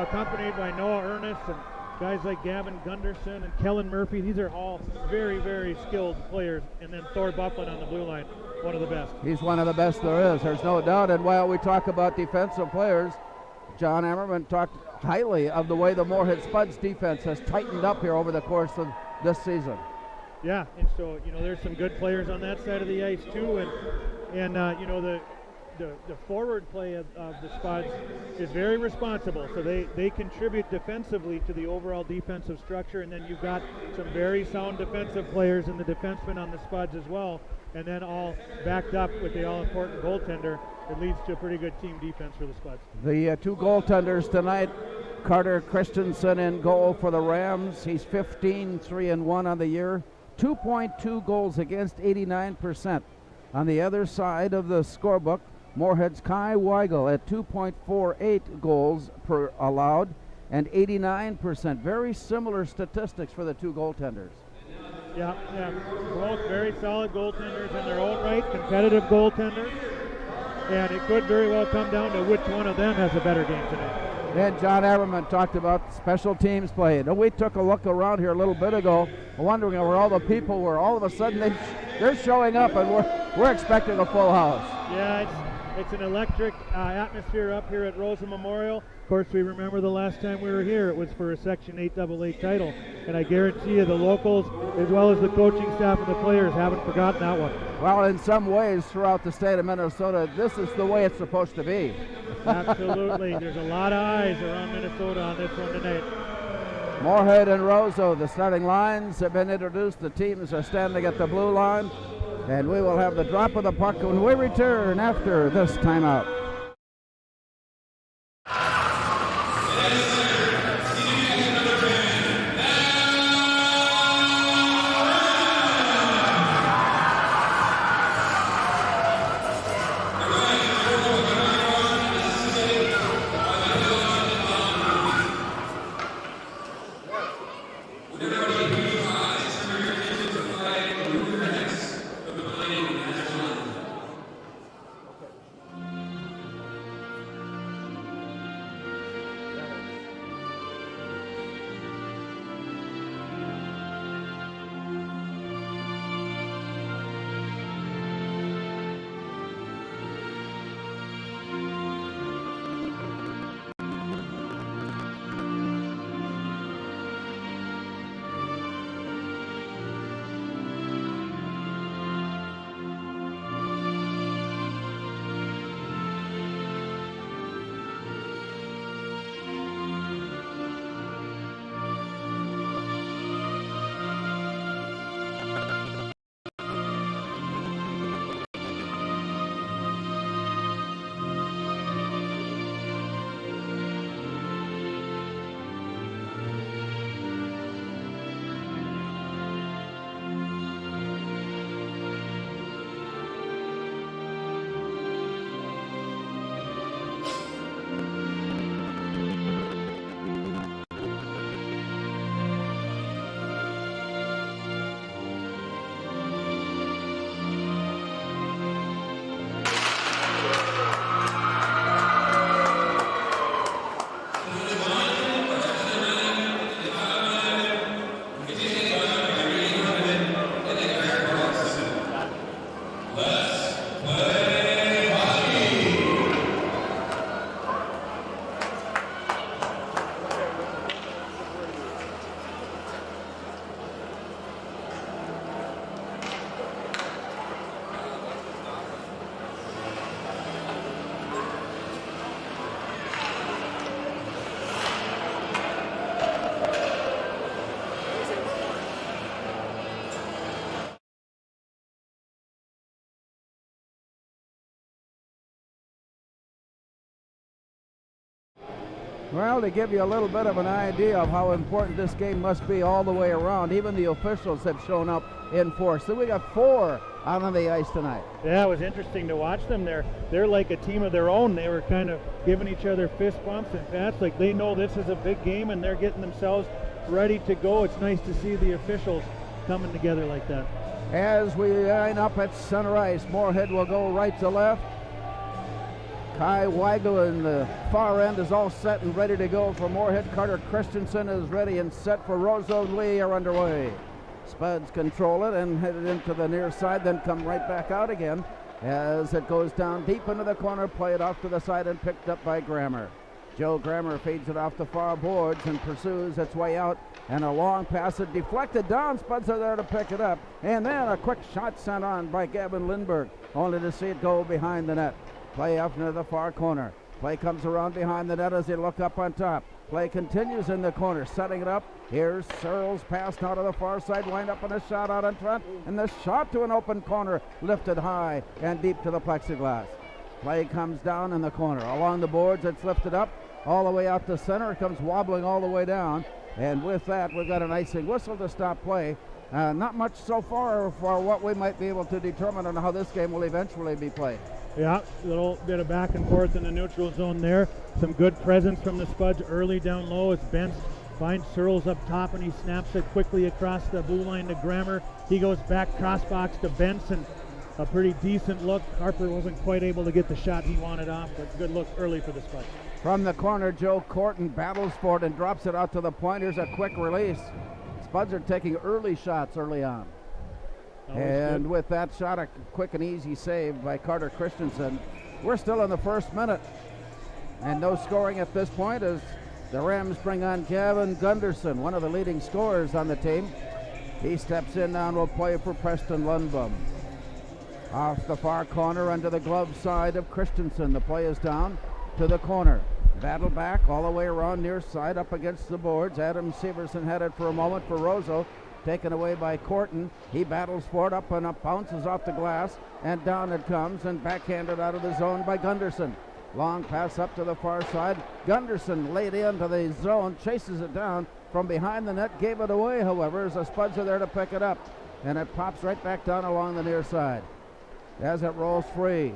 Speaker 1: accompanied by Noah Ernest and guys like Gavin Gunderson and Kellen Murphy. These are all very, very skilled players. And then Thor Bufflin on the blue line, one of the best.
Speaker 9: He's one of the best there is, there's no doubt. And while we talk about defensive players, John Ammerman talked highly of the way the Moorhead Spuds defense has tightened up here over the course of this season.
Speaker 1: Yeah, and so, there's some good players on that side of the ice too. And the forward play of the Spuds is very responsible. So they contribute defensively to the overall defensive structure. And then you've got some very sound defensive players in the defensemen on the Spuds as well. And then all backed up with the all-important goaltender. It leads to a pretty good team defense for the Spuds.
Speaker 9: The two goaltenders tonight, Carter Christensen in goal for the Rams. He's 15-3-1 on the year. 2.2 goals against, 89%. On the other side of the scorebook, Moorhead's Kai Weigel at 2.48 goals per allowed and 89%. Very similar statistics for the two goaltenders.
Speaker 1: Yeah, both very solid goaltenders in their own right, competitive goaltenders. And it could very well come down to which one of them has a better game today.
Speaker 9: And John Ammerman talked about special teams play. And we took a look around here a little bit ago, wondering where all the people were. All of a sudden, they're showing up, and we're expecting a full house.
Speaker 1: Yeah, it's an electric atmosphere up here at Roseau Memorial. Of course, we remember the last time we were here, it was for a Section 8AA title. And I guarantee you the locals, as well as the coaching staff and the players, haven't forgotten that one.
Speaker 9: Well, in some ways, throughout the state of Minnesota, this is the way it's supposed to be.
Speaker 1: Absolutely. There's a lot of eyes around Minnesota on this one tonight.
Speaker 9: Moorhead and Roseau, the starting lines have been introduced. The teams are standing at the blue line. And we will have the drop of the puck when we return after this timeout. Well, to give you a little bit of an idea of how important this game must be all the way around, even the officials have shown up in force. So we got 4 out on the ice tonight.
Speaker 1: Yeah, it was interesting to watch them. They're like a team of their own. They were kind of giving each other fist bumps and pats, like they know this is a big game and they're getting themselves ready to go. It's nice to see the officials coming together like that.
Speaker 9: As we line up at center ice, Moorhead will go right to left. Kai Weigel in the far end is all set and ready to go for Moorhead. Carter Christensen is ready and set for Roseau. Lee are underway. Spuds control it and head it into the near side, then come right back out again as it goes down deep into the corner, play it off to the side and picked up by Grammer. Joe Grammer feeds it off the far boards and pursues its way out, and a long pass, it deflected down. Spuds are there to pick it up, and then a quick shot sent on by Gavin Lindberg, only to see it go behind the net. Play up near the far corner. Play comes around behind the net as they look up on top. Play continues in the corner, setting it up. Here's Searles pass now to the far side, wind up and a shot out in front, and the shot to an open corner, lifted high and deep to the plexiglass. Play comes down in the corner. Along the boards, it's lifted up all the way out to center. It comes wobbling all the way down, and with that, we've got an icing whistle to stop play. Not much so far for what we might be able to determine on how this game will eventually be played.
Speaker 1: Yeah, a little bit of back and forth in the neutral zone there. Some good presence from the Spuds early down low. It's Bentz finds Searles up top and he snaps it quickly across the blue line to Grammer. He goes back cross box to Bentz and a pretty decent look. Harper wasn't quite able to get the shot he wanted off, but good look early for the Spuds.
Speaker 9: From the corner, Joe Corton battles for it and drops it out to the point. Here's a quick release. Spuds are taking early shots early on. And with that shot, a quick and easy save by Carter Christensen. We're still in the first minute, and no scoring at this point as the Rams bring on Gavin Gunderson, one of the leading scorers on the team. He steps in now and will play for Preston Lundbom. Off the far corner under the glove side of Christensen. The play is down to the corner. Battle back all the way around near side up against the boards. Adam Severson headed for a moment for Roseau. Taken away by Corton. He battles for it, up and up, bounces off the glass, and down it comes, and backhanded out of the zone by Gunderson. Long pass up to the far side. Gunderson laid into the zone, chases it down from behind the net, gave it away, however, as the Spuds are there to pick it up. And it pops right back down along the near side. As it rolls free,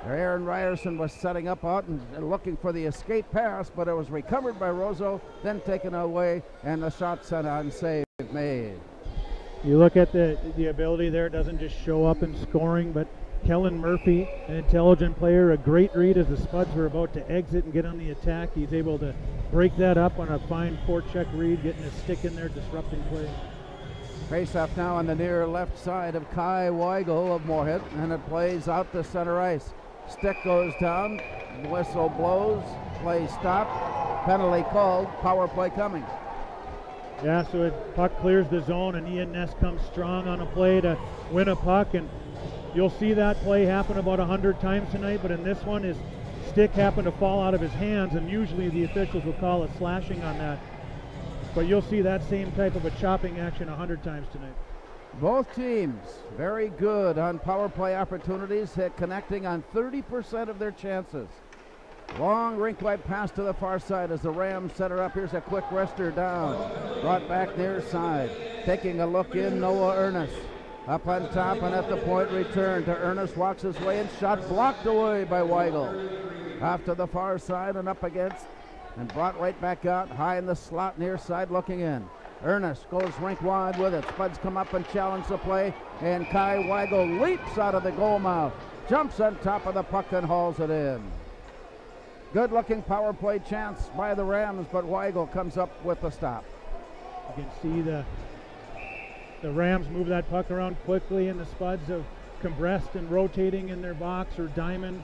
Speaker 9: Aaron Ryerson was setting up out and looking for the escape pass, but it was recovered by Roseau, then taken away, and the shot sent on, save made.
Speaker 1: You look at the ability there, it doesn't just show up in scoring, but Kellen Murphy, an intelligent player, a great read as the Spuds were about to exit and get on the attack. He's able to break that up on a fine forecheck read, getting a stick in there, disrupting play.
Speaker 9: Face-off now on the near left side of Kai Weigel of Moorhead, and it plays out to center ice. Stick goes down, whistle blows, play stopped, penalty called, power play coming.
Speaker 1: Yeah, so puck clears the zone, and Ian Ness comes strong on a play to win a puck, and you'll see that play happen about 100 times tonight, but in this one, his stick happened to fall out of his hands, and usually the officials will call a slashing on that. But you'll see that same type of a chopping action 100 times tonight.
Speaker 9: Both teams very good on power play opportunities, connecting on 30% of their chances. Long rink-wide pass to the far side as the Rams set her up. Here's a quick wrister down. Brought back near side. Taking a look in, Noah Ernest. Up on top and at the point, return to Ernest. Walks his way and shot blocked away by Weigel. Off to the far side and up against and brought right back out. High in the slot near side looking in. Ernest goes rink wide with it. Spuds come up and challenge the play. And Kai Weigel leaps out of the goal mouth. Jumps on top of the puck and hauls it in. Good looking power play chance by the Rams, but Weigel comes up with the stop.
Speaker 1: You can see the Rams move that puck around quickly, and the Spuds have compressed and rotating in their box or diamond,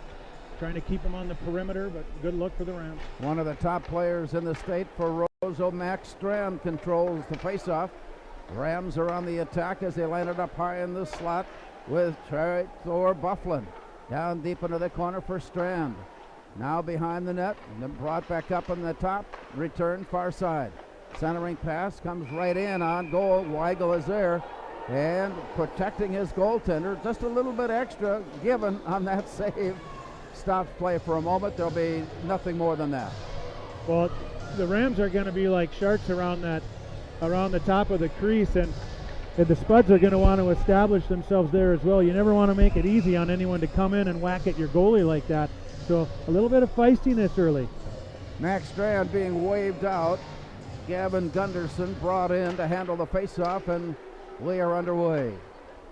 Speaker 1: trying to keep them on the perimeter, but good look for the Rams. One
Speaker 9: of the top players in the state for Roseau, Max Strand, controls the faceoff. Rams are on the attack as they line it up high in the slot with Thor Bufflin. Down deep into the corner for Strand. Now behind the net, and then brought back up on the top, return far side. Centering pass comes right in on goal. Weigel is there and protecting his goaltender. Just a little bit extra given on that save. Stops play for a moment. There'll be nothing more than that.
Speaker 1: Well, the Rams are going to be like sharks around the top of the crease, and the Spuds are going to want to establish themselves there as well. You never want to make it easy on anyone to come in and whack at your goalie like that. So a little bit of feistiness early.
Speaker 9: Max Strand being waved out. Gavin Gunderson brought in to handle the faceoff, and we are underway.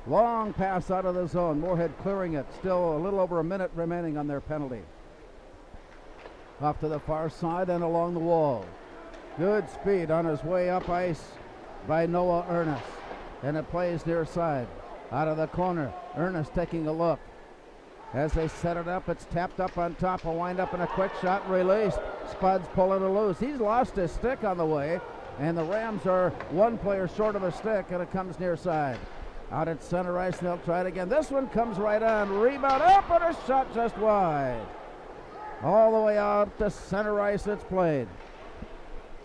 Speaker 9: Long pass out of the zone. Moorhead clearing it. Still a little over a minute remaining on their penalty. Off to the far side and along the wall. Good speed on his way up ice by Noah Ernest. And it plays near side. Out of the corner. Ernest taking a look. As they set it up, it's tapped up on top. A wind up and a quick shot released. Spuds pulling it loose. He's lost his stick on the way. And the Rams are one player short of a stick, and it comes near side. Out at center ice, and they'll try it again. This one comes right on. Rebound up, and a shot just wide. All the way out to center ice it's played.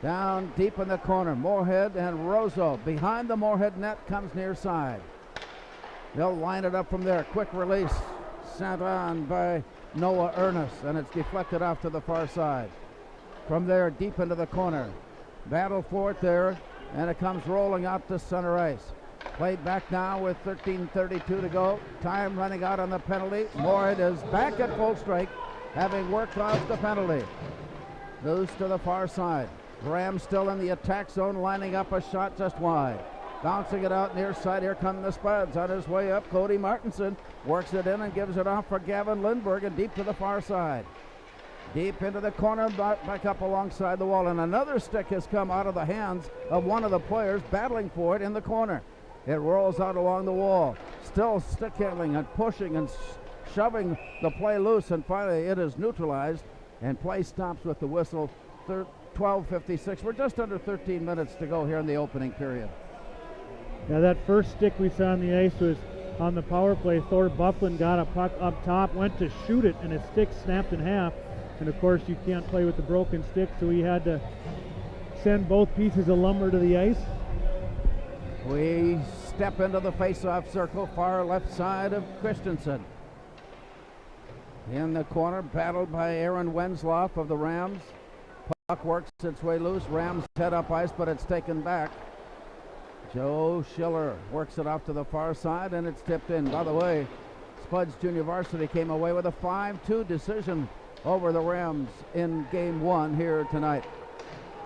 Speaker 9: Down deep in the corner, Moorhead and Roseau. Behind the Moorhead net comes near side. They'll line it up from there. Quick release. Sent on by Noah Ernest, and it's deflected off to the far side. From there, deep into the corner. Battle for it there, and it comes rolling out to center ice. Played back now with 13:32 to go. Time running out on the penalty. Moorhead is back at full strike, having worked off the penalty. Loose to the far side. Graham still in the attack zone, lining up a shot just wide. Bouncing it out near side. Here come the Spuds. On his way up, Cody Martinson works it in and gives it off for Gavin Lindberg, and deep to the far side. Deep into the corner, back up alongside the wall. And another stick has come out of the hands of one of the players battling for it in the corner. It rolls out along the wall. Still stick handling and pushing and shoving the play loose, and finally it is neutralized, and play stops with the whistle. 12:56. We're just under 13 minutes to go here in the opening period.
Speaker 1: Yeah, that first stick we saw on the ice was on the power play. Thor Bufflin got a puck up top, went to shoot it, and his stick snapped in half. And of course, you can't play with the broken stick, so he had to send both pieces of lumber to the ice.
Speaker 9: We step into the face-off circle, far left side of Christensen. In the corner, battled by Aaron Wensloff of the Rams. Puck works its way loose. Rams head up ice, but it's taken back. Joe Schiller works it off to the far side, and it's tipped in. By the way, Spuds Junior Varsity came away with a 5-2 decision over the Rams in game one here tonight.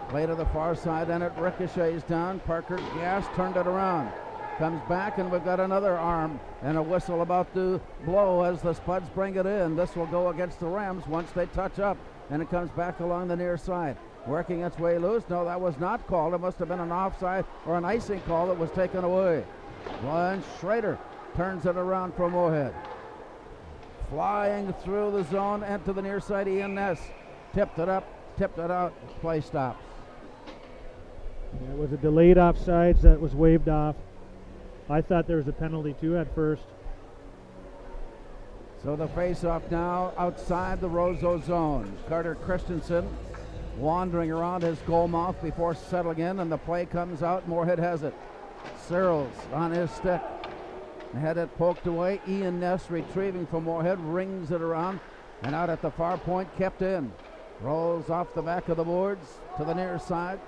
Speaker 9: Play to the far side, and it ricochets down. Parker Gass turned it around. Comes back, and we've got another arm and a whistle about to blow as the Spuds bring it in. This will go against the Rams once they touch up, and it comes back along the near side. Working its way loose. No, that was not called. It must have been an offside or an icing call that was taken away. One Schrader turns it around for Moorhead. Flying through the zone and to the near side, Ian Ness. Tipped it up, tipped it out. Play stops.
Speaker 1: It was a delayed offsides that was waved off. I thought there was a penalty too at first.
Speaker 9: So the face-off now outside the Roseau zone. Carter Christensen wandering around his goal mouth before settling in, and the play comes out. Moorhead has it. Searles on his stick. Had it poked away. Ian Ness retrieving from Moorhead, rings it around, and out at the far point, kept in. Rolls off the back of the boards to the near side.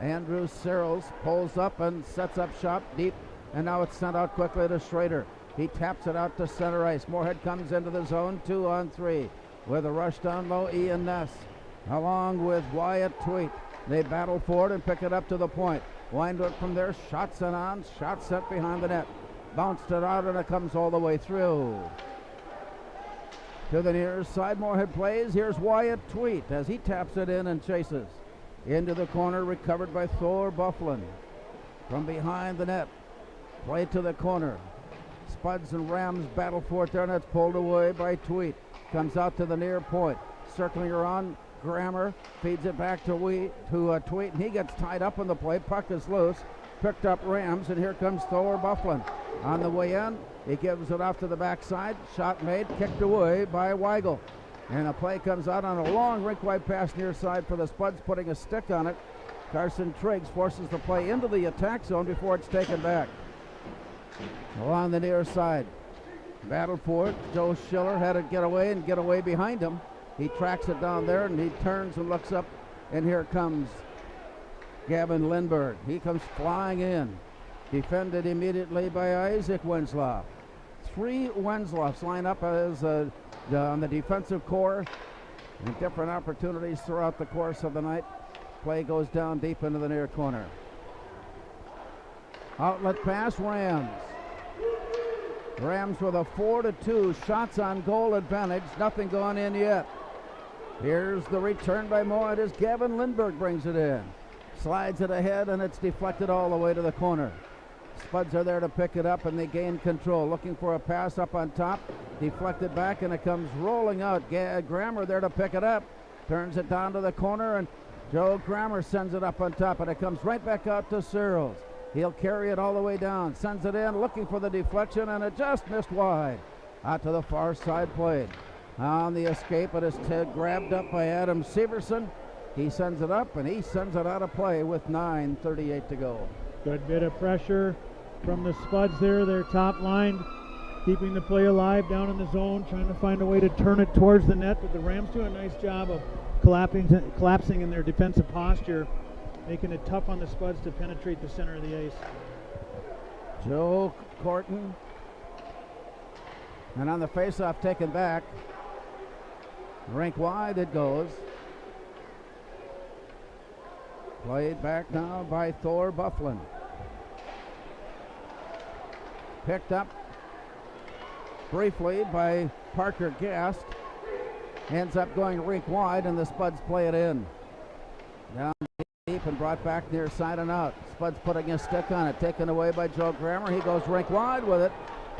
Speaker 9: Andrew Searles pulls up and sets up shop deep, and now it's sent out quickly to Schrader. He taps it out to center ice. Moorhead comes into the zone, 2-on-3. With a rush down low, Ian Ness along with Wyatt Tweet. They battle for it and pick it up to the point. Wind it from there, shot sent on, shot sent behind the net. Bounced it out, and it comes all the way through. To the near side, Moorhead plays. Here's Wyatt Tweet as he taps it in and chases. Into the corner, recovered by Thor Bufflin. From behind the net, play to the corner. Spuds and Rams battle for it there, and it's pulled away by Tweet. Comes out to the near point. Circling around, Grammer feeds it back to Tweet, and he gets tied up in the play. Puck is loose. Picked up Rams, and here comes Thor Bufflin. On the way in, he gives it off to the backside. Shot made, kicked away by Weigel. And the play comes out on a long rink-wide pass near side for the Spuds, putting a stick on it. Carson Triggs forces the play into the attack zone before it's taken back. Along the near side. Battle for it. Joe Schiller had to get away and get away behind him. He tracks it down there, and he turns and looks up And here comes Gavin Lindbergh. He comes flying in. Defended immediately by Isaac Wenslaw. 3 Wenslaws line up as on the defensive core in different opportunities throughout the course of the night. Play goes down deep into the near corner. Outlet pass, Rams. Rams with a 4-2 shots on goal advantage. Nothing going in yet. Here's the return by Moorhead as Gavin Lindbergh brings it in. Slides it ahead and it's deflected all the way to the corner. Spuds are there to pick it up and they gain control. Looking for a pass up on top. Deflected back and it comes rolling out. Grammer there to pick it up. Turns it down to the corner and Joe Grammer sends it up on top and it comes right back out to Searles. He'll carry it all the way down. Sends it in looking for the deflection and it just missed wide. Out to the far side plate. On the escape it is grabbed up by Adam Severson. He sends it up and he sends it out of play with 9:38 to go.
Speaker 1: Good bit of pressure from the Spuds there. Their top line keeping the play alive down in the zone, trying to find a way to turn it towards the net, but the Rams do a nice job of collapsing in their defensive posture, making it tough on the Spuds to penetrate the center of the ice.
Speaker 9: Joe Corton. And on the faceoff taken back. Rink wide it goes. Played back now by Thor Bufflin. Picked up briefly by Parker Gast. Ends up going rink wide and the Spuds play it in. Down deep and brought back near side and out. Spuds putting a stick on it. Taken away by Joe Grammer. He goes rink wide with it.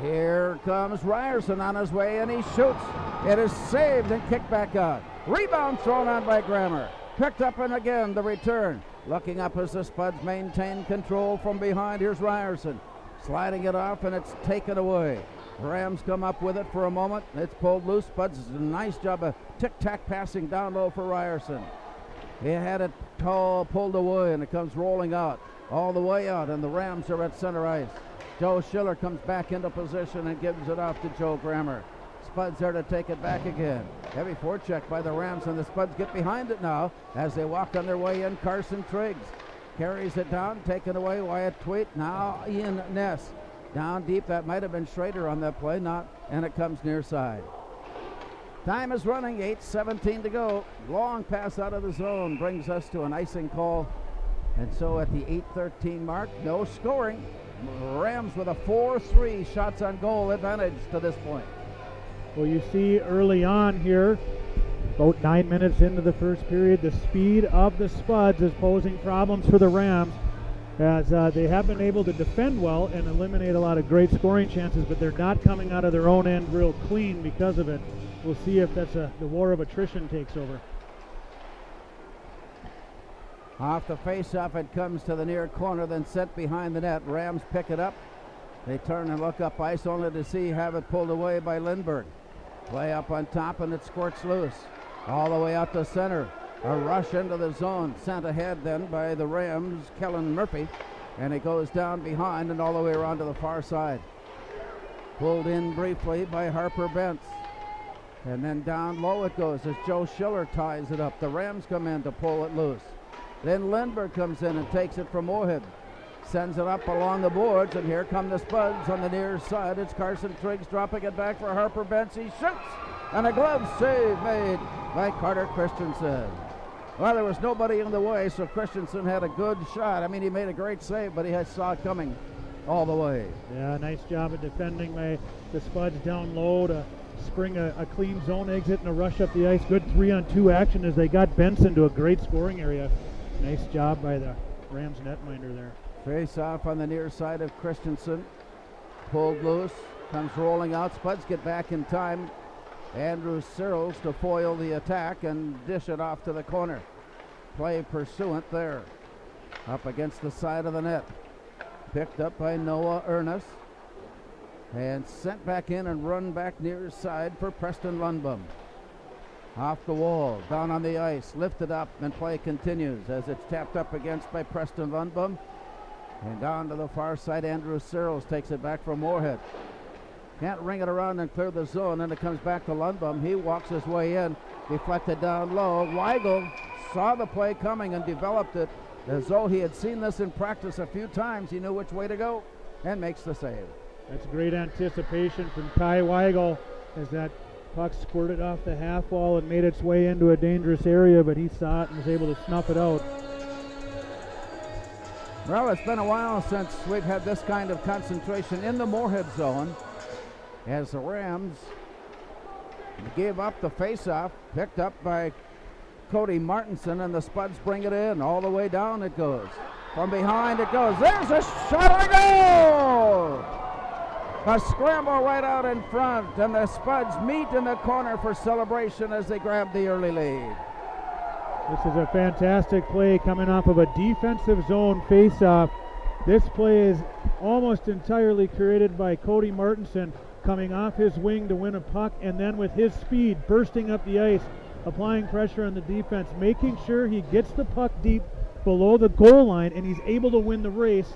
Speaker 9: Here comes Ryerson on his way and he shoots. It is saved and kicked back out. Rebound thrown on by Grammer. Picked up and again the return. Looking up as the Spuds maintain control from behind. Here's Ryerson. Sliding it off and it's taken away. Rams come up with it for a moment. It's pulled loose. Spuds does a nice job of tic-tac passing down low for Ryerson. He had it pulled away and it comes rolling out. All the way out and the Rams are at center ice. Joe Schiller comes back into position and gives it off to Joe Grammer. Spuds there to take it back again. Heavy forecheck by the Rams and the Spuds get behind it now as they walk on their way in. Carson Triggs carries it down, taken away Wyatt Tweet. Now Ian Ness down deep. That might have been Schrader on that play, not, and it comes near side. Time is running, 8:17 to go. Long pass out of the zone brings us to an icing call. And so at the 8:13 mark, no scoring. Rams with a 4-3 shots on goal advantage to this point.
Speaker 1: Well, you see early on here, about 9 minutes into the first period, the speed of the Spuds is posing problems for the Rams as they have been able to defend well and eliminate a lot of great scoring chances, but they're not coming out of their own end real clean because of it. We'll see if that's the war of attrition takes over.
Speaker 9: Off the face-off, it comes to the near corner, then sent behind the net. Rams pick it up. They turn and look up ice, only to have it pulled away by Lindbergh. Play up on top, and it squirts loose. All the way out to center. A rush into the zone. Sent ahead then by the Rams, Kellen Murphy. And it goes down behind and all the way around to the far side. Pulled in briefly by Harper Bentz. And then down low it goes as Joe Schiller ties it up. The Rams come in to pull it loose. Then Lindbergh comes in and takes it from Moorhead. Sends it up along the boards, and here come the Spuds on the near side. It's Carson Triggs dropping it back for Harper Bentz. He shoots, and a glove save made by Carter Christensen. Well, there was nobody in the way, so Christensen had a good shot. I mean, he made a great save, but he saw it coming all the way.
Speaker 1: Yeah, nice job of defending by the Spuds down low to spring a clean zone exit and a rush up the ice. Good 3-on-2 action as they got Benson to a great scoring area. Nice job by the Rams netminder there.
Speaker 9: Face off on the near side of Christensen. Pulled loose, comes rolling out. Spuds get back in time. Andrew Searles to foil the attack and dish it off to the corner. Play pursuant there. Up against the side of the net. Picked up by Noah Ernest. And sent back in and run back near side for Preston Lundbom. Off the wall, down on the ice, lifted up, and play continues as it's tapped up against by Preston Lundbom. And down to the far side, Andrew Searles takes it back from Moorhead. Can't ring it around and clear the zone, and it comes back to Lundbom. He walks his way in, deflected down low. Weigel saw the play coming and developed it as though he had seen this in practice a few times. He knew which way to go and makes the save.
Speaker 1: That's great anticipation from Kai Weigel as that puck squirted off the half wall and made its way into a dangerous area, but he saw it and was able to snuff it out.
Speaker 9: Well, it's been a while since we've had this kind of concentration in the Moorhead zone as the Rams gave up the faceoff, picked up by Cody Martinson, and the Spuds bring it in. All the way down it goes. From behind it goes. There's a shot on goal! A scramble right out in front, and the Spuds meet in the corner for celebration as they grab the early lead.
Speaker 1: This is a fantastic play coming off of a defensive zone faceoff. This play is almost entirely created by Cody Martinson coming off his wing to win a puck, and then with his speed bursting up the ice, applying pressure on the defense, making sure he gets the puck deep below the goal line, and he's able to win the race.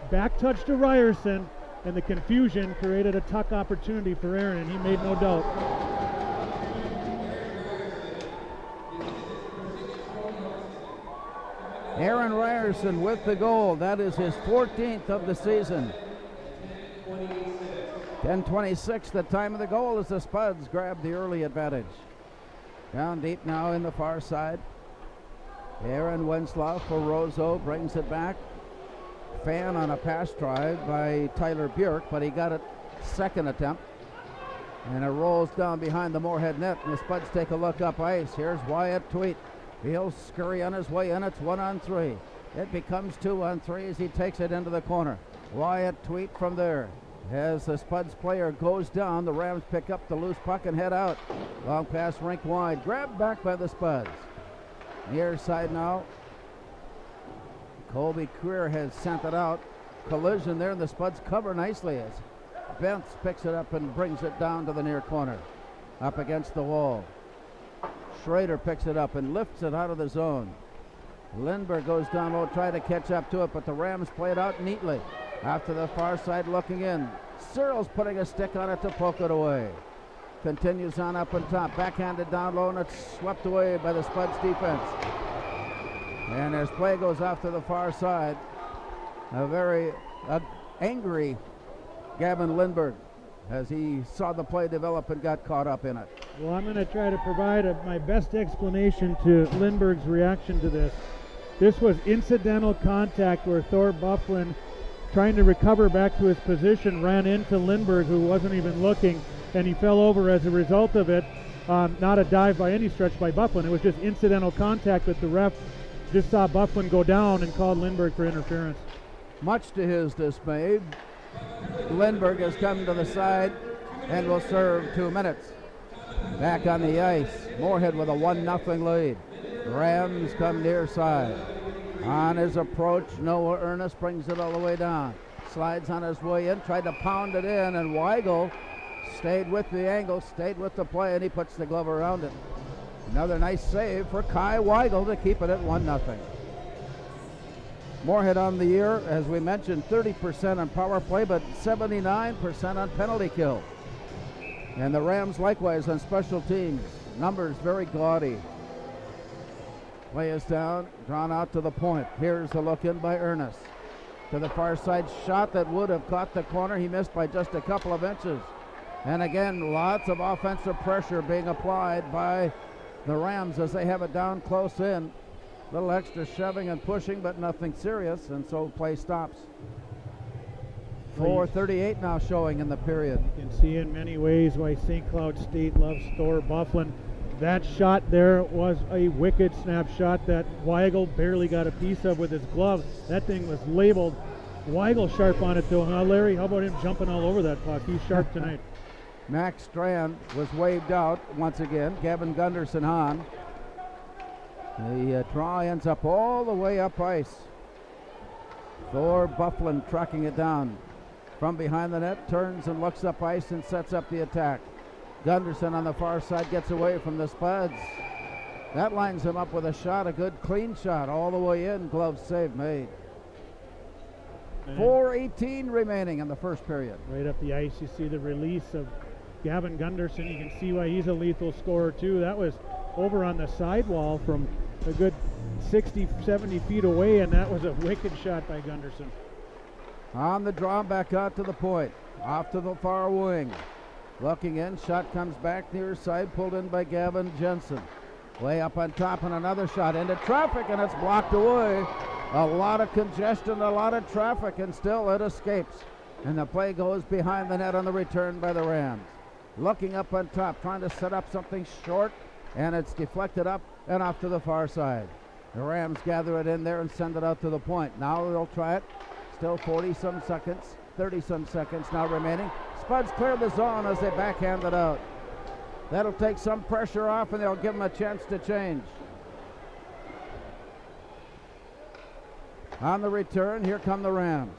Speaker 1: Back touch to Ryerson, and the confusion created a tuck opportunity for Aaron, and he made no doubt.
Speaker 9: Aaron Ryerson with the goal. That is his 14th of the season. 10:26, the time of the goal, as the Spuds grab the early advantage. Down deep now in the far side. Aaron Winslow for Roseau brings it back. Fan on a pass try by Tyler Bjork, but he got it second attempt. And it rolls down behind the Moorhead net, and the Spuds take a look up ice. Here's Wyatt Tweet. He'll scurry on his way in. It's 1-on-3. It becomes 2-on-3 as he takes it into the corner. Wyatt Tweet from there. As the Spuds player goes down, the Rams pick up the loose puck and head out. Long pass rink wide. Grabbed back by the Spuds. Near side now. Colby Creer has sent it out. Collision there, and the Spuds cover nicely as Bentz picks it up and brings it down to the near corner. Up against the wall. Schrader picks it up and lifts it out of the zone. Lindbergh goes down low, try to catch up to it, but the Rams play it out neatly. Out to the far side looking in. Cyril's putting a stick on it to poke it away. Continues on up on top. Backhanded down low, and it's swept away by the Spuds defense. And as play goes off to the far side, a very angry Gavin Lindbergh as he saw the play develop and got caught up in it.
Speaker 1: Well, I'm going to try to provide my best explanation to Lindbergh's reaction to this. This was incidental contact where Thor Bufflin, trying to recover back to his position, ran into Lindbergh, who wasn't even looking, and he fell over as a result of it. Not a dive by any stretch by Bufflin. It was just incidental contact that the ref just saw Bufflin go down and called Lindbergh for interference.
Speaker 9: Much to his dismay, Lindbergh has come to the side and will serve 2 minutes. Back on the ice, Moorhead with a 1-0 lead. Rams come near side. On his approach, Noah Ernest brings it all the way down. Slides on his way in, tried to pound it in, and Weigel stayed with the angle, stayed with the play, and he puts the glove around it. Another nice save for Kai Weigel to keep it at 1-0. Moorhead on the year, as we mentioned, 30% on power play, but 79% on penalty kill. And the Rams likewise on special teams. Numbers very gaudy. Play is down, drawn out to the point. Here's the look in by Ernest. To the far side, shot that would have caught the corner. He missed by just a couple of inches. And again, lots of offensive pressure being applied by the Rams as they have it down close in. Little extra shoving and pushing, but nothing serious, and so play stops. 4:38 now showing in the period.
Speaker 1: You can see in many ways why St. Cloud State loves Thor Bufflin. That shot there was a wicked snap shot that Weigel barely got a piece of with his glove. That thing was labeled. Weigel sharp on it though, huh, Larry? How about him jumping all over that puck? He's sharp tonight.
Speaker 9: Max Strand was waved out once again. Gavin Gunderson on. The draw ends up all the way up ice. Thor Bufflin tracking it down. From behind the net, turns and looks up ice and sets up the attack. Gunderson on the far side gets away from the Spuds. That lines him up with a shot, a good clean shot all the way in. Glove save made. 4:18 remaining in the first period.
Speaker 1: Right up the ice, you see the release of Gavin Gunderson. You can see why he's a lethal scorer too. That was over on the sidewall from a good 60, 70 feet away, and that was a wicked shot by Gunderson.
Speaker 9: On the draw, back out to the point. Off to the far wing. Looking in, shot comes back near side, pulled in by Gavin Jensen. Way up on top, and another shot into traffic, and it's blocked away. A lot of congestion, a lot of traffic, and still it escapes. And the play goes behind the net on the return by the Rams. Looking up on top, trying to set up something short, and it's deflected up and off to the far side. The Rams gather it in there and send it out to the point. Now they'll try it. Still 40-some seconds, 30-some seconds now remaining. Spuds clear the zone as they backhand it out. That'll take some pressure off, and they'll give them a chance to change. On the return, here come the Rams.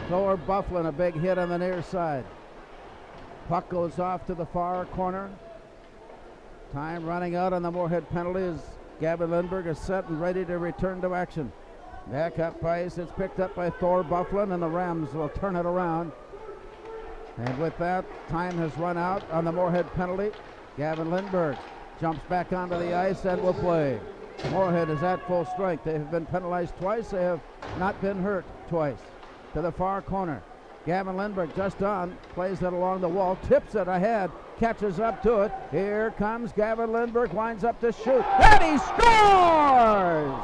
Speaker 9: Thor Bufflin, a big hit on the near side. Puck goes off to the far corner. Time running out on the Moorhead penalty as Gavin Lindberg is set and ready to return to action. Back up ice, it's picked up by Thor Bufflin, and the Rams will turn it around. And with that, time has run out on the Moorhead penalty. Gavin Lindberg jumps back onto the ice and will play. Moorhead is at full strength. They have been penalized twice. They have not been hurt twice. To the far corner. Gavin Lindberg just on, plays it along the wall, tips it ahead, catches up to it. Here comes Gavin Lindberg, winds up to shoot, and he scores!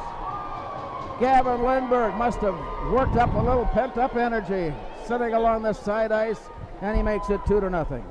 Speaker 9: Gavin Lindberg must have worked up a little pent-up energy sitting along the side ice, and he makes it 2-0.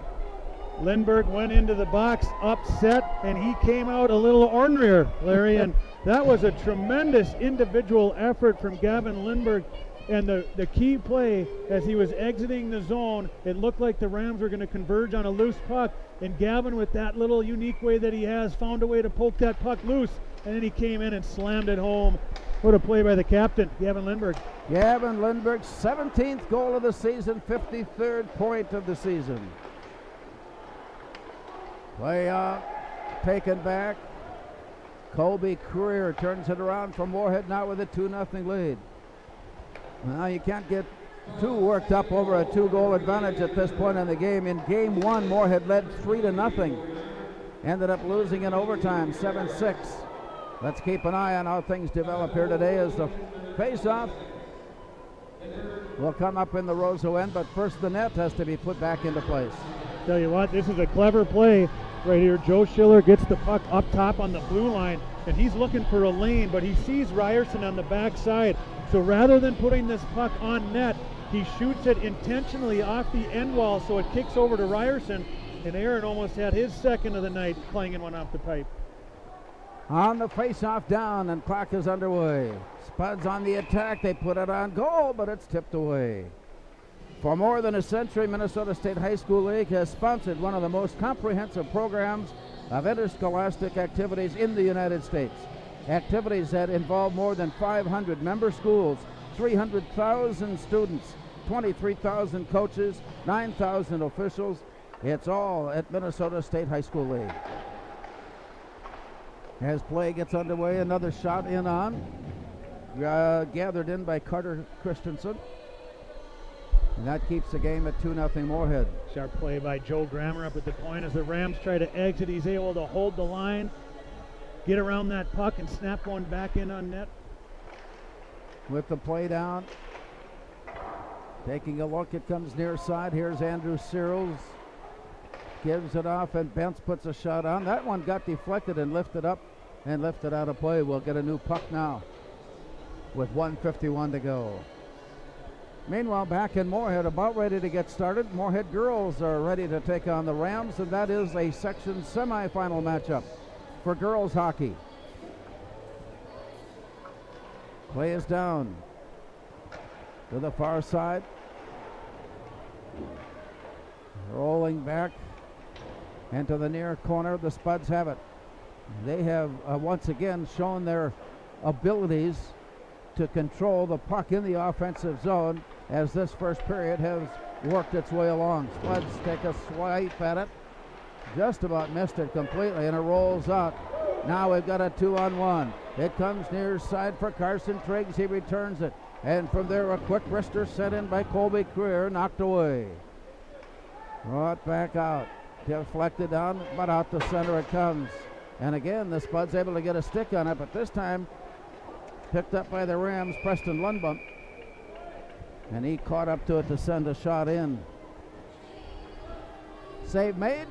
Speaker 1: Lindberg went into the box upset, and he came out a little ornery, Larry, and that was a tremendous individual effort from Gavin Lindberg. And the key play, as he was exiting the zone, it looked like the Rams were going to converge on a loose puck, and Gavin, with that little unique way that he has, found a way to poke that puck loose, and then he came in and slammed it home. What a play by the captain, Gavin Lindberg.
Speaker 9: Gavin Lindberg's 17th goal of the season, 53rd point of the season. Play taken back. Colby Creer turns it around from Moorhead now with a 2-0 lead. Now you can't get too worked up over a 2-goal advantage at this point in the game. In game one, Moorhead led 3-0. Ended up losing in overtime, 7-6. Let's keep an eye on how things develop here today as the face-off will come up in the Roseau end, but first the net has to be put back into place.
Speaker 1: Tell you what, this is a clever play right here. Joe Schiller gets the puck up top on the blue line, and he's looking for a lane, but he sees Ryerson on the backside. So rather than putting this puck on net, he shoots it intentionally off the end wall so it kicks over to Ryerson, and Aaron almost had his second of the night clanging one off the pipe.
Speaker 9: On the face-off down, and clock is underway. Spuds on the attack, they put it on goal, but it's tipped away. For more than a century, Minnesota State High School League has sponsored one of the most comprehensive programs of interscholastic activities in the United States. Activities that involve more than 500 member schools, 300,000 students, 23,000 coaches, 9,000 officials. It's all at Minnesota State High School League. As play gets underway, another shot in on. Gathered in by Carter Christensen. And that keeps the game at 2-0 Moorhead.
Speaker 1: Sharp play by Joe Grammer up at the point. As the Rams try to exit, he's able to hold the line, get around that puck, and snap one back in on net.
Speaker 9: With the play down, taking a look, it comes near side. Here's Andrew Searles. Gives it off, and Bentz puts a shot on. That one got deflected and lifted up and lifted out of play. We'll get a new puck now with 1:51 to go. Meanwhile, back in Moorhead, about ready to get started. Moorhead girls are ready to take on the Rams, and that is a section semifinal matchup for girls hockey. Play is down to the far side. Rolling back into the near corner. The Spuds have it. They have once again shown their abilities to control the puck in the offensive zone as this first period has worked its way along. Spuds take a swipe at it. Just about missed it completely, and it rolls out. Now we've got a 2-on-1. It comes near side for Carson Triggs. He returns it. And from there, a quick wrister set in by Colby Creer, knocked away. Brought back out. Deflected down, but out to center it comes. And again, the Spuds able to get a stick on it, but this time picked up by the Rams, Preston Lundbump. And he caught up to it to send a shot in. Save made.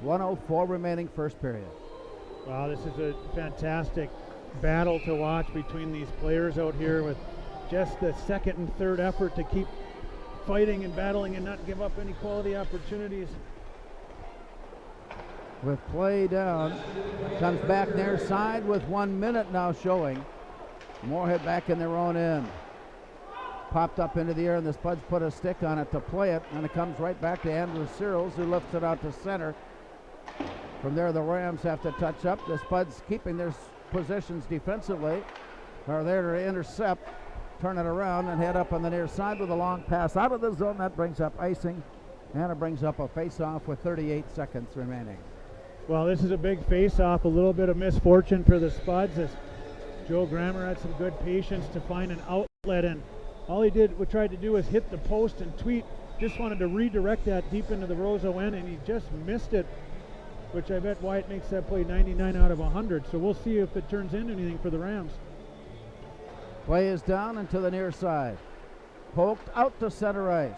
Speaker 9: 1:04 remaining first period.
Speaker 1: Wow, this is a fantastic battle to watch between these players out here, with just the second and third effort to keep fighting and battling and not give up any quality opportunities.
Speaker 9: With play down, comes back near side with 1 minute now showing. Moorhead back in their own end. Popped up into the air, and the Spuds put a stick on it to play it, and it comes right back to Andrew Searles, who lifts it out to center. From there, the Rams have to touch up. The Spuds, keeping their positions defensively, are there to intercept, turn it around, and head up on the near side with a long pass out of the zone. That brings up icing, and it brings up a face-off with 38 seconds remaining.
Speaker 1: Well, this is a big face-off, a little bit of misfortune for the Spuds, as Joe Grammer had some good patience to find an outlet, and all he tried to do was hit the post and tweet. Just wanted to redirect that deep into the Roseau end, and he just missed it, which I bet Wyatt makes that play 99 out of 100. So we'll see if it turns into anything for the Rams.
Speaker 9: Play is down and to the near side. Poked out to center ice.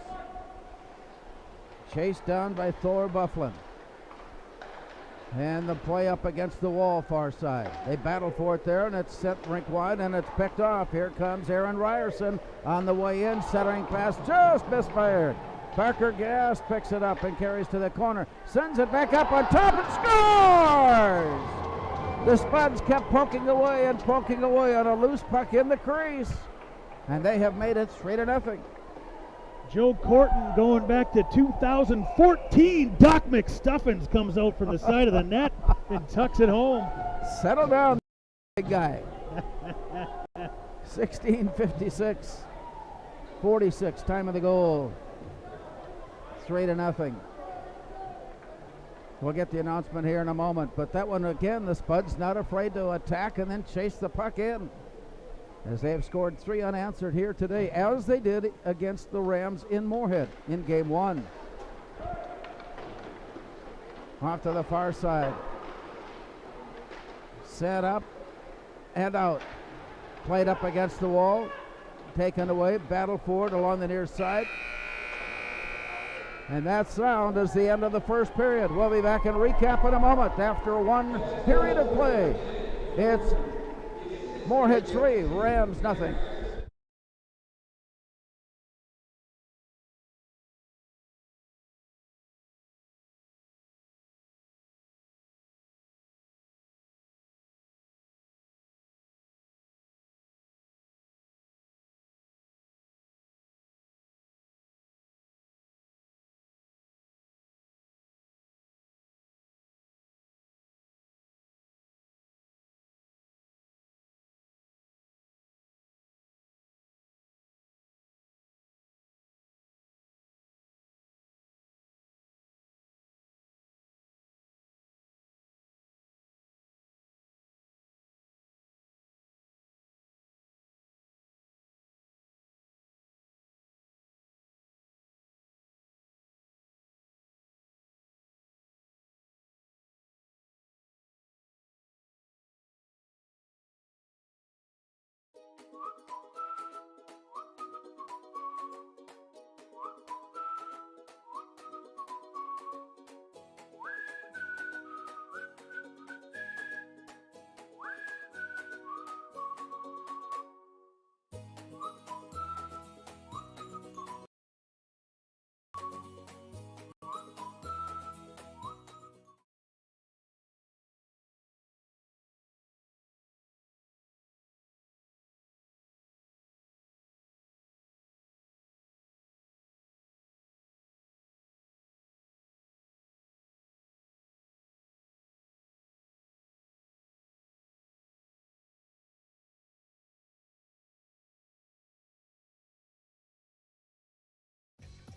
Speaker 9: Chased down by Thor Bufflin. And the play up against the wall far side. They battle for it there, and it's sent rink wide, and it's picked off. Here comes Aaron Ryerson on the way in. Centering pass just misfired. Parker Gass picks it up and carries to the corner. Sends it back up on top and scores! The Spuds kept poking away on a loose puck in the crease. And they have made it 3-0.
Speaker 1: Joe Corton going back to 2014. Doc McStuffins comes out from the side of the net and tucks it home.
Speaker 9: Settle down, big guy. 16:56. 46, time of the goal. 3-0. We'll get the announcement here in a moment, but that one again, the Spuds not afraid to attack and then chase the puck in, as they have scored 3 unanswered here today, as they did against the Rams in Moorhead in game 1. Off to the far side. Set up and out. Played up against the wall. Taken away. Battle for it along the near side. And that sound is the end of the first period. We'll be back and recap in a moment after one period of play. It's Moorhead 3, Rams nothing.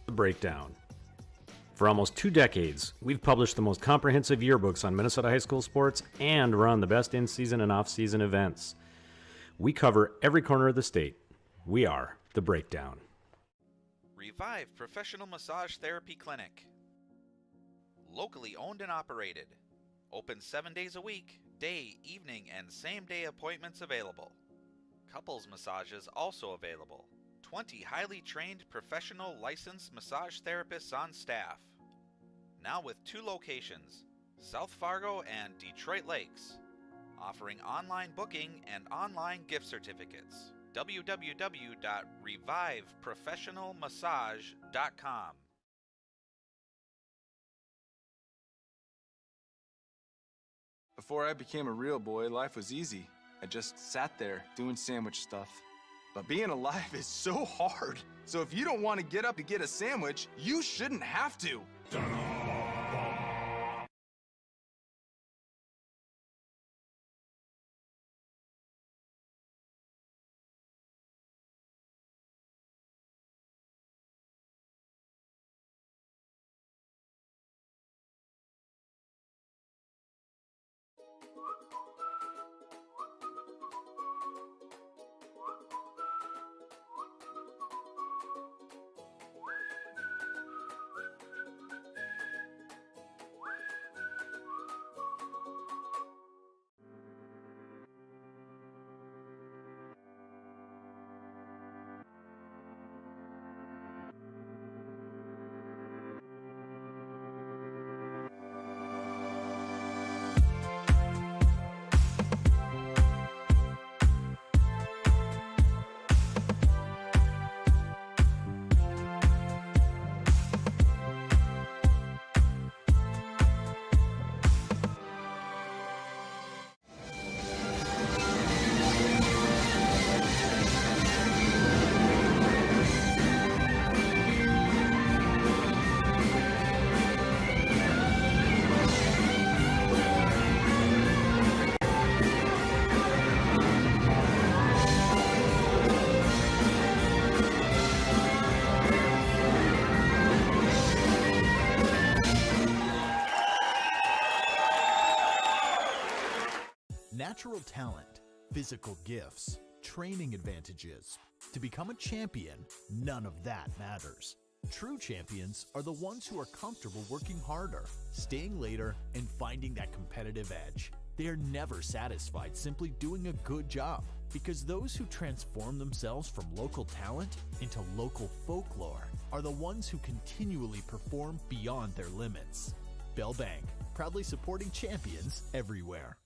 Speaker 2: The Breakdown. For almost 2 decades, we've published the most comprehensive yearbooks on Minnesota high school sports and run the best in-season and off-season events. We cover every corner of the state. We are The Breakdown.
Speaker 3: Revive Professional Massage Therapy Clinic. Locally owned and operated. Open 7 days a week, day, evening, and same-day appointments available. Couples massages also available. 20 highly trained professional licensed massage therapists on staff. Now with 2 locations, South Fargo and Detroit Lakes. Offering online booking and online gift certificates. www.reviveprofessionalmassage.com.
Speaker 4: Before I became a real boy, life was easy. I just sat there doing sandwich stuff. But being alive is so hard. So if you don't want to get up to get a sandwich, you shouldn't have to.
Speaker 5: Natural talent, physical gifts, training advantages. To become a champion, none of that matters. True champions are the ones who are comfortable working harder, staying later, and finding that competitive edge. They are never satisfied simply doing a good job, because those who transform themselves from local talent into local folklore are the ones who continually perform beyond their limits. Bell Bank, proudly supporting champions everywhere.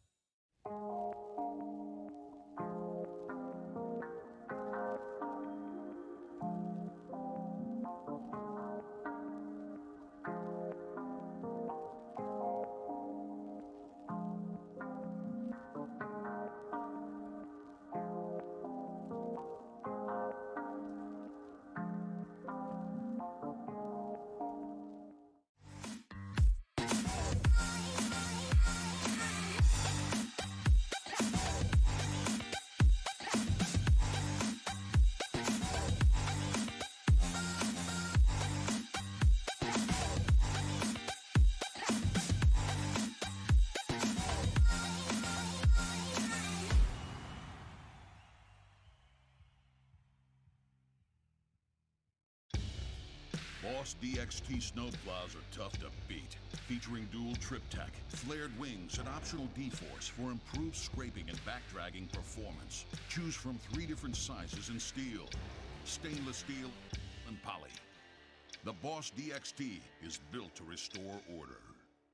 Speaker 6: Boss DXT snowplows are tough to beat. Featuring dual trip tech, flared wings, and optional D-force for improved scraping and backdragging performance. Choose from 3 different sizes in steel, stainless steel, and poly. The Boss DXT is built to restore order.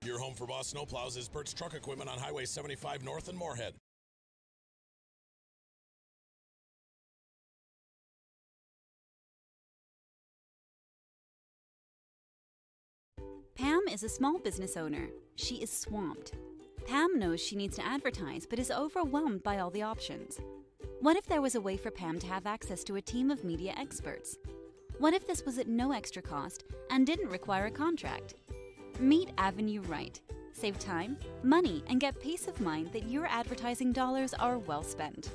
Speaker 7: Your home for Boss snowplows is Bert's Truck Equipment on Highway 75 North in Moorhead.
Speaker 8: Pam is a small business owner. She is swamped. Pam knows she needs to advertise, but is overwhelmed by all the options. What if there was a way for Pam to have access to a team of media experts? What if this was at no extra cost and didn't require a contract? Meet Avenue Right. Save time, money, and get peace of mind that your advertising dollars are well spent.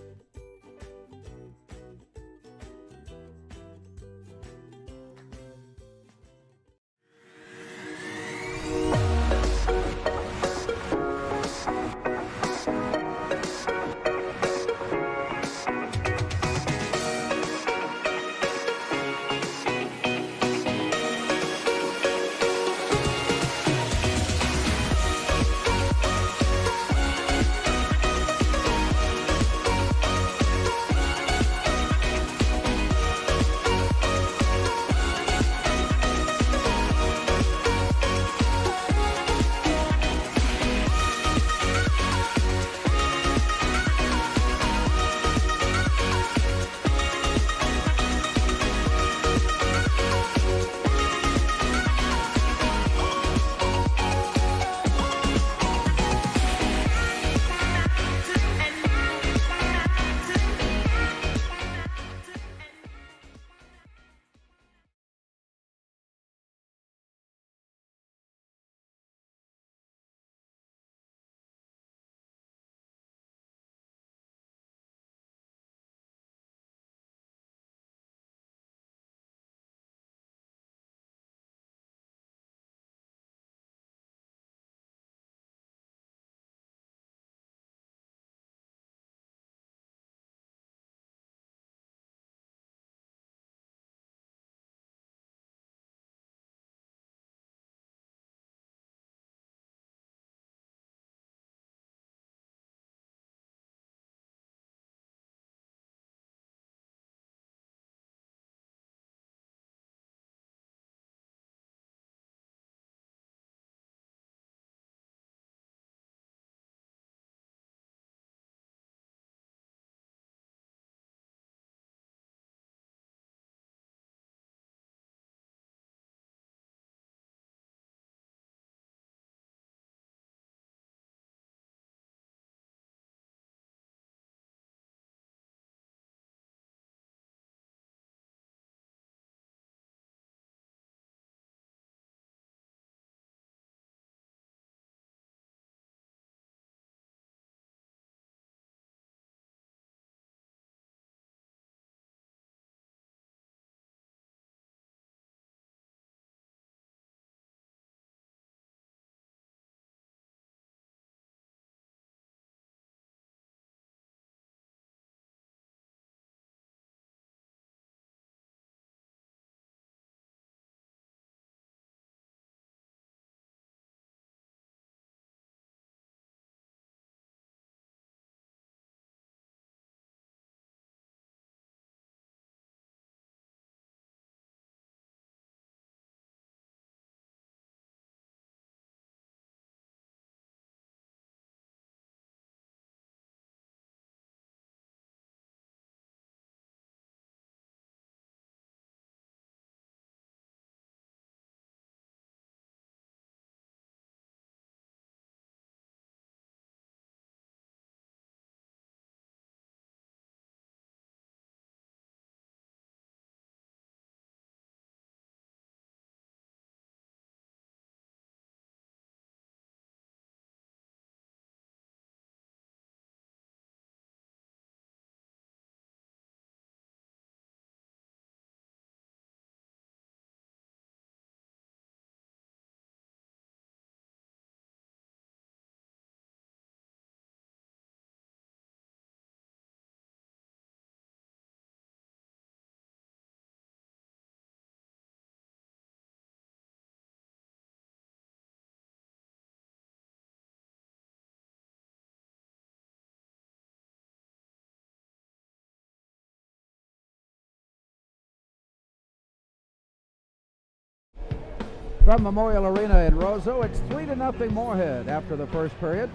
Speaker 9: From Memorial Arena in Roseau, it's 3-0 Moorhead after the first period.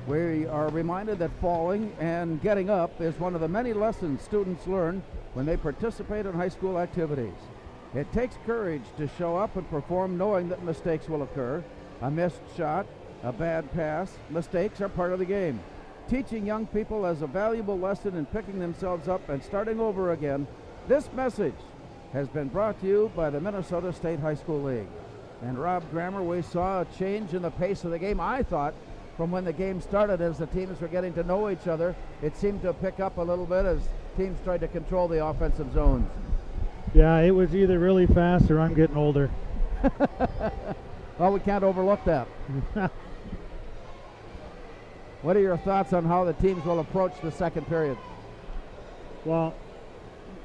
Speaker 9: We are reminded that falling and getting up is one of the many lessons students learn when they participate in high school activities. It takes courage to show up and perform knowing that mistakes will occur. A missed shot, a bad pass, mistakes are part of the game. Teaching young people as a valuable lesson in picking themselves up and starting over again, this message has been brought to you by the Minnesota State High School League. And Rob Grammer, we saw a change in the pace of the game. I thought from when the game started, as the teams were getting to know each other, it seemed to pick up a little bit as teams tried to control the offensive zones.
Speaker 1: Yeah, it was either really fast or I'm getting older.
Speaker 9: Well, we can't overlook that. What are your thoughts on how the teams will approach the second period?
Speaker 1: Well,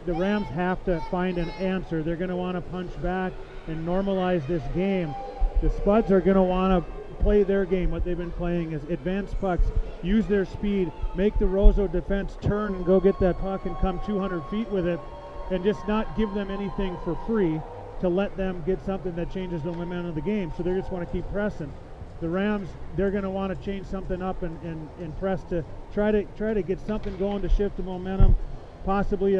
Speaker 1: the Rams have to find an answer. They're going to want to punch back and normalize this game. The Spuds are going to want to play their game. What they've been playing is advance pucks, use their speed, make the Roseau defense turn and go get that puck and come 200 feet with it, and just not give them anything for free to let them get something that changes the momentum of the game. So they just want to keep pressing. The Rams, they're going to want to change something up and press to try to get something going to shift the momentum, possibly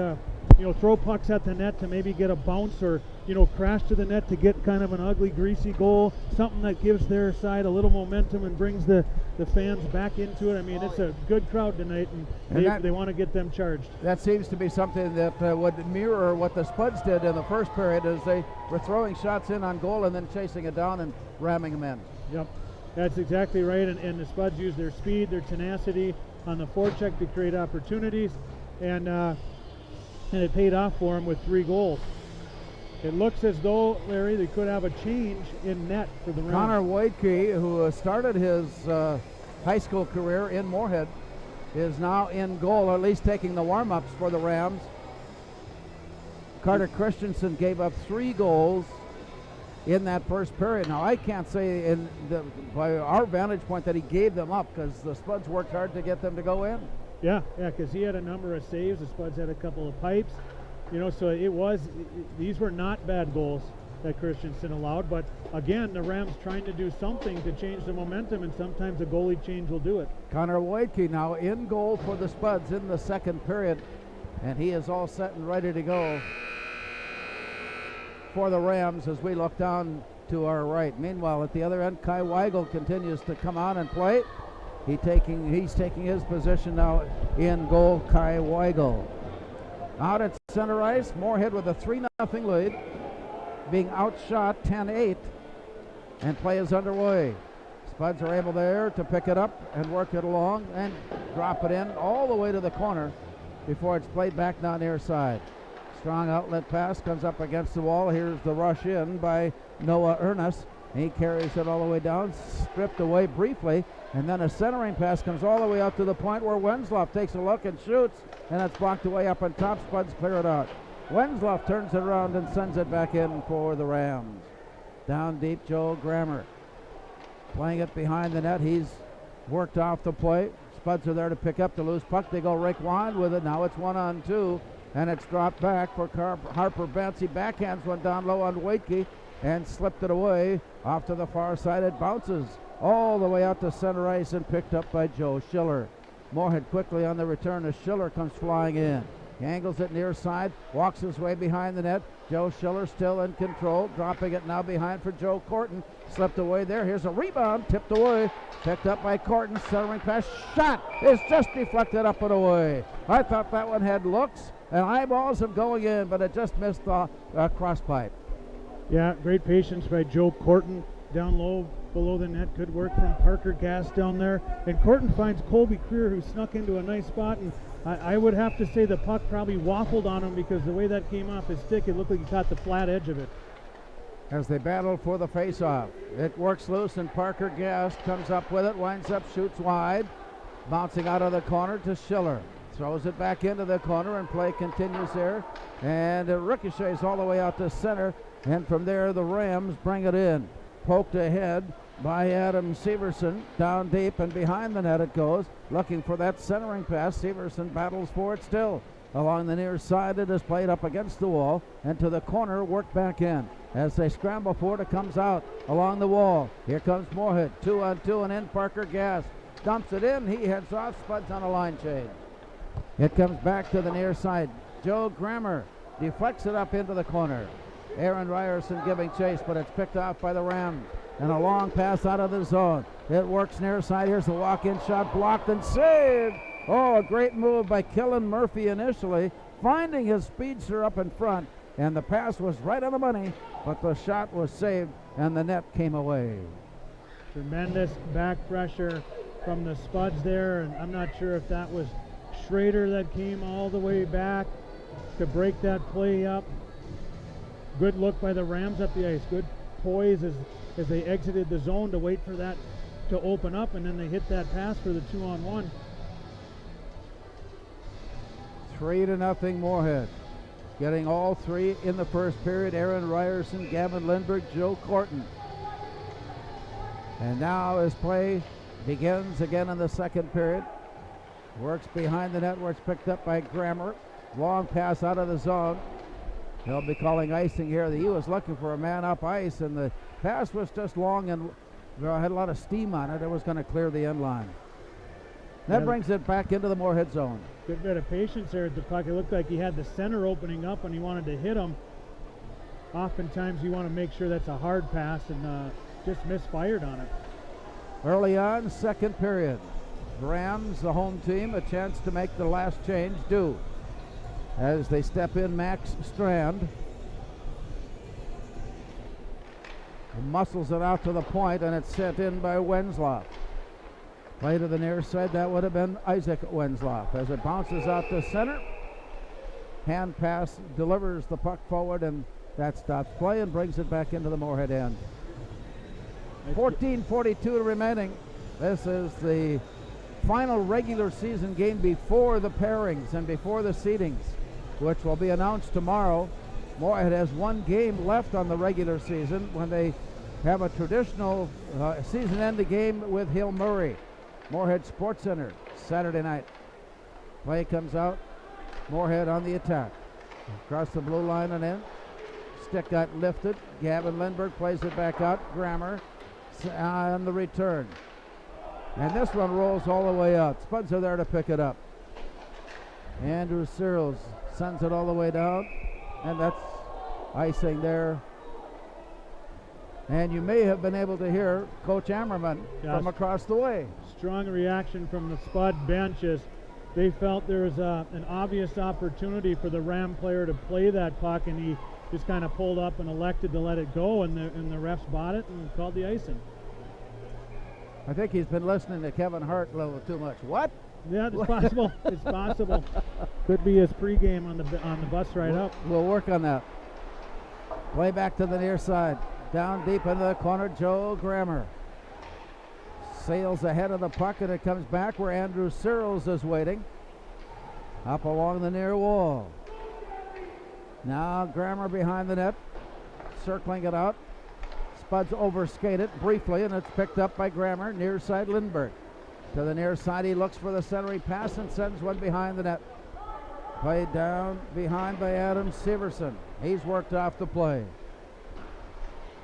Speaker 1: throw pucks at the net to maybe get a bounce, or crash to the net to get kind of an ugly, greasy goal, something that gives their side a little momentum and brings the fans back into it. I mean, it's a good crowd tonight, and they want to get them charged. That seems to be something that would mirror what the Spuds did in the first period, as they were throwing shots in on goal and then chasing it down and ramming them in. Yep, that's exactly right, and the Spuds use their speed, their tenacity on the forecheck to create opportunities, and it paid off for them with 3 goals. It looks as though, Larry, they could have a change in net for the Rams. Connor Waidke, who started his high school career in Moorhead, is now in goal, or at least taking the warm-ups for the Rams. Carter Christensen gave up 3 goals in that first period. Now, I can't say by our vantage point that he gave them up, because the Spuds worked hard to get them to go in. Yeah, because he had a number of saves. The Spuds had a couple of pipes. So these were not bad goals that Christensen allowed. But again, the Rams trying to do something to change the momentum, and sometimes a goalie change will do it. Connor Waidke now in goal for the Spuds in the second period, and he is all set and ready to go for the Rams as we look down to our right. Meanwhile, at the other end, Kai Weigel continues to come on and play. He's taking his position now in goal, Kai Weigel. Out at center ice, Moorhead with a 3-0 lead, being outshot 10-8, and play is underway. Spuds are able there to pick it up and work it along and drop it in all the way to the corner before it's played back down near side. Strong outlet pass comes up against the wall. Here's the rush in by Noah Ernest. He carries it all the way down, stripped away briefly, and then a centering pass comes all the way out to the point where Wensloff takes a look and shoots, and it's blocked away up on top. Spuds clear it out. Wensloff turns it around and sends it back in for the Rams. Down deep, Joe Grammer playing it behind the net. He's worked off the play. Spuds are there to pick up the loose puck. They go Rick Wand with it. Now it's 1-on-2, and it's dropped back for Harper Bentz. He backhands one down low on Waidke and slipped it away off to the far side. It bounces all the way out to center ice and picked up by Joe Schiller. Moorhead quickly on the return as Schiller comes flying in. He angles it near side, walks his way behind the net. Joe Schiller still in control, dropping it now behind for Joe Corton. Slipped away there. Here's a rebound, tipped away, picked up by Corton. Centering pass, shot is just deflected up and away. I thought that one had looks and eyeballs of going in, but it just missed the cross pipe. Yeah, great patience by Joe Corton. Down low below the net, good work from Parker Gass down there. And Corton finds Colby Creer, who snuck into a nice spot. And I would have to say the puck probably waffled on him, because the way that came off his stick, it looked like he caught the flat edge of it. As they battle for the face-off, it works loose, and Parker Gass comes up with it, winds up, shoots wide, bouncing out of the corner to Schiller. Throws it back into the corner, and play continues there. And it ricochets all the way out to center. And from there, the Rams bring it in. Poked ahead by Adam Severson. Down deep and behind the net it goes. Looking for that centering pass. Severson battles for it still.
Speaker 9: Along the near side, it is played up against the wall and to the corner, worked back in. As they scramble for it, it comes out along the wall. Here comes Moorhead, 2-on-2, and in Parker Gass dumps it in. He heads off, Spuds on a line change. It comes back to the near side. Joe Grammer deflects it up into the corner. Aaron Ryerson giving chase, but it's picked off by the Rams. And a long pass out of the zone. It works near side. Here's the walk-in shot, blocked and saved. Oh, a great move by Killen Murphy initially, finding his speedster up in front. And the pass was right on the money, but the shot was saved, and the net came away.
Speaker 1: Tremendous back pressure from the Spuds there, and I'm not sure if that was Schrader that came all the way back to break that play up. Good look by the Rams up the ice. Good poise as they exited the zone to wait for that to open up, and then they hit that pass for the 2-on-1.
Speaker 9: 3-0 Moorhead. Getting all three in the first period. Aaron Ryerson, Gavin Lindbergh, Joe Corton. And now as play begins again in the second period. Works behind the net where it's picked up by Grammer. Long pass out of the zone. He'll be calling icing here. He was looking for a man up ice, and the pass was just long and had a lot of steam on it. It was going to clear the end line. That brings it back into the Moorhead zone.
Speaker 1: Good bit of patience there at the puck. It looked like he had the center opening up when he wanted to hit him. Oftentimes you want to make sure that's a hard pass, and just misfired on it.
Speaker 9: Early on, second period. Rams, the home team, a chance to make the last change do. As they step in, Max Strand muscles it out to the point, and it's sent in by Wensloff. Play to the near side, that would have been Isaac Wensloff. As it bounces out to center, hand pass delivers the puck forward, and that stops play and brings it back into the Moorhead end. 14:42 remaining. This is the final regular season game before the pairings and before the seedings, which will be announced tomorrow. Moorhead has one game left on the regular season when they have a traditional season-ending game with Hill Murray. Moorhead Sports Center, Saturday night. Play comes out. Moorhead on the attack. Across the blue line and in. Stick got lifted. Gavin Lindbergh plays it back out. Grammer on the return. And this one rolls all the way out. Spuds are there to pick it up. Andrew Searles sends it all the way down. And that's icing there. And you may have been able to hear Coach Ammerman from across the way.
Speaker 1: Strong reaction from the Spud bench as they felt there was an obvious opportunity for the Ram player to play that puck, and he just kind of pulled up and elected to let it go, and the refs bought it and called the icing.
Speaker 9: I think he's been listening to Kevin Hart a little too much. What?
Speaker 1: Yeah, it's possible. It's possible. Could be his pregame on the bus ride up.
Speaker 9: We'll work on that. Play back to the near side. Down deep into the corner, Joe Grammer sails ahead of the puck, and it comes back where Andrew Searles is waiting. Up along the near wall. Now Grammer behind the net, circling it out. Spuds overskate it briefly, and it's picked up by Grammer. Near side, Lindbergh. To the near side, he looks for the centering pass and sends one behind the net. Played down behind by Adam Severson. He's worked off the play.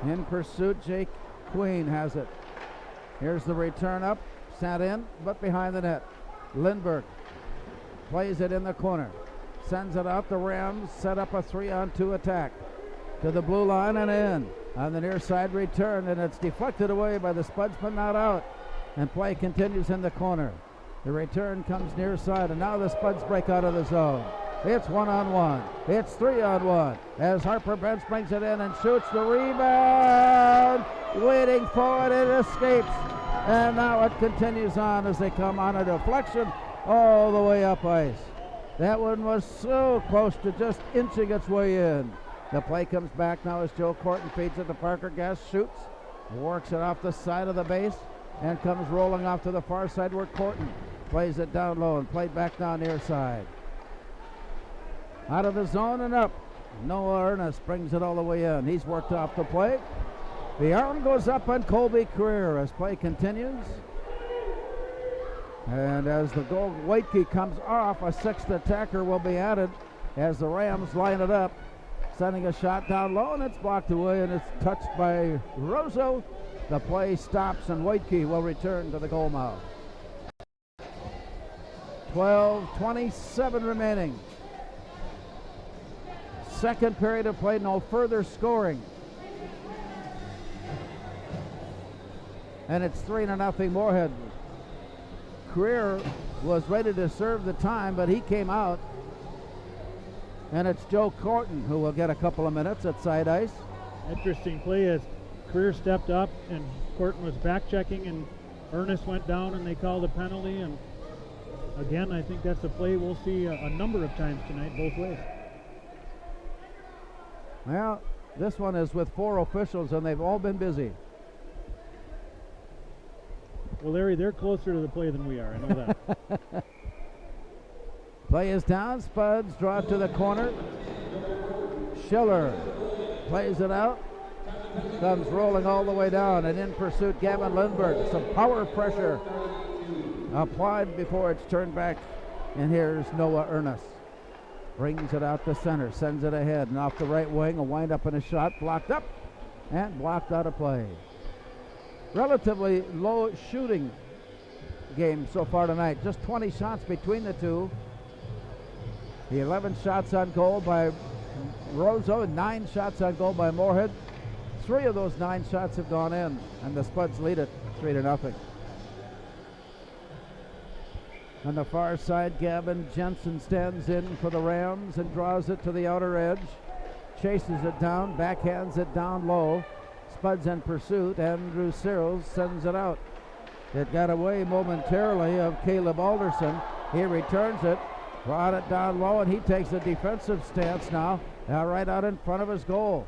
Speaker 9: In pursuit, Jake Queen has it. Here's the return up, sent in, but behind the net. Lindbergh plays it in the corner. Sends it out. The Rams set up a 3-on-2 attack. To the blue line and in. On the near side return, and it's deflected away by the Spuds, but not out. And play continues in the corner. The return comes near side, and now the Spuds break out of the zone. It's 1-on-1. It's 3-on-1. As Harper Brents brings it in and shoots the rebound. Waiting for it, it escapes. And now it continues on as they come on a deflection all the way up ice. That one was so close to just inching its way in. The play comes back now as Joe Corton feeds it to Parker Gass, shoots, works it off the side of the base, and comes rolling off to the far side where Corton plays it down low and played back down near side. Out of the zone and up. Noah Ernest brings it all the way in. He's worked off the play. The arm goes up on Colby Career as play continues. And as the goal, Waitke comes off, a sixth attacker will be added as the Rams line it up, sending a shot down low, and it's blocked away, and it's touched by Roseau. The play stops, and Waitke will return to the goal mouth. 12:27 remaining. Second period of play, no further scoring. And it's 3-0 Moorhead. Creer was ready to serve the time, but he came out. And it's Joe Corton who will get a couple of minutes at side ice.
Speaker 1: Interesting play as Creer stepped up and Corton was back checking and Ernest went down and they called a penalty. And again, I think that's a play we'll see a number of times tonight, both ways.
Speaker 9: Well, this one is with 4 officials and they've all been busy.
Speaker 1: Well, Larry, they're closer to the play than we are. I know that.
Speaker 9: Play is down. Spuds draw it to the corner. Schiller plays it out. Comes rolling all the way down, and in pursuit, Gavin Lindbergh. Some power pressure applied before it's turned back. And here's Noah Ernest. Brings it out to center, sends it ahead, and off the right wing, a wind up and a shot. Blocked up and blocked out of play. Relatively low shooting game so far tonight. Just 20 shots between the two. The 11 shots on goal by Roseau, 9 shots on goal by Moorhead. 3 of those 9 shots have gone in, and the Spuds lead it 3-0. On the far side, Gavin Jensen stands in for the Rams and draws it to the outer edge. Chases it down, backhands it down low. Spuds in pursuit. Andrew Searles sends it out. It got away momentarily of Caleb Alderson. He returns it, brought it down low, and he takes a defensive stance now right out in front of his goal.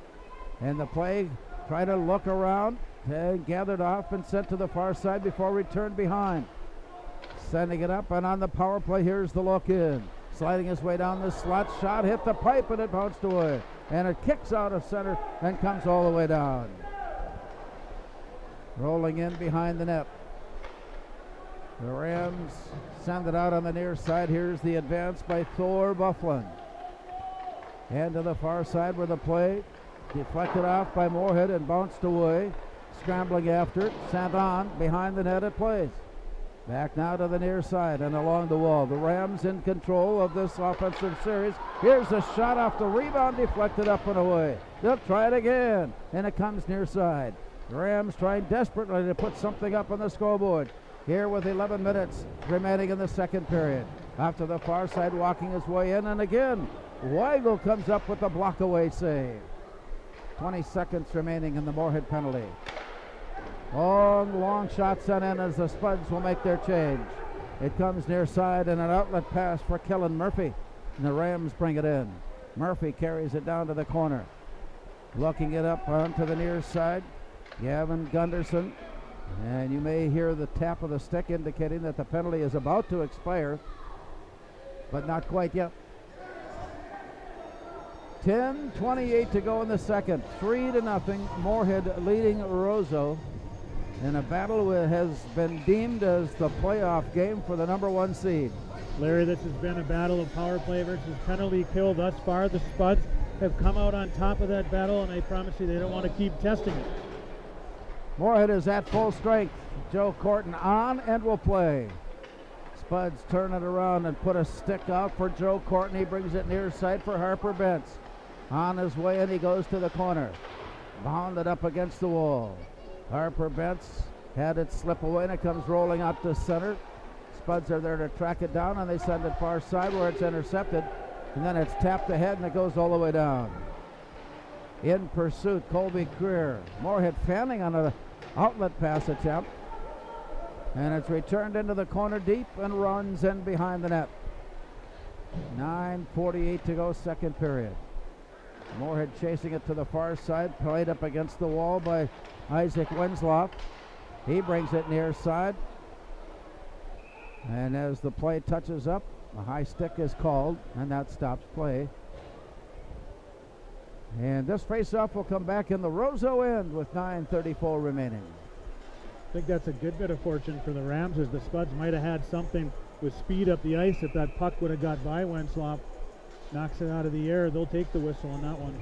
Speaker 9: And the play tried to look around and gathered off and sent to the far side before returned behind. Sending it up, and on the power play, here's the look in. Sliding his way down the slot, shot hit the pipe, and it bounced away. And it kicks out of center and comes all the way down. Rolling in behind the net. The Rams send it out on the near side. Here's the advance by Thor Bufflin. And to the far side where the play deflected off by Moorhead and bounced away. Scrambling after it. Sent on behind the net. It plays. Back now to the near side and along the wall. The Rams in control of this offensive series. Here's a shot off the rebound, deflected up and away. They'll try it again, and it comes near side. The Rams trying desperately to put something up on the scoreboard. Here with 11 minutes remaining in the second period. Off to the far side, walking his way in, and again, Weigel comes up with a block-away save. 20 seconds remaining in the Moorhead penalty. Long shot sent in as the Spuds will make their change. It comes near side and an outlet pass for Kellen Murphy. And the Rams bring it in. Murphy carries it down to the corner. Looking it up onto the near side. Gavin Gunderson. And you may hear the tap of the stick indicating that the penalty is about to expire. But not quite yet. 10:28 to go in the second. 3-0. Moorhead leading Roseau in a battle that has been deemed as the playoff game for the number 1 seed.
Speaker 1: Larry, this has been a battle of power play versus penalty kill thus far. The Spuds have come out on top of that battle, and I promise you they don't want to keep testing it.
Speaker 9: Moorhead is at full strength. Joe Corton on and will play. Spuds turn it around and put a stick out for Joe Corton. He brings it near side for Harper Bentz. On his way in, he goes to the corner. Bounded up against the wall. Harper Bentz had it slip away, and it comes rolling out to center. Spuds are there to track it down, and they send it far side where it's intercepted. And then it's tapped ahead, and it goes all the way down. In pursuit, Colby Creer. Moorhead fanning on an outlet pass attempt. And it's returned into the corner deep and runs in behind the net. 9:48 to go, second period. Moorhead chasing it to the far side, played up against the wall by Isaac Winslow. He brings it near side. And as the play touches up, a high stick is called, and that stops play. And this face-off will come back in the Roseau end with 9:34 remaining.
Speaker 1: I think that's a good bit of fortune for the Rams, as the Spuds might have had something with speed up the ice. If that puck would have got by Wenslop, knocks it out of the air, they'll take the whistle on that one.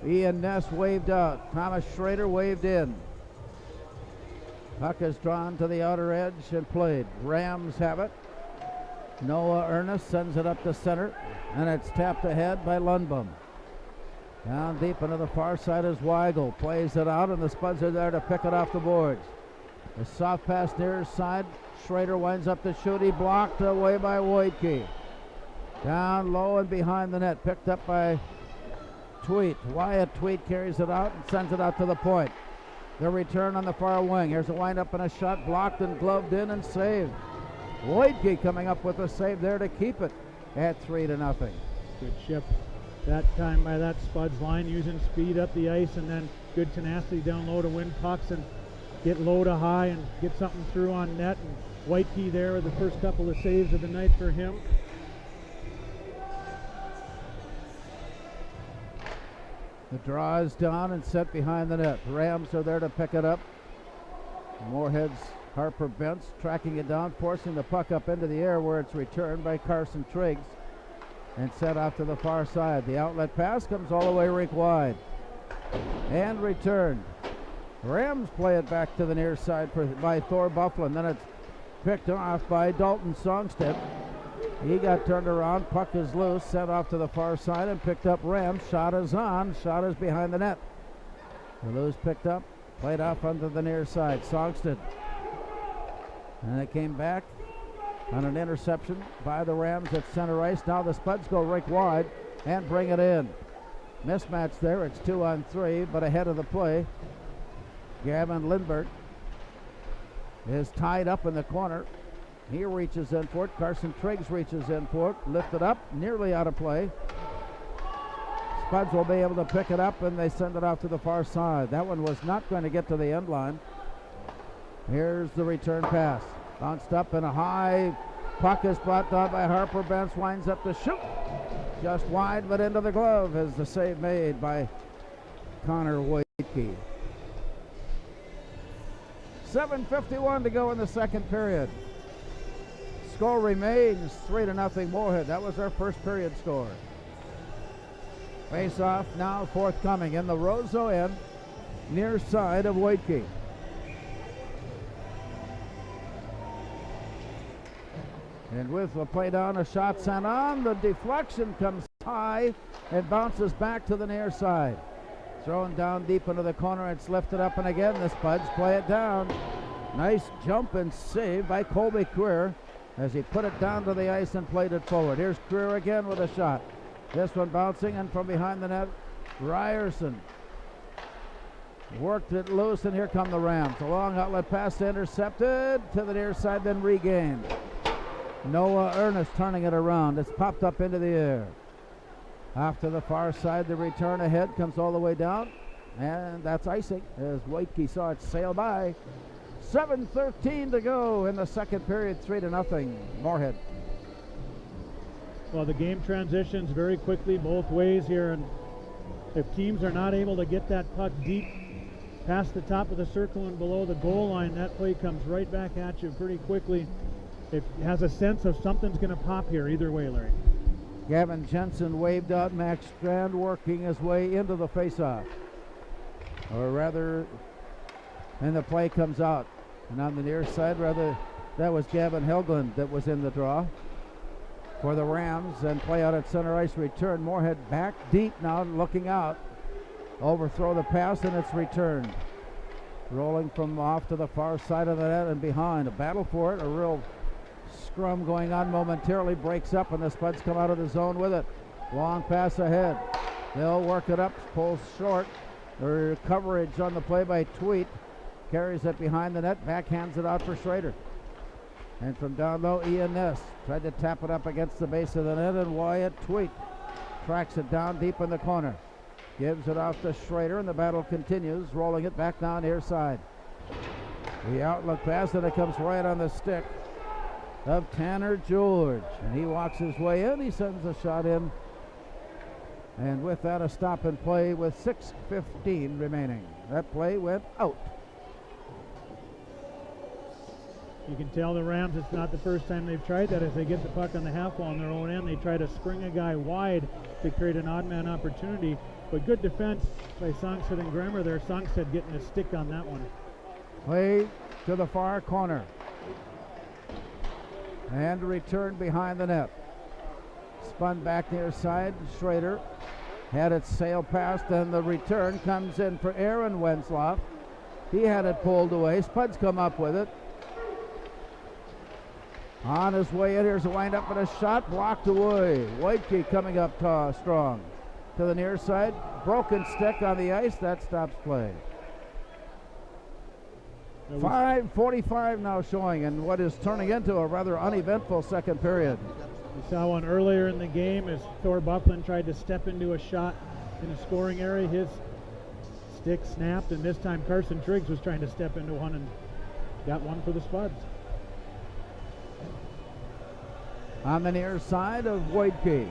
Speaker 9: Ian Ness waved out. Thomas Schrader waved in. Puck is drawn to the outer edge and played. Rams have it. Noah Ernest sends it up the center, and it's tapped ahead by Lundbom. Down deep into the far side is Weigel. Plays it out, and the Spuds are there to pick it off the boards. A soft pass near side. Schrader winds up to shoot. He blocked away by Wojtke. Down low and behind the net. Picked up by Tweet. Wyatt Tweet carries it out and sends it out to the point. The return on the far wing. Here's a wind-up and a shot. Blocked and gloved in and saved. Wojtke coming up with a save there to keep it at 3-0.
Speaker 1: Good shift that time by that Spuds line, using speed up the ice and then good tenacity down low to win pucks and get low to high and get something through on net. And Wojtke there with the first couple of saves of the night for him.
Speaker 9: The draw is down and set behind the net. Rams are there to pick it up. Moorhead's Harper Bentz tracking it down, forcing the puck up into the air where it's returned by Carson Triggs and set off to the far side. The outlet pass comes all the way rink wide and returned. Rams play it back to the near side by Thor Bufflin. Then it's picked off by Dalton Songstead. He got turned around, puck is loose, sent off to the far side and picked up Rams. Shot is on, shot is behind the net. The loose picked up, played off onto the near side. Songstead. And it came back on an interception by the Rams at center ice. Now the Spuds go rink wide and bring it in. Mismatch there, it's 2-on-3, but ahead of the play. Gavin Lindbergh is tied up in the corner. He reaches in for it. Carson Triggs reaches in for it. Lifted up, nearly out of play. Spuds will be able to pick it up, and they send it off to the far side. That one was not going to get to the end line. Here's the return pass. Bounced up and a high puck is brought down by Harper Bentz. Winds up to shoot. Just wide, but into the glove is the save made by Connor Wojtke. 7:51 to go in the second period. Score remains 3-0 Moorhead. That was our first period score. Face off now forthcoming in the Roseau end, near side of Wojtke. And with the play down, a shot sent on. The deflection comes high and bounces back to the near side. Thrown down deep into the corner. It's lifted up, and again the Spuds play it down. Nice jump and save by Colby Queer as he put it down to the ice and played it forward. Here's Queer again with a shot. This one bouncing, and from behind the net, Ryerson worked it loose, and here come the Rams. A long outlet pass intercepted to the near side, then regained. Noah Ernest turning it around. It's popped up into the air. Off to the far side, the return ahead comes all the way down, and that's icing as Wojtke saw it sail by. 7:13 to go in the second period, 3-0 Moorhead.
Speaker 1: Well, the game transitions very quickly both ways here, and if teams are not able to get that puck deep past the top of the circle and below the goal line, that play comes right back at you pretty quickly. It has a sense of something's going to pop here either way, Larry.
Speaker 9: Gavin Jensen waved out. Max Strand working his way into the faceoff. Or rather, and the play comes out. And on the near side, rather, that was Gavin Helgland that was in the draw for the Rams. And play out at center ice return. Moorhead back deep now, looking out. Overthrow the pass, and it's returned. Rolling from off to the far side of the net and behind. A battle for it, a real scrum going on momentarily, breaks up, and the Spuds come out of the zone with it. Long pass ahead. They'll work it up, pulls short. Their coverage on the play by Tweet. Carries it behind the net, backhands it out for Schrader. And from down low, Ian Ness tried to tap it up against the base of the net, and Wyatt Tweet tracks it down deep in the corner. Gives it off to Schrader, and the battle continues, rolling it back down near side. The outlook pass, and it comes right on the stick of Tanner George. And he walks his way in. He sends a shot in And with that, a stop and play with 6:15 remaining. That play went out.
Speaker 1: You can tell the Rams it's not the first time they've tried that. As they get the puck on the half wall on their own end, they try to spring a guy wide to create an odd man opportunity. But good defense by Songstead and Grammer there. Songstead getting a stick on that one.
Speaker 9: Play to the far corner. And return behind the net. Spun back near side. Schrader had it sail past, and the return comes in for Aaron Wenzloff. He had it pulled away. Spuds come up with it. On his way in, here's a wind-up and a shot blocked away. Whitekey coming up strong to the near side. Broken stick on the ice. That stops play. 5:45 now showing in what is turning into a rather uneventful second period.
Speaker 1: We saw one earlier in the game as Thor Bufflin tried to step into a shot in a scoring area. His stick snapped, and this time Carson Triggs was trying to step into one and got one for the Spuds.
Speaker 9: On the near side of Whitekey,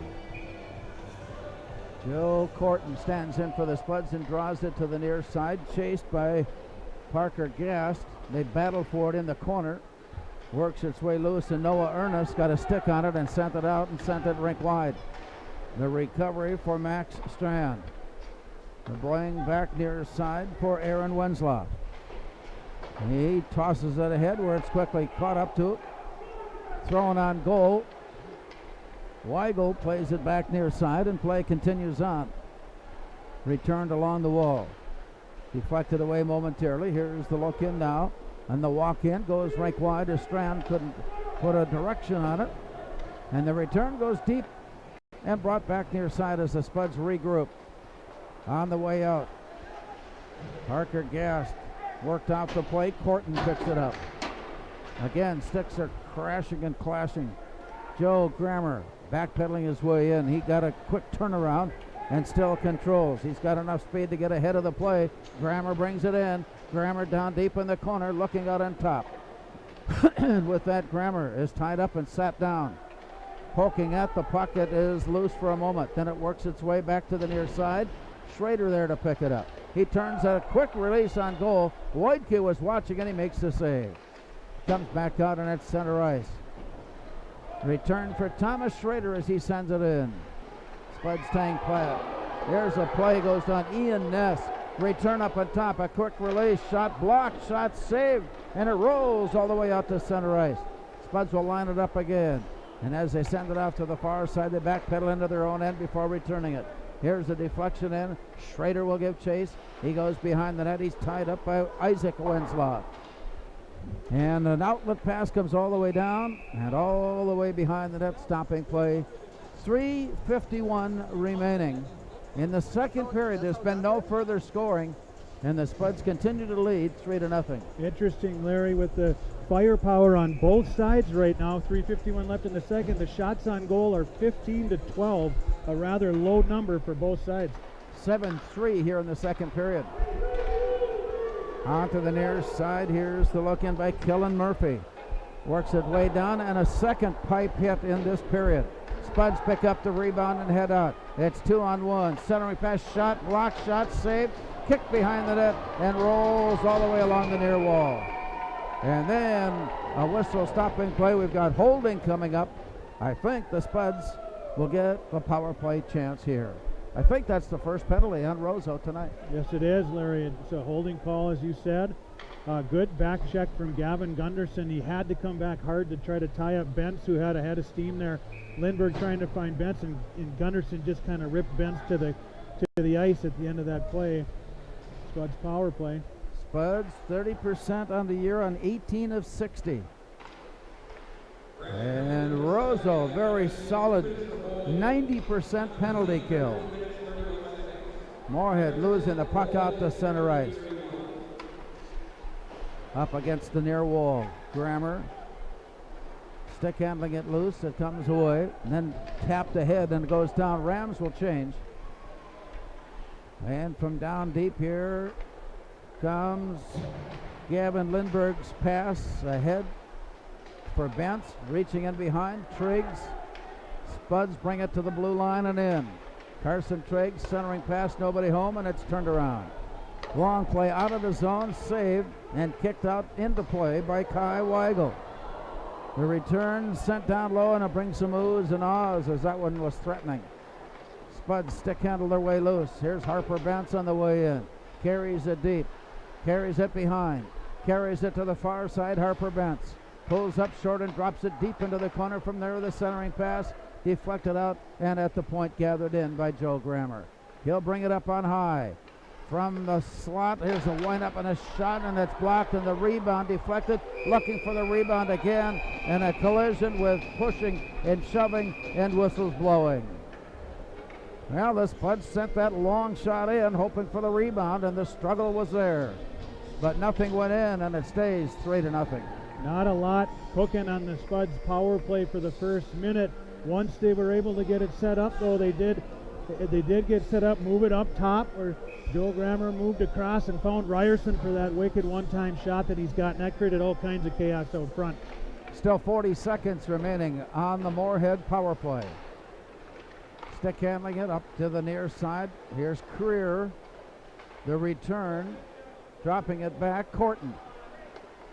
Speaker 9: Joe Corton stands in for the Spuds and draws it to the near side, chased by Parker Gast. They battle for it in the corner. Works its way loose, and Noah Ernest got a stick on it and sent it out and sent it rink wide. The recovery for Max Strand. The blowing back near side for Aaron Wenzloff. He tosses it ahead where it's quickly caught up to. Thrown on goal. Weigel plays it back near side, and play continues on. Returned along the wall. Deflected away momentarily. Here's the look in now. And the walk in goes rink wide as Strand couldn't put a direction on it. And the return goes deep and brought back near side as the Spuds regroup. On the way out, Parker Gast worked out the play. Corton picks it up. Again, sticks are crashing and clashing. Joe Grammer backpedaling his way in. He got a quick turnaround and still controls. He's got enough speed to get ahead of the play. Grammer brings it in. Grammer down deep in the corner, looking out on top. And with that, Grammer is tied up and sat down. Poking at the puck, it is loose for a moment. Then it works its way back to the near side. Schrader there to pick it up. He turns a quick release on goal. Whitekey was watching and he makes the save. Comes back out and it's center ice. Return for Thomas Schrader as he sends it in. Spuds staying flat. There's a play, goes on Ian Ness. Return up on top, a quick release, shot blocked, shot saved, and it rolls all the way out to center ice. Spuds will line it up again, and as they send it off to the far side, they backpedal into their own end before returning it. Here's a deflection in. Schrader will give chase. He goes behind the net. He's tied up by Isaac Wenzloff. And an outlet pass comes all the way down and all the way behind the net, stopping play. 3:51 remaining. In the second period, there's been no further scoring, and the Spuds continue to lead 3-0.
Speaker 1: Interesting, Larry, with the firepower on both sides right now. 3:51 left in the second. The shots on goal are 15-12, a rather low number for both sides.
Speaker 9: 7-3 here in the second period. On to the near side. Here's the look in by Killen Murphy. Works it way down, and a second pipe hit in this period. Spuds pick up the rebound and head out. It's 2-on-1. Centering pass, shot, block, shot, saved, kick behind the net, and rolls all the way along the near wall. And then a whistle stopping play. We've got holding coming up. I think the Spuds will get a power play chance here. I think that's the first penalty on Roseau tonight.
Speaker 1: Yes, it is, Larry. It's a holding call, as you said. Good back check from Gavin Gunderson. He had to come back hard to try to tie up Bentz, who had a head of steam there. Lindbergh trying to find Bentz, and Gunderson just kind of ripped Bentz to the ice at the end of that play. Spuds power play.
Speaker 9: Spuds 30% on the year on 18 of 60. And Roseau, very solid 90% penalty kill. Moorhead losing the puck out to center ice. Up against the near wall. Grammer stick handling it loose. It comes away and then tapped ahead and goes down. Rams will change. And from down deep here comes Gavin Lindbergh's pass ahead for Bentz, reaching in behind. Triggs. Spuds bring it to the blue line and in. Carson Triggs centering pass, nobody home, and it's turned around. Long play out of the zone, saved and kicked out into play by Kai Weigel. The return sent down low, and it brings some oohs and ahs as that one was threatening. Spuds stick handle their way loose. Here's Harper Bentz on the way in. Carries it deep. Carries it behind. Carries it to the far side. Harper Bentz pulls up short and drops it deep into the corner. From there, the centering pass deflected out and at the point gathered in by Joe Grammer. He'll bring it up on high. From the slot, here's a wind-up and a shot, and it's blocked, and the rebound deflected. Looking for the rebound again, and a collision with pushing and shoving and whistles blowing. Well, the Spuds sent that long shot in, hoping for the rebound, and the struggle was there. But nothing went in, and it stays 3-0.
Speaker 1: Not a lot cooking on the Spuds power play for the first minute. Once they were able to get it set up, though, they did get set up, move it up top, where Joe Grammer moved across and found Ryerson for that wicked one-time shot that he's got, and that created all kinds of chaos out front.
Speaker 9: Still 40 seconds remaining on the Moorhead power play. Stick handling it up to the near side. Here's Creer. The return, dropping it back. Corton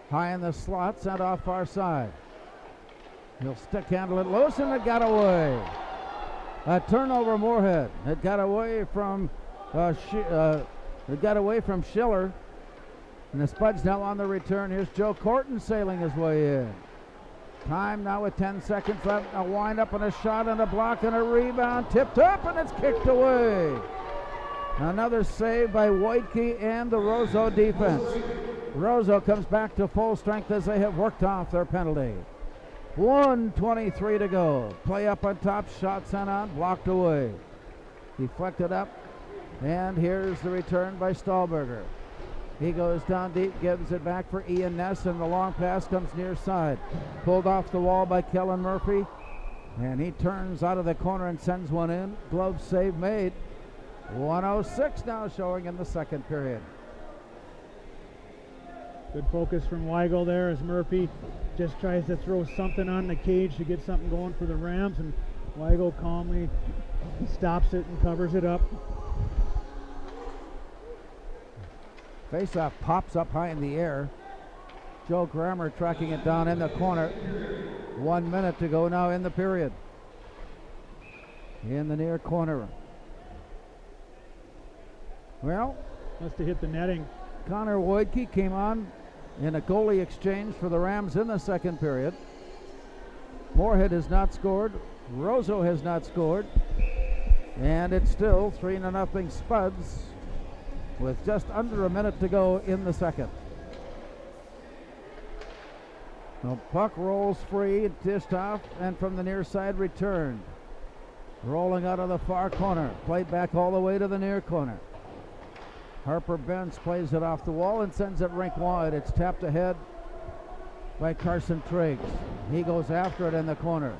Speaker 9: high in the slot, sent off far side. He'll stick handle it loose, and it got away. A turnover, Moorhead. It got away from Schiller, and the Spuds now on the return. Here's Joe Corton sailing his way in. Time now with 10 seconds left. A wind up and a shot and a block and a rebound. Tipped up, and it's kicked away. Another save by Whitekey and the Roseau defense. Roseau comes back to full strength as they have worked off their penalty. 1:23 to go. Play up on top, shot sent on, blocked away. Deflected up, and here's the return by Stahlberger. He goes down deep, gives it back for Ian Ness, and the long pass comes near side. Pulled off the wall by Kellen Murphy, and he turns out of the corner and sends one in. Glove save made. 1:06 now showing in the second period.
Speaker 1: Good focus from Weigel there as Murphy just tries to throw something on the cage to get something going for the Rams, and Weigel calmly stops it and covers it up.
Speaker 9: Faceoff pops up high in the air. Joe Grammer tracking it down in the corner. 1 minute to go now in the period. In the near corner. Well,
Speaker 1: must have hit the netting.
Speaker 9: Connor Whitekey came on in a goalie exchange for the Rams in the second period. Moorhead has not scored. Roseau has not scored. And it's still 3-0 Spuds with just under a minute to go in the second. The puck rolls free, dished off, and from the near side returned. Rolling out of the far corner, played back all the way to the near corner. Harper Bentz plays it off the wall and sends it rink wide. It's tapped ahead by Carson Triggs. He goes after it in the corner.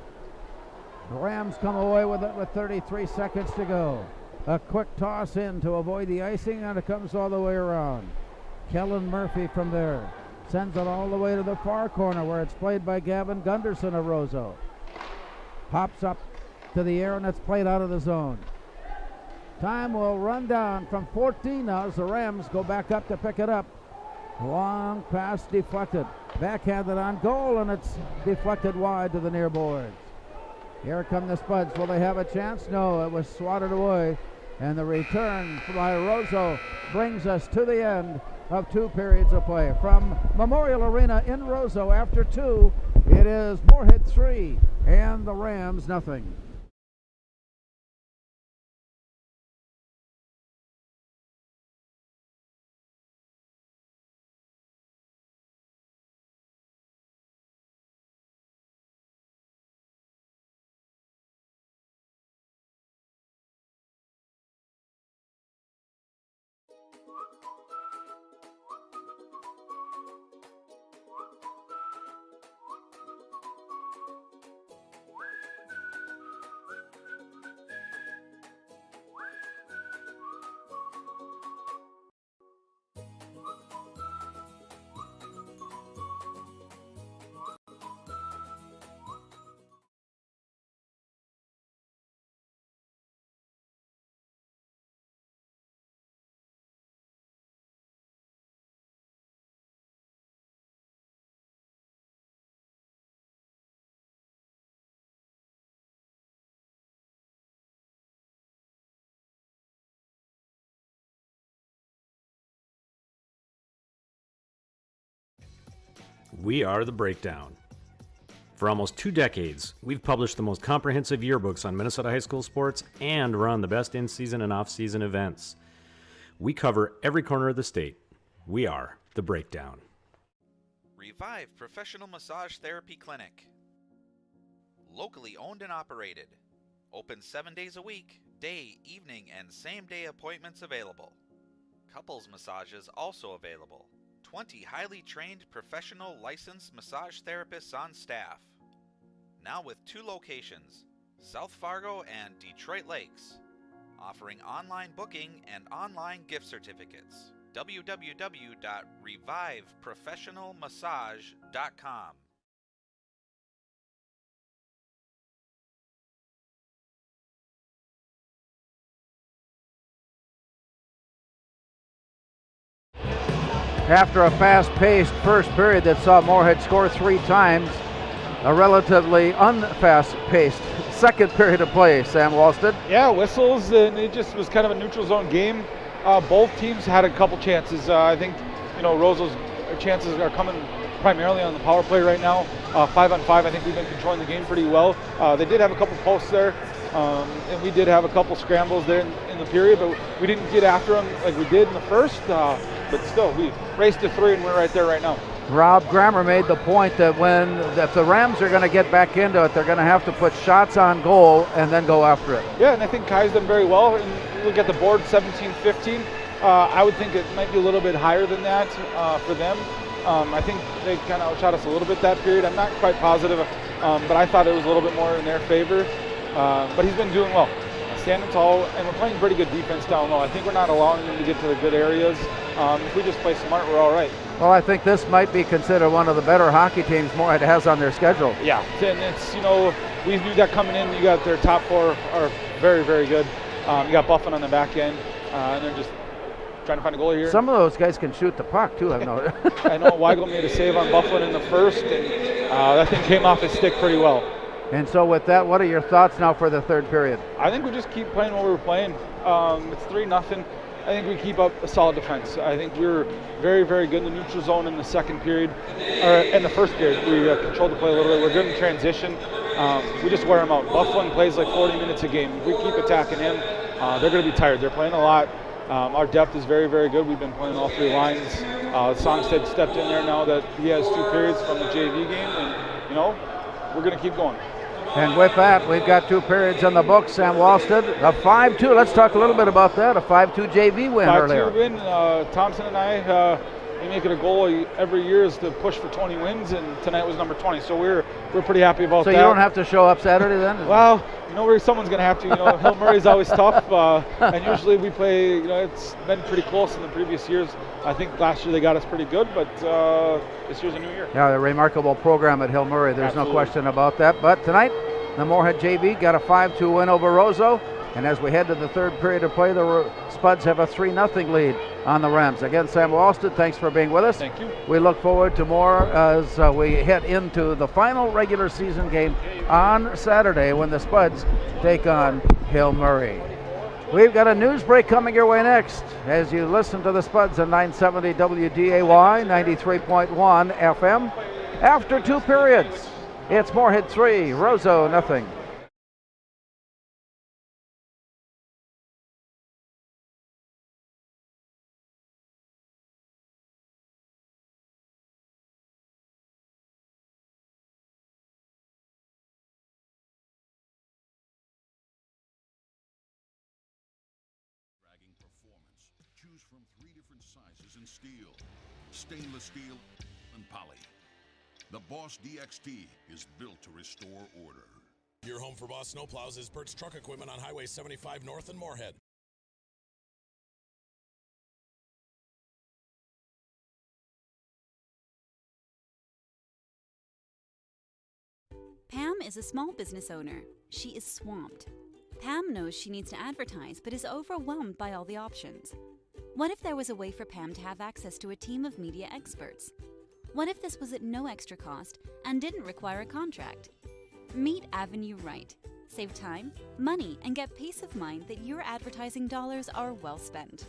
Speaker 9: The Rams come away with it with 33 seconds to go. A quick toss in to avoid the icing, and it comes all the way around. Kellen Murphy from there sends it all the way to the far corner where it's played by Gavin Gunderson of Roseau. Pops up to the air, and it's played out of the zone. Time will run down from 14 now as the Rams go back up to pick it up. Long pass deflected. Backhanded on goal, and it's deflected wide to the near boards. Here come the Spuds. Will they have a chance? No, it was swatted away. And the return by Roseau brings us to the end of 2 periods of play. From Memorial Arena in Roseau after 2, it is Moorhead 3 and the Rams nothing.
Speaker 2: We are The Breakdown. For almost 2 decades, we've published the most comprehensive yearbooks on Minnesota high school sports and run the best in-season and off-season events. We cover every corner of the state. We are The Breakdown.
Speaker 3: Revive Professional Massage Therapy Clinic. Locally owned and operated. Open 7 days a week, day, evening, and same-day appointments available. Couples massages also available. 20 highly trained professional licensed massage therapists on staff. Now with 2 locations, South Fargo and Detroit Lakes, offering online booking and online gift certificates. www.reviveprofessionalmassage.com.
Speaker 9: After a fast-paced first period that saw Moorhead score 3 times, a relatively unfast-paced second period of play, Sam Walston.
Speaker 11: Yeah, whistles, and it just was kind of a neutral zone game. Both teams had a couple chances. I think, Roseau's chances are coming primarily on the power play right now. 5-on-5, I think we've been controlling the game pretty well. They did have a couple posts there, and we did have a couple scrambles there in the period, but we didn't get after them like we did in the first. But still, we raced to 3, and we're right there right now.
Speaker 9: Rob Grammer made the point that if the Rams are going to get back into it, they're going to have to put shots on goal and then go after it.
Speaker 11: Yeah, and I think Kai's done very well. And look at the board, 17-15. I would think it might be a little bit higher than that for them. I think they kind of outshot us a little bit that period. I'm not quite positive, but I thought it was a little bit more in their favor. But he's been doing well, standing tall, and we're playing pretty good defense down low. I think we're not allowing them to get to the good areas. If we just play smart, we're all right.
Speaker 9: Well, I think this might be considered one of the better hockey teams Moorhead has on their schedule.
Speaker 11: Yeah, and it's, we knew that coming in. You got their top 4 are very, very good. You got Buffin on the back end, and they're just trying to find a goal here.
Speaker 9: Some of those guys can shoot the puck, too, I've noticed.
Speaker 11: I know Weigel made a save on Buffin in the first, and that thing came off his stick pretty well.
Speaker 9: And so with that, what are your thoughts now for the third period?
Speaker 11: I think we just keep playing what we were playing. It's 3-0. I think we keep up a solid defense. I think we were very, very good in the neutral zone in the second period, or in the first period. We controlled the play a little bit. We're good in transition. We just wear them out. Buffalo plays like 40 minutes a game. If we keep attacking him, they're going to be tired. They're playing a lot. Our depth is very, very good. We've been playing all 3 lines. Songstead stepped in there now that he has 2 periods from the JV game, and, we're going to keep going.
Speaker 9: And with that, we've got 2 periods in the books. Sam Walston, a 5-2. Let's talk a little bit about that. A 5-2 JV win earlier.
Speaker 11: 5-2 win. Thompson and I, we make it a goal every year is to push for 20 wins, and tonight was number 20. So we're pretty happy about that.
Speaker 9: So you don't have to show up Saturday then?
Speaker 11: Well, someone's going to have to. Hill Murray's always tough, and usually we play. It's been pretty close in the previous years. I think last year they got us pretty good, but this year's a new year.
Speaker 9: Yeah, a remarkable program at Hill Murray. There's
Speaker 11: Absolutely.
Speaker 9: No question about that. But tonight, the Moorhead JV got a 5-2 win over Roseau. And as we head to the third period of play, the Spuds have a 3-0 lead on the Rams. Again, Sam Walston, thanks for being with us.
Speaker 11: Thank you.
Speaker 9: We look forward to more as we head into the final regular season game on Saturday when the Spuds take on Hill Murray. We've got a news break coming your way next as you listen to the Spuds on 970 WDAY, 93.1 FM. After 2 periods, it's Moorhead 3, Roseau nothing.
Speaker 6: Choose from 3 different sizes in steel, stainless steel, and poly. The Boss DXT is built to restore order.
Speaker 7: Your home for Boss Snowplows is Bert's Truck Equipment on Highway 75 North in Moorhead.
Speaker 8: Pam is a small business owner. She is swamped. Pam knows she needs to advertise, but is overwhelmed by all the options. What if there was a way for Pam to have access to a team of media experts? What if this was at no extra cost and didn't require a contract? Meet Avenue Right. Save time, money, and get peace of mind that your advertising dollars are well spent.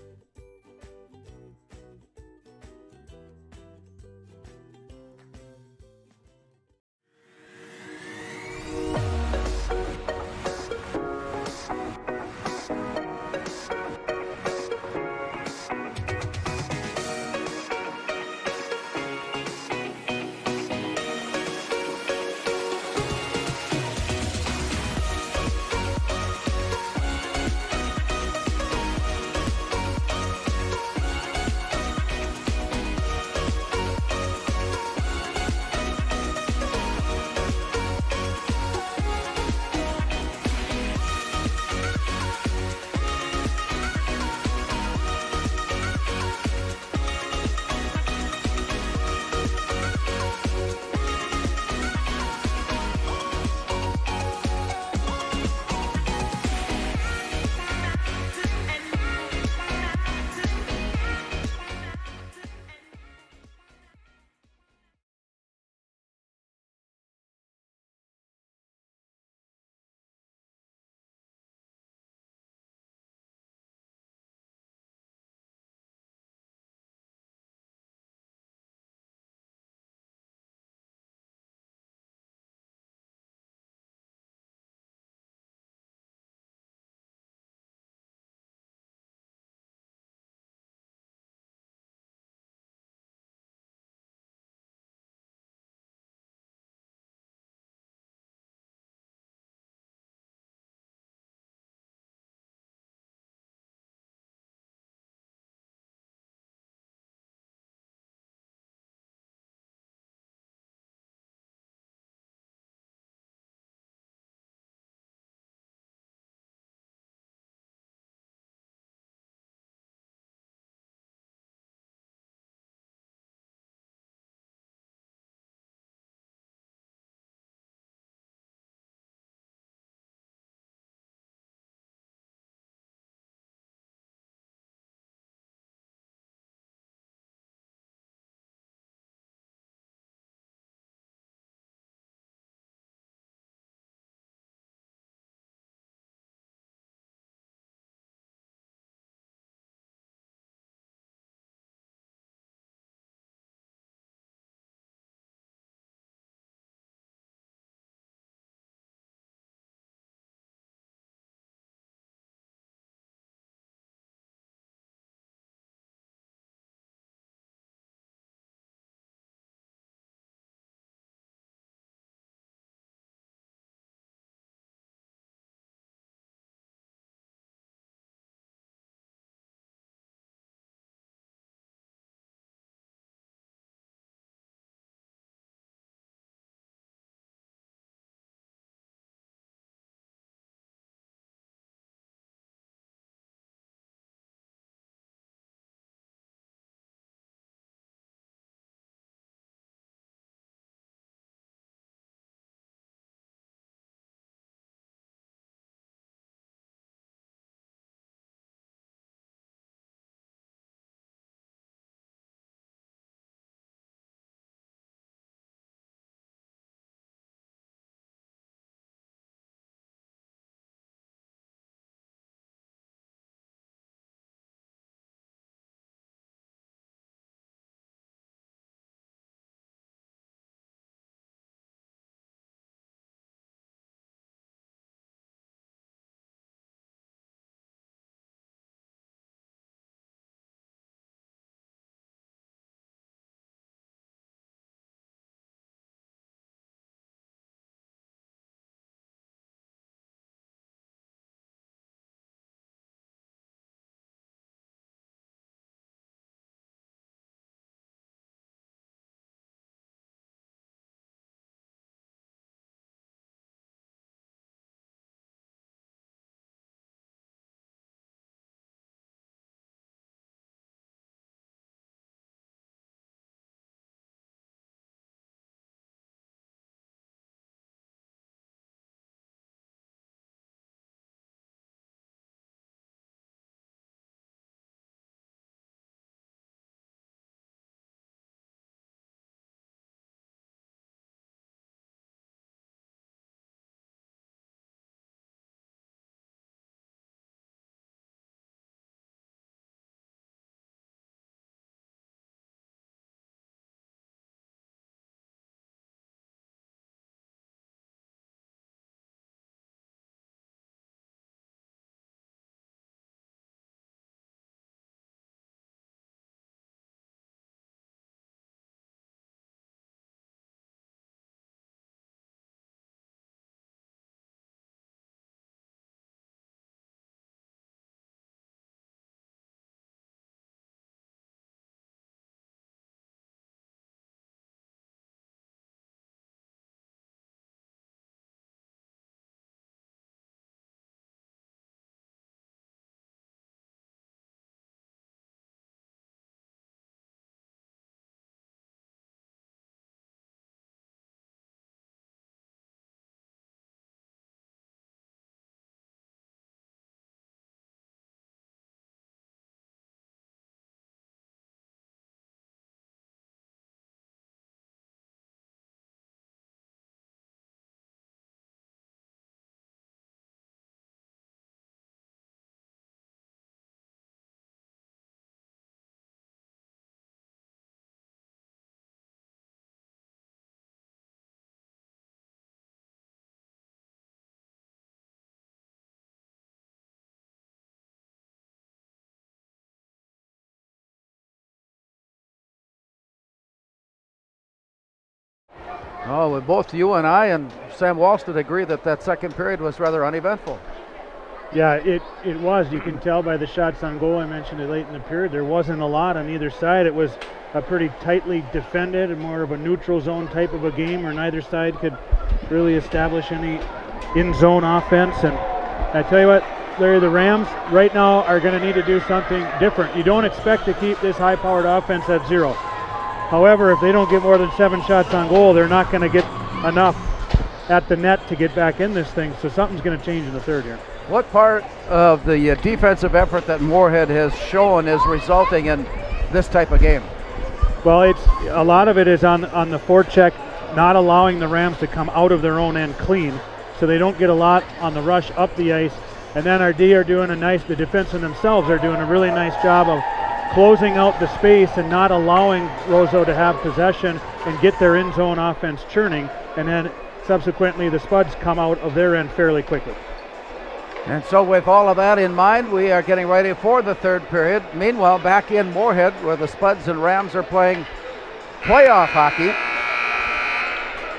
Speaker 9: Oh, well, both you and I and Sam Walston agree that that second period was rather uneventful.
Speaker 1: Yeah, it was. You can tell by the shots on goal. I mentioned it late in the period. There wasn't a lot on either side. It was a pretty tightly defended and more of a neutral zone type of a game where neither side could really establish any in-zone offense. And I tell you what, Larry, the Rams right now are going to need to do something different. You don't expect to keep this high-powered offense at 0. However, if they don't get more than 7 shots on goal, they're not going to get enough at the net to get back in this thing. So something's going to change in the third here.
Speaker 9: What part of the defensive effort that Moorhead has shown is resulting in this type of game?
Speaker 1: Well, it's a lot of it is on the forecheck, not allowing the Rams to come out of their own end clean, so they don't get a lot on the rush up the ice. And then our D are doing the defensemen themselves are doing a really nice job of closing out the space and not allowing Roseau to have possession and get their in-zone offense churning. And then subsequently the Spuds come out of their end fairly quickly.
Speaker 9: And so with all of that in mind, we are getting ready for the third period. Meanwhile, back in Moorhead, where the Spuds and Rams are playing playoff hockey.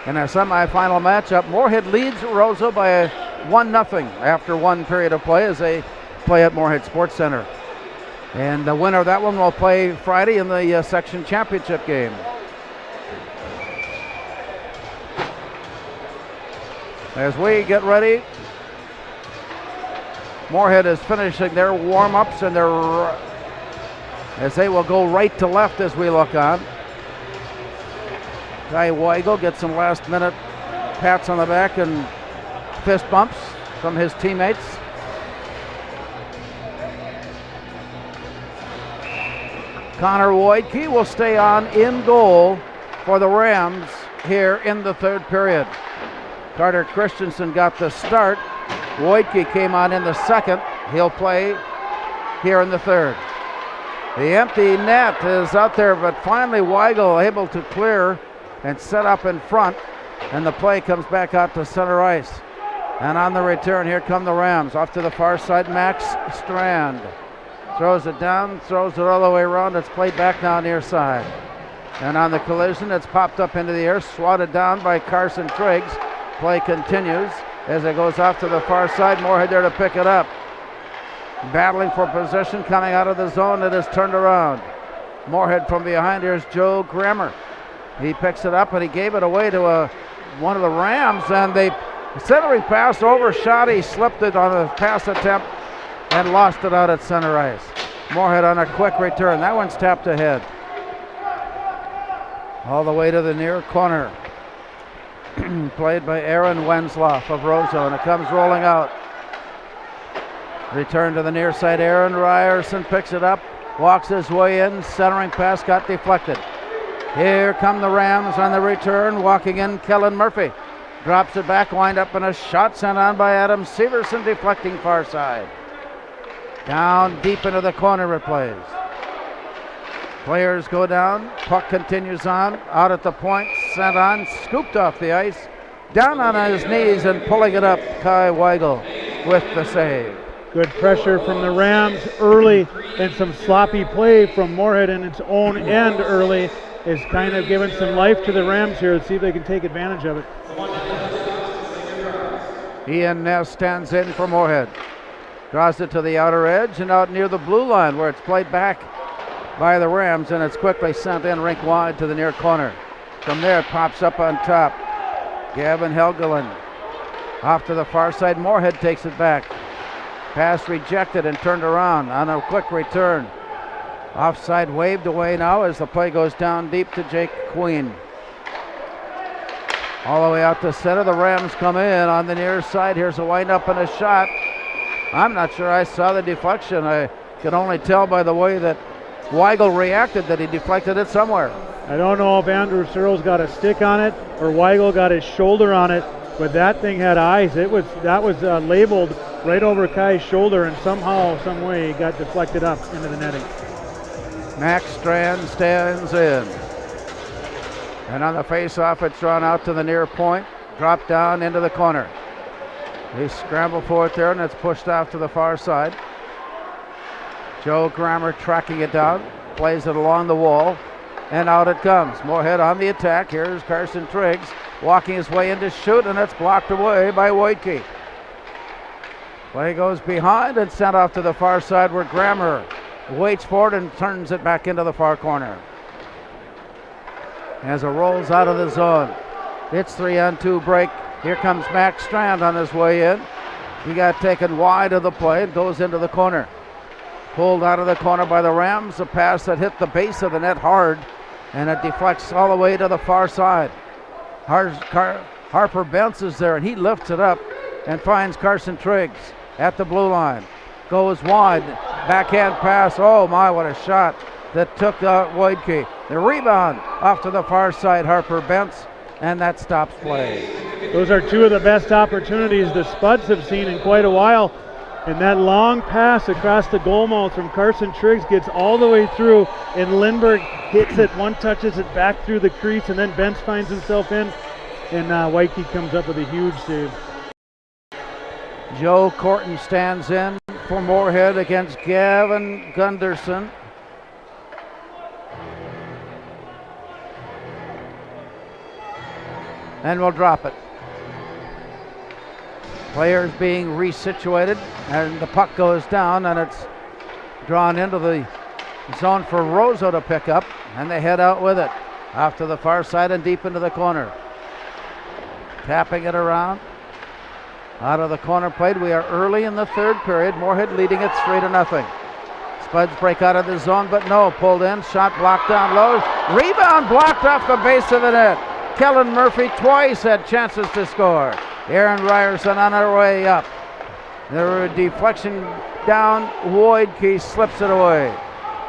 Speaker 9: In our semifinal matchup, Moorhead leads Roseau by 1-0 after one period of play as they play at Moorhead Sports Center. And the winner of that one will play Friday in the section championship game. As we get ready, Moorhead is finishing their warm-ups and as they will go right to left as we look on. Kai Weigel gets some last-minute pats on the back and fist bumps from his teammates. Connor Woidke will stay on in goal for the Rams here in the third period. Carter Christensen got the start. Woidke came on in the second. He'll play here in the third. The empty net is out there, but finally Weigel able to clear and set up in front, and the play comes back out to center ice. And on the return, here come the Rams. Off to the far side, Max Strand. Throws it down, throws it all the way around. It's played back now near side. And on the collision, it's popped up into the air, swatted down by Carson Triggs. Play continues as it goes off to the far side. Moorhead there to pick it up. Battling for position, coming out of the zone. It is turned around. Moorhead from behind. Here's Joe Grammer. He picks it up and he gave it away to one of the Rams, and they centering pass overshot. He slipped it on a pass attempt and lost it out at center ice. Moorhead on a quick return. That one's tapped ahead. All the way to the near corner. Played by Aaron Wensloff of Roseau, and it comes rolling out. Return to the near side. Aaron Ryerson picks it up, walks his way in. Centering pass got deflected. Here come the Rams on the return. Walking in, Kellen Murphy. Drops it back, wind up, and a shot sent on by Adam Severson, deflecting far side. Down deep into the corner it plays. Players go down. Puck continues on. Out at the point. Sent on. Scooped off the ice. Down on his knees and pulling it up. Kai Weigel with the save.
Speaker 1: Good pressure from the Rams early, and some sloppy play from Moorhead in its own end early is kind of giving some life to the Rams here. Let's see if they can take advantage of it.
Speaker 9: Ian Ness stands in for Moorhead. Draws it to the outer edge and out near the blue line where it's played back by the Rams, and it's quickly sent in rink wide to the near corner. From there it pops up on top. Gavin Helgelin off to the far side. Moorhead takes it back. Pass rejected and turned around on a quick return. Offside waved away now as the play goes down deep to Jake Queen. All the way out to center. The Rams come in on the near side. Here's a wind up and a shot. I'm not sure I saw the deflection. I could only tell by the way that Weigel reacted that he deflected it somewhere.
Speaker 1: I don't know if Andrew Searles got a stick on it or Weigel got his shoulder on it, but that thing had eyes. That was labeled right over Kai's shoulder, and somehow, some way, it got deflected up into the netting.
Speaker 9: Max Strand stands in. And on the face-off, it's drawn out to the near point, dropped down into the corner. They scramble for it there, and it's pushed off to the far side. Joe Grammer tracking it down, plays it along the wall, and out it comes. Moorhead on the attack. Here's Carson Triggs. walking his way in to shoot, and it's blocked away by Wojtke. Play goes behind and sent off to the far side where Grammer waits for it and turns it back into the far corner. As it rolls out of the zone, it's 3-on-2 break. Here comes Max Strand on his way in. He got taken wide of the play and goes into the corner. Pulled out of the corner by the Rams, a pass that hit the base of the net hard, and it deflects all the way to the far side. Harper bounces there, and he lifts it up and finds Carson Triggs at the blue line. Goes wide, backhand pass. Oh my, what a shot that took out Wojtke. The rebound off to the far side, Harper Bentz, and that stops play.
Speaker 1: Those are two of the best opportunities the Spuds have seen in quite a while. And that long pass across the goal mouth from Carson Triggs gets all the way through, and Lindbergh hits it, one touches it back through the crease, and then Bentz finds himself in, and Wojtke comes up with a huge save.
Speaker 9: Joe Corton stands in for Moorhead against Gavin Gunderson. And we'll drop it. Players being resituated, and the puck goes down, and it's drawn into the zone for Roseau to pick up, and they head out with it off to the far side and deep into the corner. Tapping it around out of the corner plate. We are early in the third period. Moorhead leading it 3-0. Spuds break out of the zone, but no, pulled in, shot blocked down low, rebound blocked off the base of the net. Kellen Murphy twice had chances to score. Aaron Ryerson on her way up. There were a deflection down. Wojtke slips it away.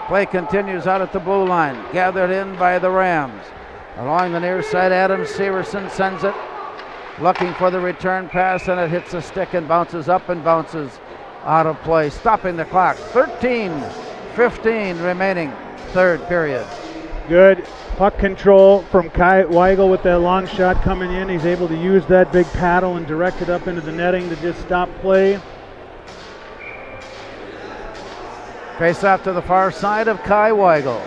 Speaker 9: Play continues out at the blue line. Gathered in by the Rams. Along the near side, Adam Severson sends it. Looking for the return pass, and it hits a stick and bounces up and bounces out of play. Stopping the clock. 13-15 remaining third period.
Speaker 1: Good puck control from Kai Weigel with that long shot coming in. He's able to use that big paddle and direct it up into the netting to just stop play.
Speaker 9: Face off to the far side of Kai Weigel.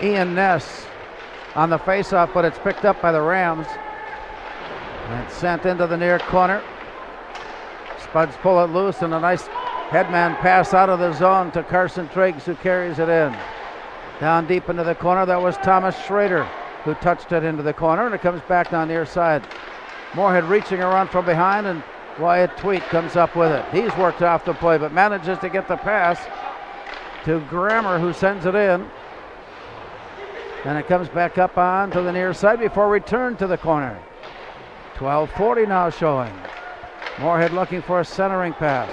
Speaker 9: Ian Ness on the face-off, but it's picked up by the Rams. And it's sent into the near corner. Spuds pull it loose, and a nice headman pass out of the zone to Carson Triggs, who carries it in. Down deep into the corner, that was Thomas Schrader who touched it into the corner, and it comes back down near side. Moorhead reaching around from behind, and Wyatt Tweet comes up with it. He's worked off the play, but manages to get the pass to Grammer, who sends it in. And it comes back up on to the near side before return to the corner. 12:40 now showing. Moorhead looking for a centering pass.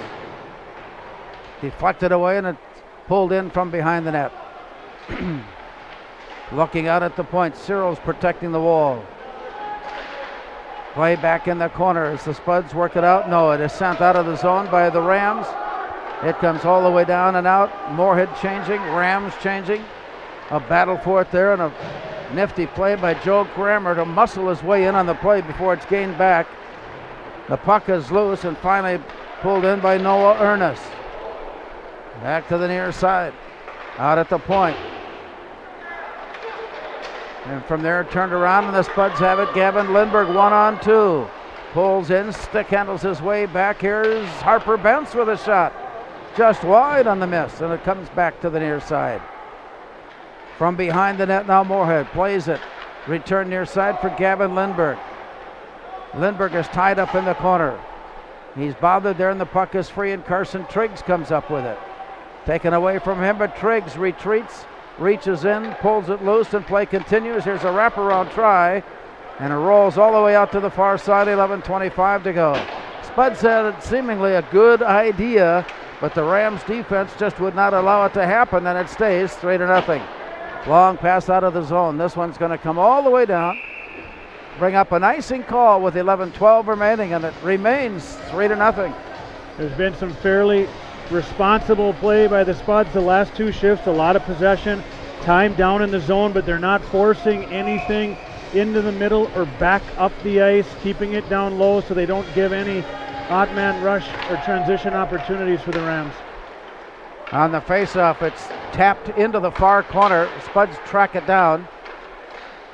Speaker 9: Deflected away, and it's pulled in from behind the net. Looking out at the point, Cyril's protecting the wall. Play back in the corner as the Spuds work it out. No, it is sent out of the zone by the Rams. It comes all the way down and out. Moorhead changing, Rams changing. A battle for it there, and a nifty play by Joe Grammer to muscle his way in on the play before it's gained back. The puck is loose and finally pulled in by Noah Ernest. Back to the near side. Out at the point. And from there, turned around, and the Spuds have it. Gavin Lindbergh 1-on-2. Pulls in, stick handles his way back. Here's Harper Bentz with a shot. Just wide on the miss, and it comes back to the near side. From behind the net now, Moorhead plays it. Return near side for Gavin Lindbergh. Lindbergh is tied up in the corner. He's bothered there, and the puck is free, and Carson Triggs comes up with it. Taken away from him, but Triggs retreats. Reaches in, pulls it loose, and play continues. Here's a wraparound try, and it rolls all the way out to the far side. 11:25 to go. Spuds had seemingly a good idea, but the Rams defense just would not allow it to happen, and it stays 3-0. Long pass out of the zone. This one's going to come all the way down, bring up an icing call with 11:12 remaining, and it remains 3-0.
Speaker 1: There's been some fairly responsible play by the Spuds the last two shifts. A lot of possession, time down in the zone, but they're not forcing anything into the middle or back up the ice, keeping it down low so they don't give any odd man rush or transition opportunities for the Rams.
Speaker 9: On the faceoff, it's tapped into the far corner. Spuds track it down.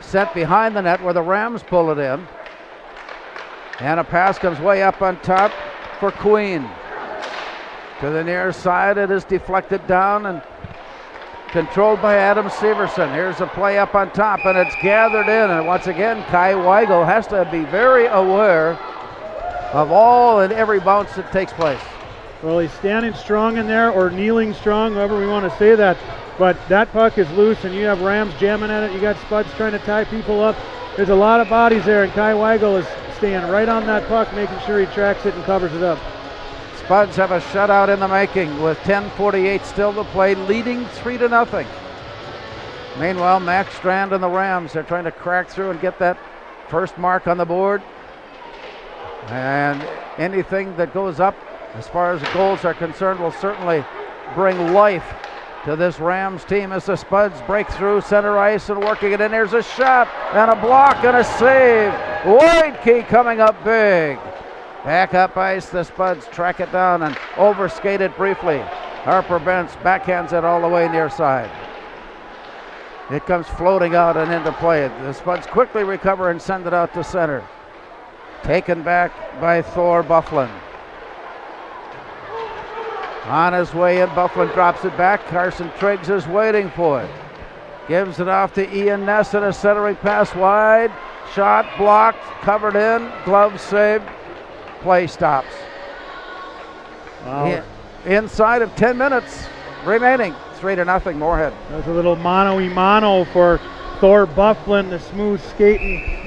Speaker 9: Sent behind the net where the Rams pull it in. And a pass comes way up on top for Queen. To the near side, it is deflected down and controlled by Adam Severson. Here's a play up on top, and it's gathered in. And once again, Kai Weigel has to be very aware of all and every bounce that takes place.
Speaker 1: Well, he's standing strong in there, or kneeling strong, however we want to say that. But that puck is loose, and you have Rams jamming at it. You got Spuds trying to tie people up. There's a lot of bodies there, and Kai Weigel is staying right on that puck, making sure he tracks it and covers it up.
Speaker 9: Spuds have a shutout in the making with 10:48 still to play, leading 3-0. Meanwhile, Max Strand and the Rams are trying to crack through and get that first mark on the board. And anything that goes up as far as the goals are concerned will certainly bring life to this Rams team as the Spuds break through center ice and working it in. There's a shot and a block and a save. Wojtke coming up big. Back up ice, the Spuds track it down and overskate it briefly. Harper Bentz backhands it all the way near side. It comes floating out and into play. The Spuds quickly recover and send it out to center. Taken back by Thor Bufflin. On his way in, Bufflin drops it back. Carson Triggs is waiting for it. Gives it off to Ian Ness and a centering pass wide. Shot blocked, covered in, glove saved. Play stops.
Speaker 1: Wow.
Speaker 9: Inside of 10 minutes remaining. 3-0 Moorhead.
Speaker 1: That was a little mano-y-mano for Thor Bufflin, the smooth skating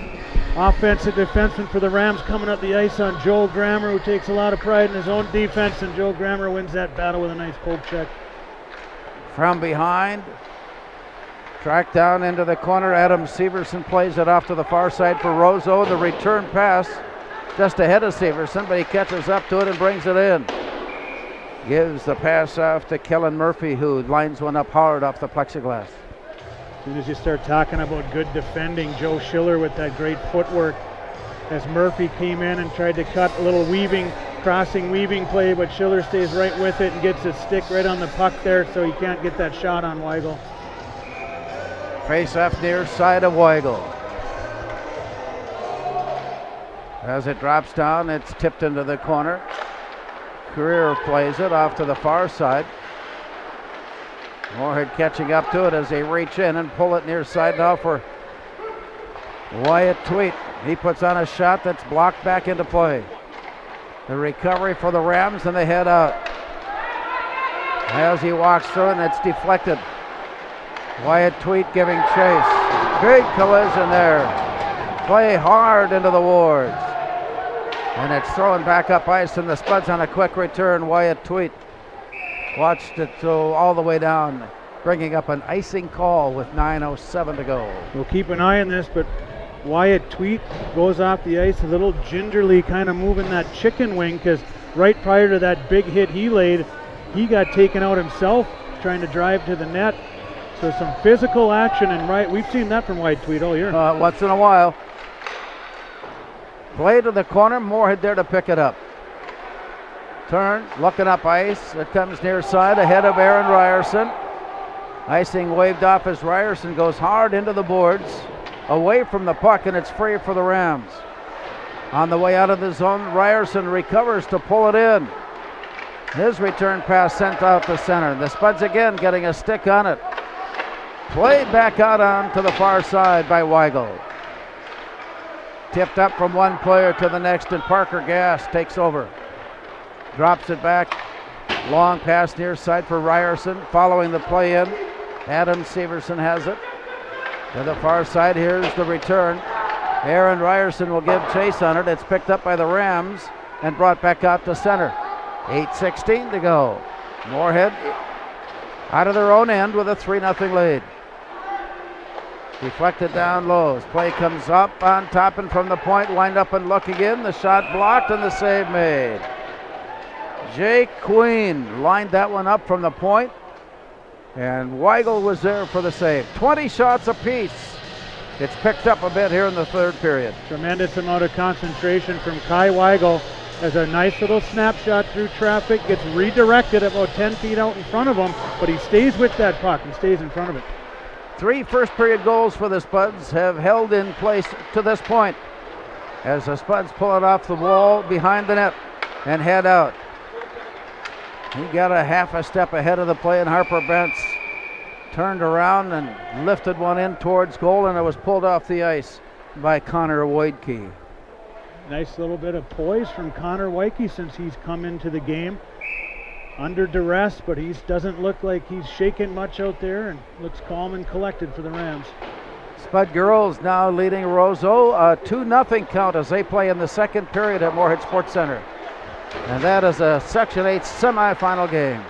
Speaker 1: offensive defenseman for the Rams, coming up the ice on Joel Grammer, who takes a lot of pride in his own defense, and Joel Grammer wins that battle with a nice poke check.
Speaker 9: From behind, tracked down into the corner, Adam Severson plays it off to the far side for Roseau. The return pass just ahead of Severson, but he catches up to it and brings it in. Gives the pass off to Kellen Murphy, who lines one up hard off the plexiglass.
Speaker 1: As soon as you start talking about good defending, Joe Schiller with that great footwork as Murphy came in and tried to cut a little crossing weaving play, but Schiller stays right with it and gets his stick right on the puck there, so he can't get that shot on Weigel.
Speaker 9: Face off near side of Weigel. As it drops down, it's tipped into the corner. Career plays it off to the far side. Moorhead catching up to it as they reach in and pull it near side now for Wyatt Tweet. He puts on a shot that's blocked back into play. The recovery for the Rams, and they head out. As he walks through, and it's deflected. Wyatt Tweet giving chase. Big collision there. Play hard into the wards. And it's thrown back up ice, and the Spuds on a quick return. Wyatt Tweet watched it go all the way down, bringing up an icing call with 9:07 to go.
Speaker 1: We'll keep an eye on this, but Wyatt Tweet goes off the ice a little gingerly, kind of moving that chicken wing, because right prior to that big hit he laid, he got taken out himself trying to drive to the net. So some physical action, and we've seen that from Wyatt Tweet all year.
Speaker 9: Once in a while. Play to the corner, Moorhead there to pick it up. Turn, looking up ice. It comes near side ahead of Aaron Ryerson. Icing waved off as Ryerson goes hard into the boards, away from the puck, and it's free for the Rams. On the way out of the zone, Ryerson recovers to pull it in. His return pass sent out to center. The Spuds again getting a stick on it. Played back out on to the far side by Weigel. Tipped up from one player to the next, and Parker Gass takes over. Drops it back. Long pass near side for Ryerson. Following the play in, Adam Severson has it. To the far side, here's the return. Aaron Ryerson will give chase on it. It's picked up by the Rams and brought back out to center. 8:16 to go. Moorhead out of their own end with a 3-0 lead. Deflected down low. Play comes up on top and from the point, lined up and looking in. The shot blocked and the save made. Jake Queen lined that one up from the point, and Weigel was there for the save. 20 shots apiece. It's picked up a bit here in the third period.
Speaker 1: Tremendous amount of concentration from Kai Weigel as a nice little snapshot through traffic, gets redirected about 10 feet out in front of him, but he stays with that puck. He stays in front of it.
Speaker 9: 3 first-period goals for the Spuds have held in place to this point as the Spuds pull it off the wall behind the net and head out. He got a half a step ahead of the play, and Harper Bentz turned around and lifted one in towards goal, and it was pulled off the ice by Connor Woidke.
Speaker 1: Nice little bit of poise from Connor Woidke since he's come into the game. Under duress, but he doesn't look like he's shaking much out there and looks calm and collected for the Rams.
Speaker 9: Spud girls now leading Roseau, a 2-0 count as they play in the second period at Moorhead Sports Center. And that is a Section 8 semifinal game.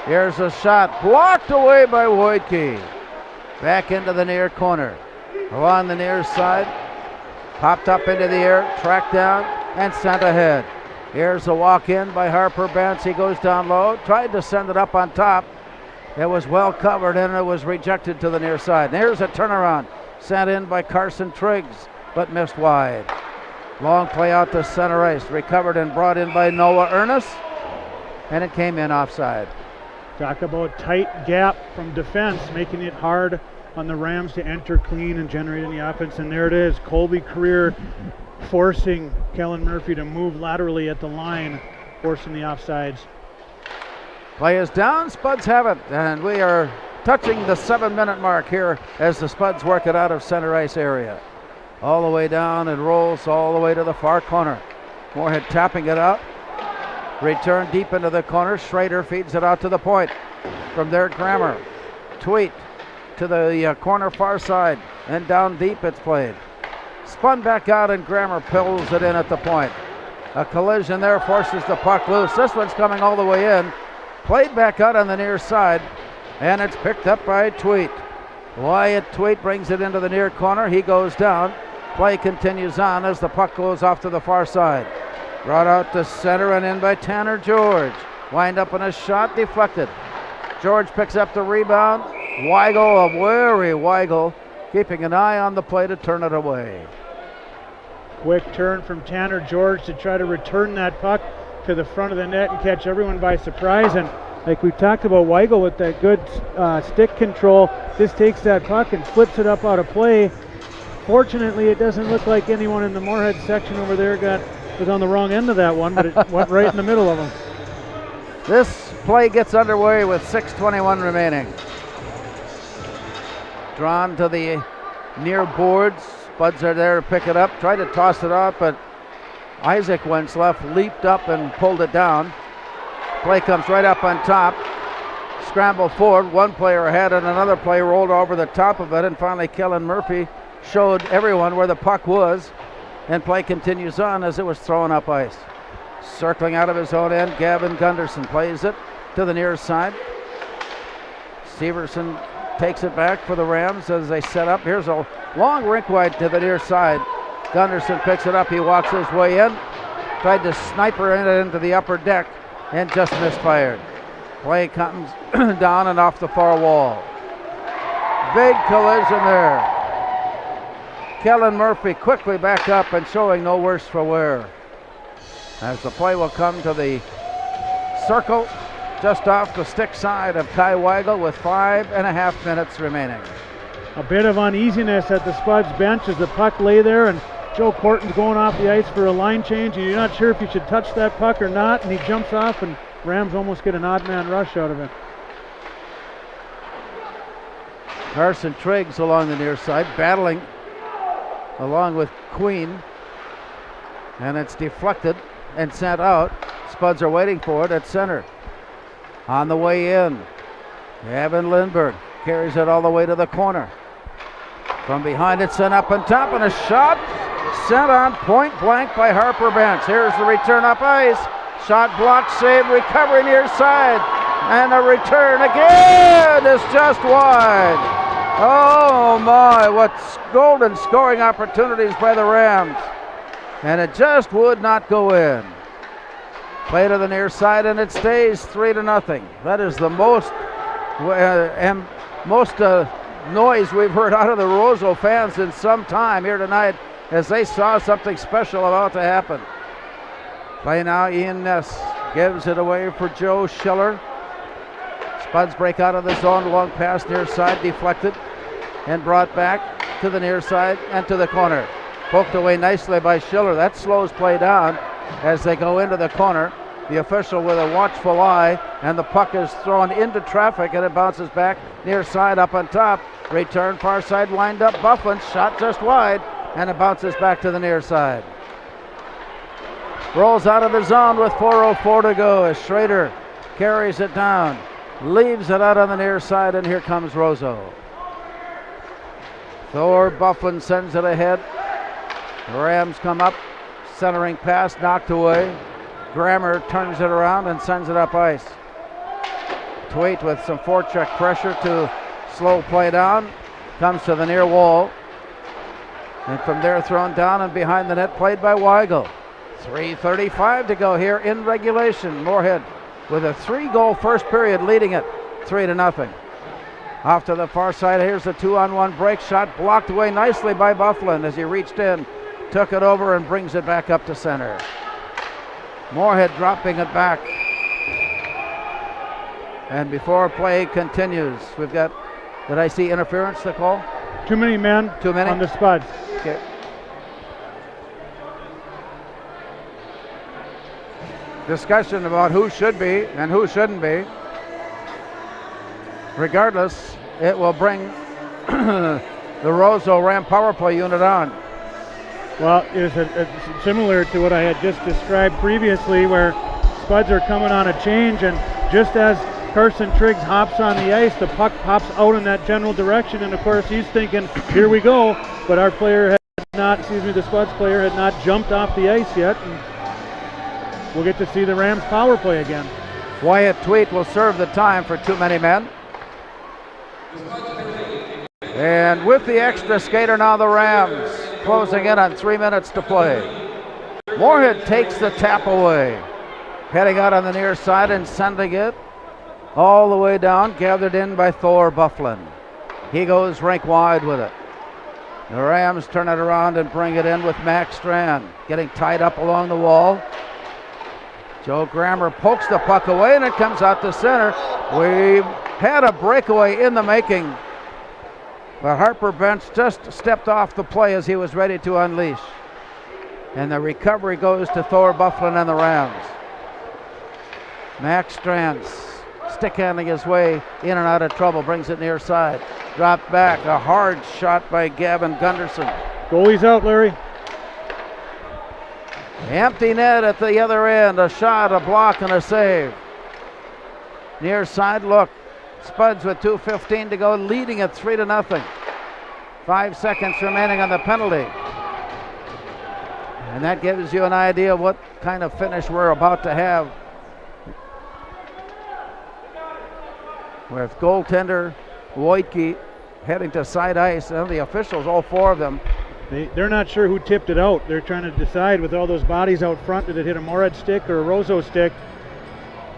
Speaker 9: Here's a shot blocked away by Woidke. Back into the near corner. Along the near side, popped up into the air, tracked down, and sent ahead. Here's a walk-in by Harper Bentz. He goes down low, tried to send it up on top. It was well covered and it was rejected to the near side. And here's a turnaround sent in by Carson Triggs, but missed wide. Long play out to center ice, recovered and brought in by Noah Ernest, and it came in offside.
Speaker 1: Talk about tight gap from defense, making it hard on the Rams to enter clean and generate any offense. And there it is, Colby Career forcing Kellen Murphy to move laterally at the line, forcing the offsides.
Speaker 9: Play is down, Spuds have it, and we are touching the 7-minute mark here as the Spuds work it out of center ice area. All the way down, it rolls all the way to the far corner. Moorhead tapping it out. Return deep into the corner. Schrader feeds it out to the point. From there, Grammer. Tweet to the corner far side, and down deep it's played. Spun back out, and Grammer pulls it in at the point. A collision there forces the puck loose. This one's coming all the way in. Played back out on the near side, and it's picked up by Tweet. Wyatt Tweet brings it into the near corner. He goes down. Play continues on as the puck goes off to the far side. Brought out to center and in by Tanner George. Wind up in a shot, deflected. George picks up the rebound. Weigel, a wary Weigel, keeping an eye on the play to turn it away.
Speaker 1: Quick turn from Tanner George to try to return that puck to the front of the net and catch everyone by surprise. And like we talked about, Weigel with that good stick control, just takes that puck and flips it up out of play. Fortunately, it doesn't look like anyone in the Moorhead section over there was on the wrong end of that one, but it went right in the middle of them.
Speaker 9: This play gets underway with 6:21 remaining. Drawn to the near boards. Spuds are there to pick it up. Tried to toss it out, but Isaac Wentzlef leaped up and pulled it down. Play comes right up on top. Scramble forward. One player ahead and another player rolled over the top of it, and finally Kellen Murphy showed everyone where the puck was, and play continues on as it was thrown up ice. Circling out of his own end, Gavin Gunderson plays it to the near side. Severson takes it back for the Rams as they set up. Here's a long rink wide to the near side. Gunderson picks it up. He walks his way in. Tried to sniper it into the upper deck and just misfired. Play comes down and off the far wall. Big collision there. Kellen Murphy quickly back up and showing no worse for wear. As the play will come to the circle just off the stick side of Kai Weigel with 5.5 minutes remaining.
Speaker 1: A bit of uneasiness at the Spuds bench as the puck lay there, and Joe Corton's going off the ice for a line change, and you're not sure if you should touch that puck or not, and he jumps off, and Rams almost get an odd man rush out of it.
Speaker 9: Carson Triggs along the near side, battling along with Queen, and it's deflected and sent out. Spuds are waiting for it at center. On the way in, Evan Lindbergh carries it all the way to the corner. From behind, it's sent up on top, and a shot sent on point blank by Harper Bentz. Here's the return up ice. Shot blocked, save, recovery near side, and a return again is just wide. Oh my, what golden scoring opportunities by the Rams. And it just would not go in. Play to the near side, and it stays 3-0. That is the most noise we've heard out of the Roseau fans in some time here tonight as they saw something special about to happen. Play now, Ian Ness gives it away for Joe Schiller. Spuds break out of the zone, long pass near side, deflected. and brought back to the near side and to the corner. Poked away nicely by Schiller. That slows play down as they go into the corner. The official with a watchful eye, and the puck is thrown into traffic, and it bounces back near side up on top. Return far side, wind up. Bufflin shot just wide, and it bounces back to the near side. Rolls out of the zone with 4:04 to go as Schrader carries it down, leaves it out on the near side, and here comes Roseau. Thor Bufflin sends it ahead. The Rams come up, centering pass knocked away. Grammer turns it around and sends it up ice. Tweet with some forecheck pressure to slow play down, comes to the near wall, and from there thrown down and behind the net, played by Weigel. 3:35 to go here in regulation. Moorhead with a 3-goal first period, leading it 3-0. Off to the far side, here's a 2-on-1 break shot, blocked away nicely by Bufflin as he reached in, took it over and brings it back up to center. Moorhead dropping it back. And before play continues, we've got, did I see interference, the call?
Speaker 1: Too many men on the Spuds.
Speaker 9: Okay. Discussion about who should be and who shouldn't be. Regardless, it will bring the Roseau Ram power play unit on.
Speaker 1: Well, it's similar to what I had just described previously, where Spuds are coming on a change, and just as Carson Triggs hops on the ice, the puck pops out in that general direction, and of course he's thinking, here we go, but our player had not, the Spuds player had not jumped off the ice yet, and we'll get to see the Rams power play again.
Speaker 9: Wyatt Tweet will serve the time for too many men. And with the extra skater now, the Rams closing in on 3 minutes to play. Moorhead takes the tap away, heading out on the near side and sending it all the way down, gathered in by Thor Bufflin. He goes rink wide with it. The Rams turn it around and bring it in with Max Strand, getting tied up along the wall. Joe Grammer pokes the puck away, and it comes out to center. We had a breakaway in the making, but Harper Bench just stepped off the play as he was ready to unleash. And the recovery goes to Thor Bufflin and the Rams. Max Strand stick-handling his way in and out of trouble, brings it near side. Dropped back, a hard shot by Gavin Gunderson.
Speaker 1: Goalie's out, Larry.
Speaker 9: Empty net at the other end, a shot, a block, and a save. Near side look. Spuds with 2:15 to go, leading it 3-0. 5 seconds remaining on the penalty. And that gives you an idea of what kind of finish we're about to have. With goaltender Wojtke heading to side ice, and the officials, all 4 of them,
Speaker 1: they're not sure who tipped it out. They're trying to decide with all those bodies out front, did it hit a Moorhead stick or a Roseau stick?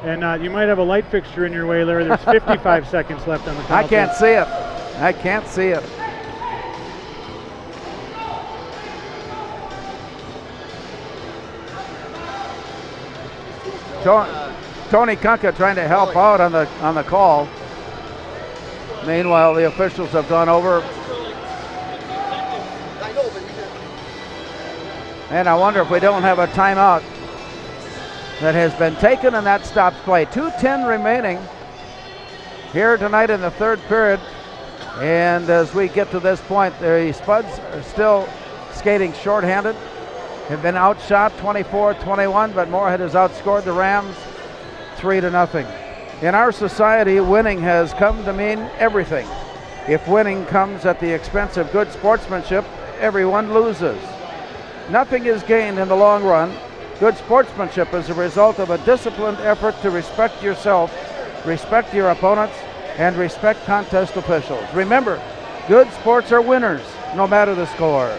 Speaker 1: And you might have a light fixture in your way, Larry. There's 55 seconds left on the penalty.
Speaker 9: I can't see it. I can't see it. Tony Kunka trying to help out on the call. Meanwhile, the officials have gone over. And I wonder if we don't have a timeout that has been taken, and that stops play. 2:10 remaining here tonight in the third period. And as we get to this point, the Spuds are still skating shorthanded, have been outshot 24-21, but Moorhead has outscored the Rams 3-0. In our society, winning has come to mean everything. If winning comes at the expense of good sportsmanship, everyone loses. Nothing is gained in the long run. Good sportsmanship is a result of a disciplined effort to respect yourself, respect your opponents, and respect contest officials. Remember, good sports are winners, no matter the score.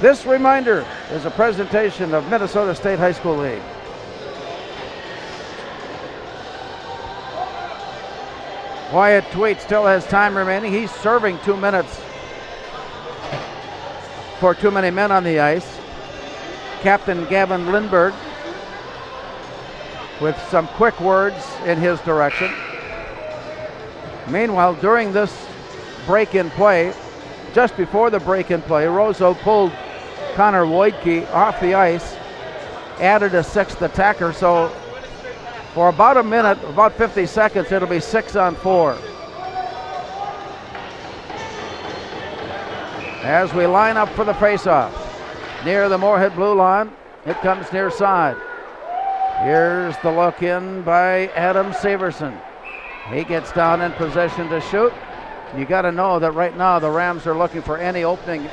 Speaker 9: This reminder is a presentation of Minnesota State High School League. Wyatt Tweet still has time remaining. He's serving 2 minutes for too many men on the ice. Captain Gavin Lindberg with some quick words in his direction. Meanwhile, during this break in play, just before the break-in play, Roseau pulled Connor Woidke off the ice, added a sixth attacker, so for about a minute, about 50 seconds, it'll be 6-on-4. As we line up for the faceoff, near the Moorhead blue line, it comes near side. Here's the look in by Adam Severson. He gets down in position to shoot. You got to know that right now the Rams are looking for any opening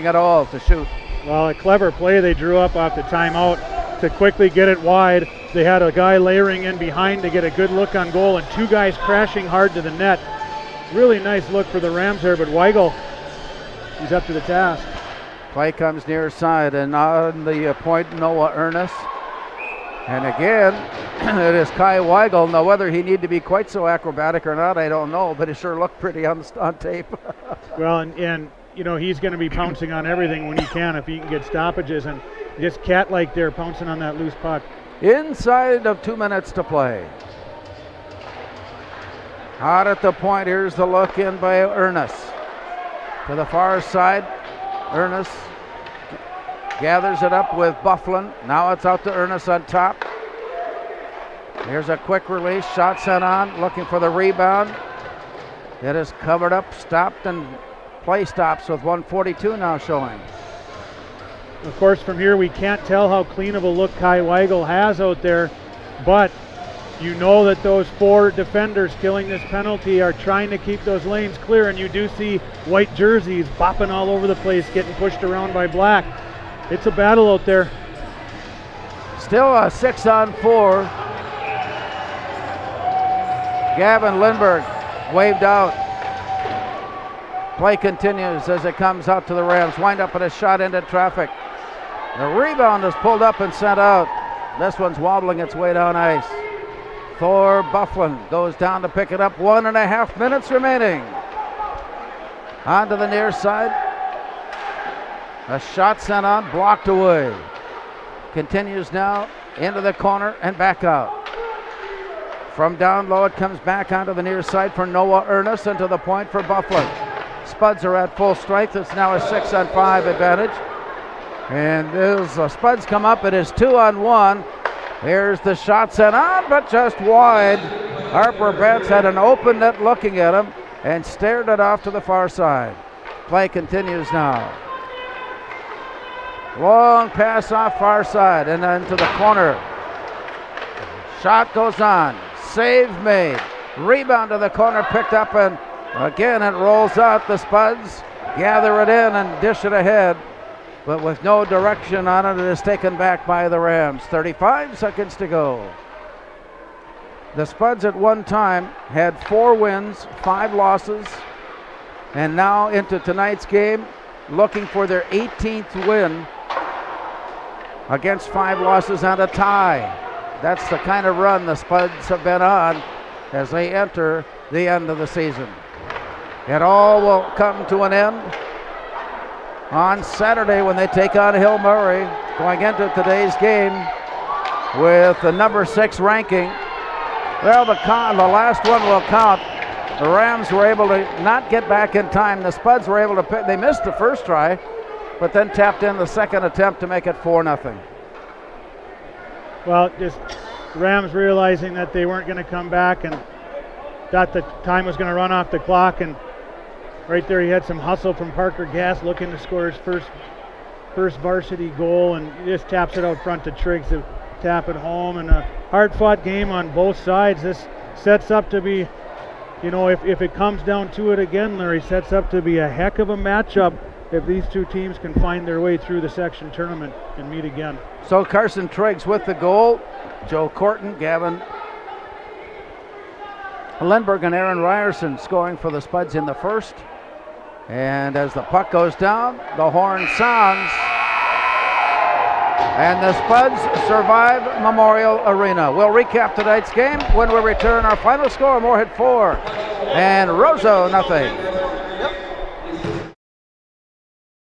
Speaker 9: at all to shoot.
Speaker 1: Well, a clever play they drew up off the timeout to quickly get it wide. They had a guy layering in behind to get a good look on goal, and two guys crashing hard to the net. Really nice look for the Rams there, but Weigel, he's up to the task.
Speaker 9: Play comes near side, and on the point, Noah Ernest. And again, it is Kai Weigel. Now, whether he need to be quite so acrobatic or not, I don't know, but it sure looked pretty on tape.
Speaker 1: Well, and you know, he's going to be pouncing on everything when he can, if he can get stoppages, and just cat-like there, pouncing on that loose puck.
Speaker 9: Inside of 2 minutes to play. Out at the point, here's the look in by Ernest. To the far side, Ernest gathers it up with Bufflin. Now it's out to Ernest on top. Here's a quick release, shot sent on, looking for the rebound. It is covered up, stopped, and play stops with 1:42 now showing.
Speaker 1: Of course, from here we can't tell how clean of a look Kai Weigel has out there, but you know that those four defenders killing this penalty are trying to keep those lanes clear, and you do see white jerseys bopping all over the place, getting pushed around by black. It's a battle out there.
Speaker 9: Still a 6-on-4. Gavin Lindberg waved out. Play continues as it comes out to the Rams. Wind up and a shot into traffic. The rebound is pulled up and sent out. This one's wobbling its way down ice. Thor Bufflin goes down to pick it up. 1.5 minutes remaining. Onto the near side. A shot sent on, blocked away. Continues now into the corner and back out. From down low, it comes back onto the near side for Noah Ernest and to the point for Bufflin. Spuds are at full strength. It's now a 6-on-5 advantage. And as Spuds come up, it is 2-on-1. Here's the shot sent on, but just wide. Harper Betts had an open net looking at him and stared it off to the far side. Play continues now. Long pass off far side and then to the corner. Shot goes on. Save made. Rebound to the corner, picked up, and again it rolls out. The Spuds gather it in and dish it ahead, but with no direction on it, it is taken back by the Rams. 35 seconds to go. The Spuds at one time had 4 wins, 5 losses, and now into tonight's game looking for their 18th win against 5 losses and a tie. That's the kind of run the Spuds have been on as they enter the end of the season. It all will come to an end on Saturday when they take on Hill Murray, going into today's game with the number 6 ranking. Well, the last one will count. The Rams were able to not get back in time. The Spuds were able to pick. They missed the first try, but then tapped in the second attempt to make it 4-0.
Speaker 1: Well, just Rams realizing that they weren't going to come back and thought the time was going to run off the clock, and right there he had some hustle from Parker Gass looking to score his first varsity goal, and he just taps it out front to Triggs to tap it home. And a hard-fought game on both sides. This sets up to be, you know, if it comes down to it again, Larry, sets up to be a heck of a matchup if these two teams can find their way through the section tournament and meet again.
Speaker 9: So Carson Triggs with the goal. Joe Corton, Gavin Lindberg, and Aaron Ryerson scoring for the Spuds in the first. And as the puck goes down, the horn sounds, and the Spuds survive Memorial Arena. We'll recap tonight's game when we return. Our final score: Moorhead 4 and Roseau 0.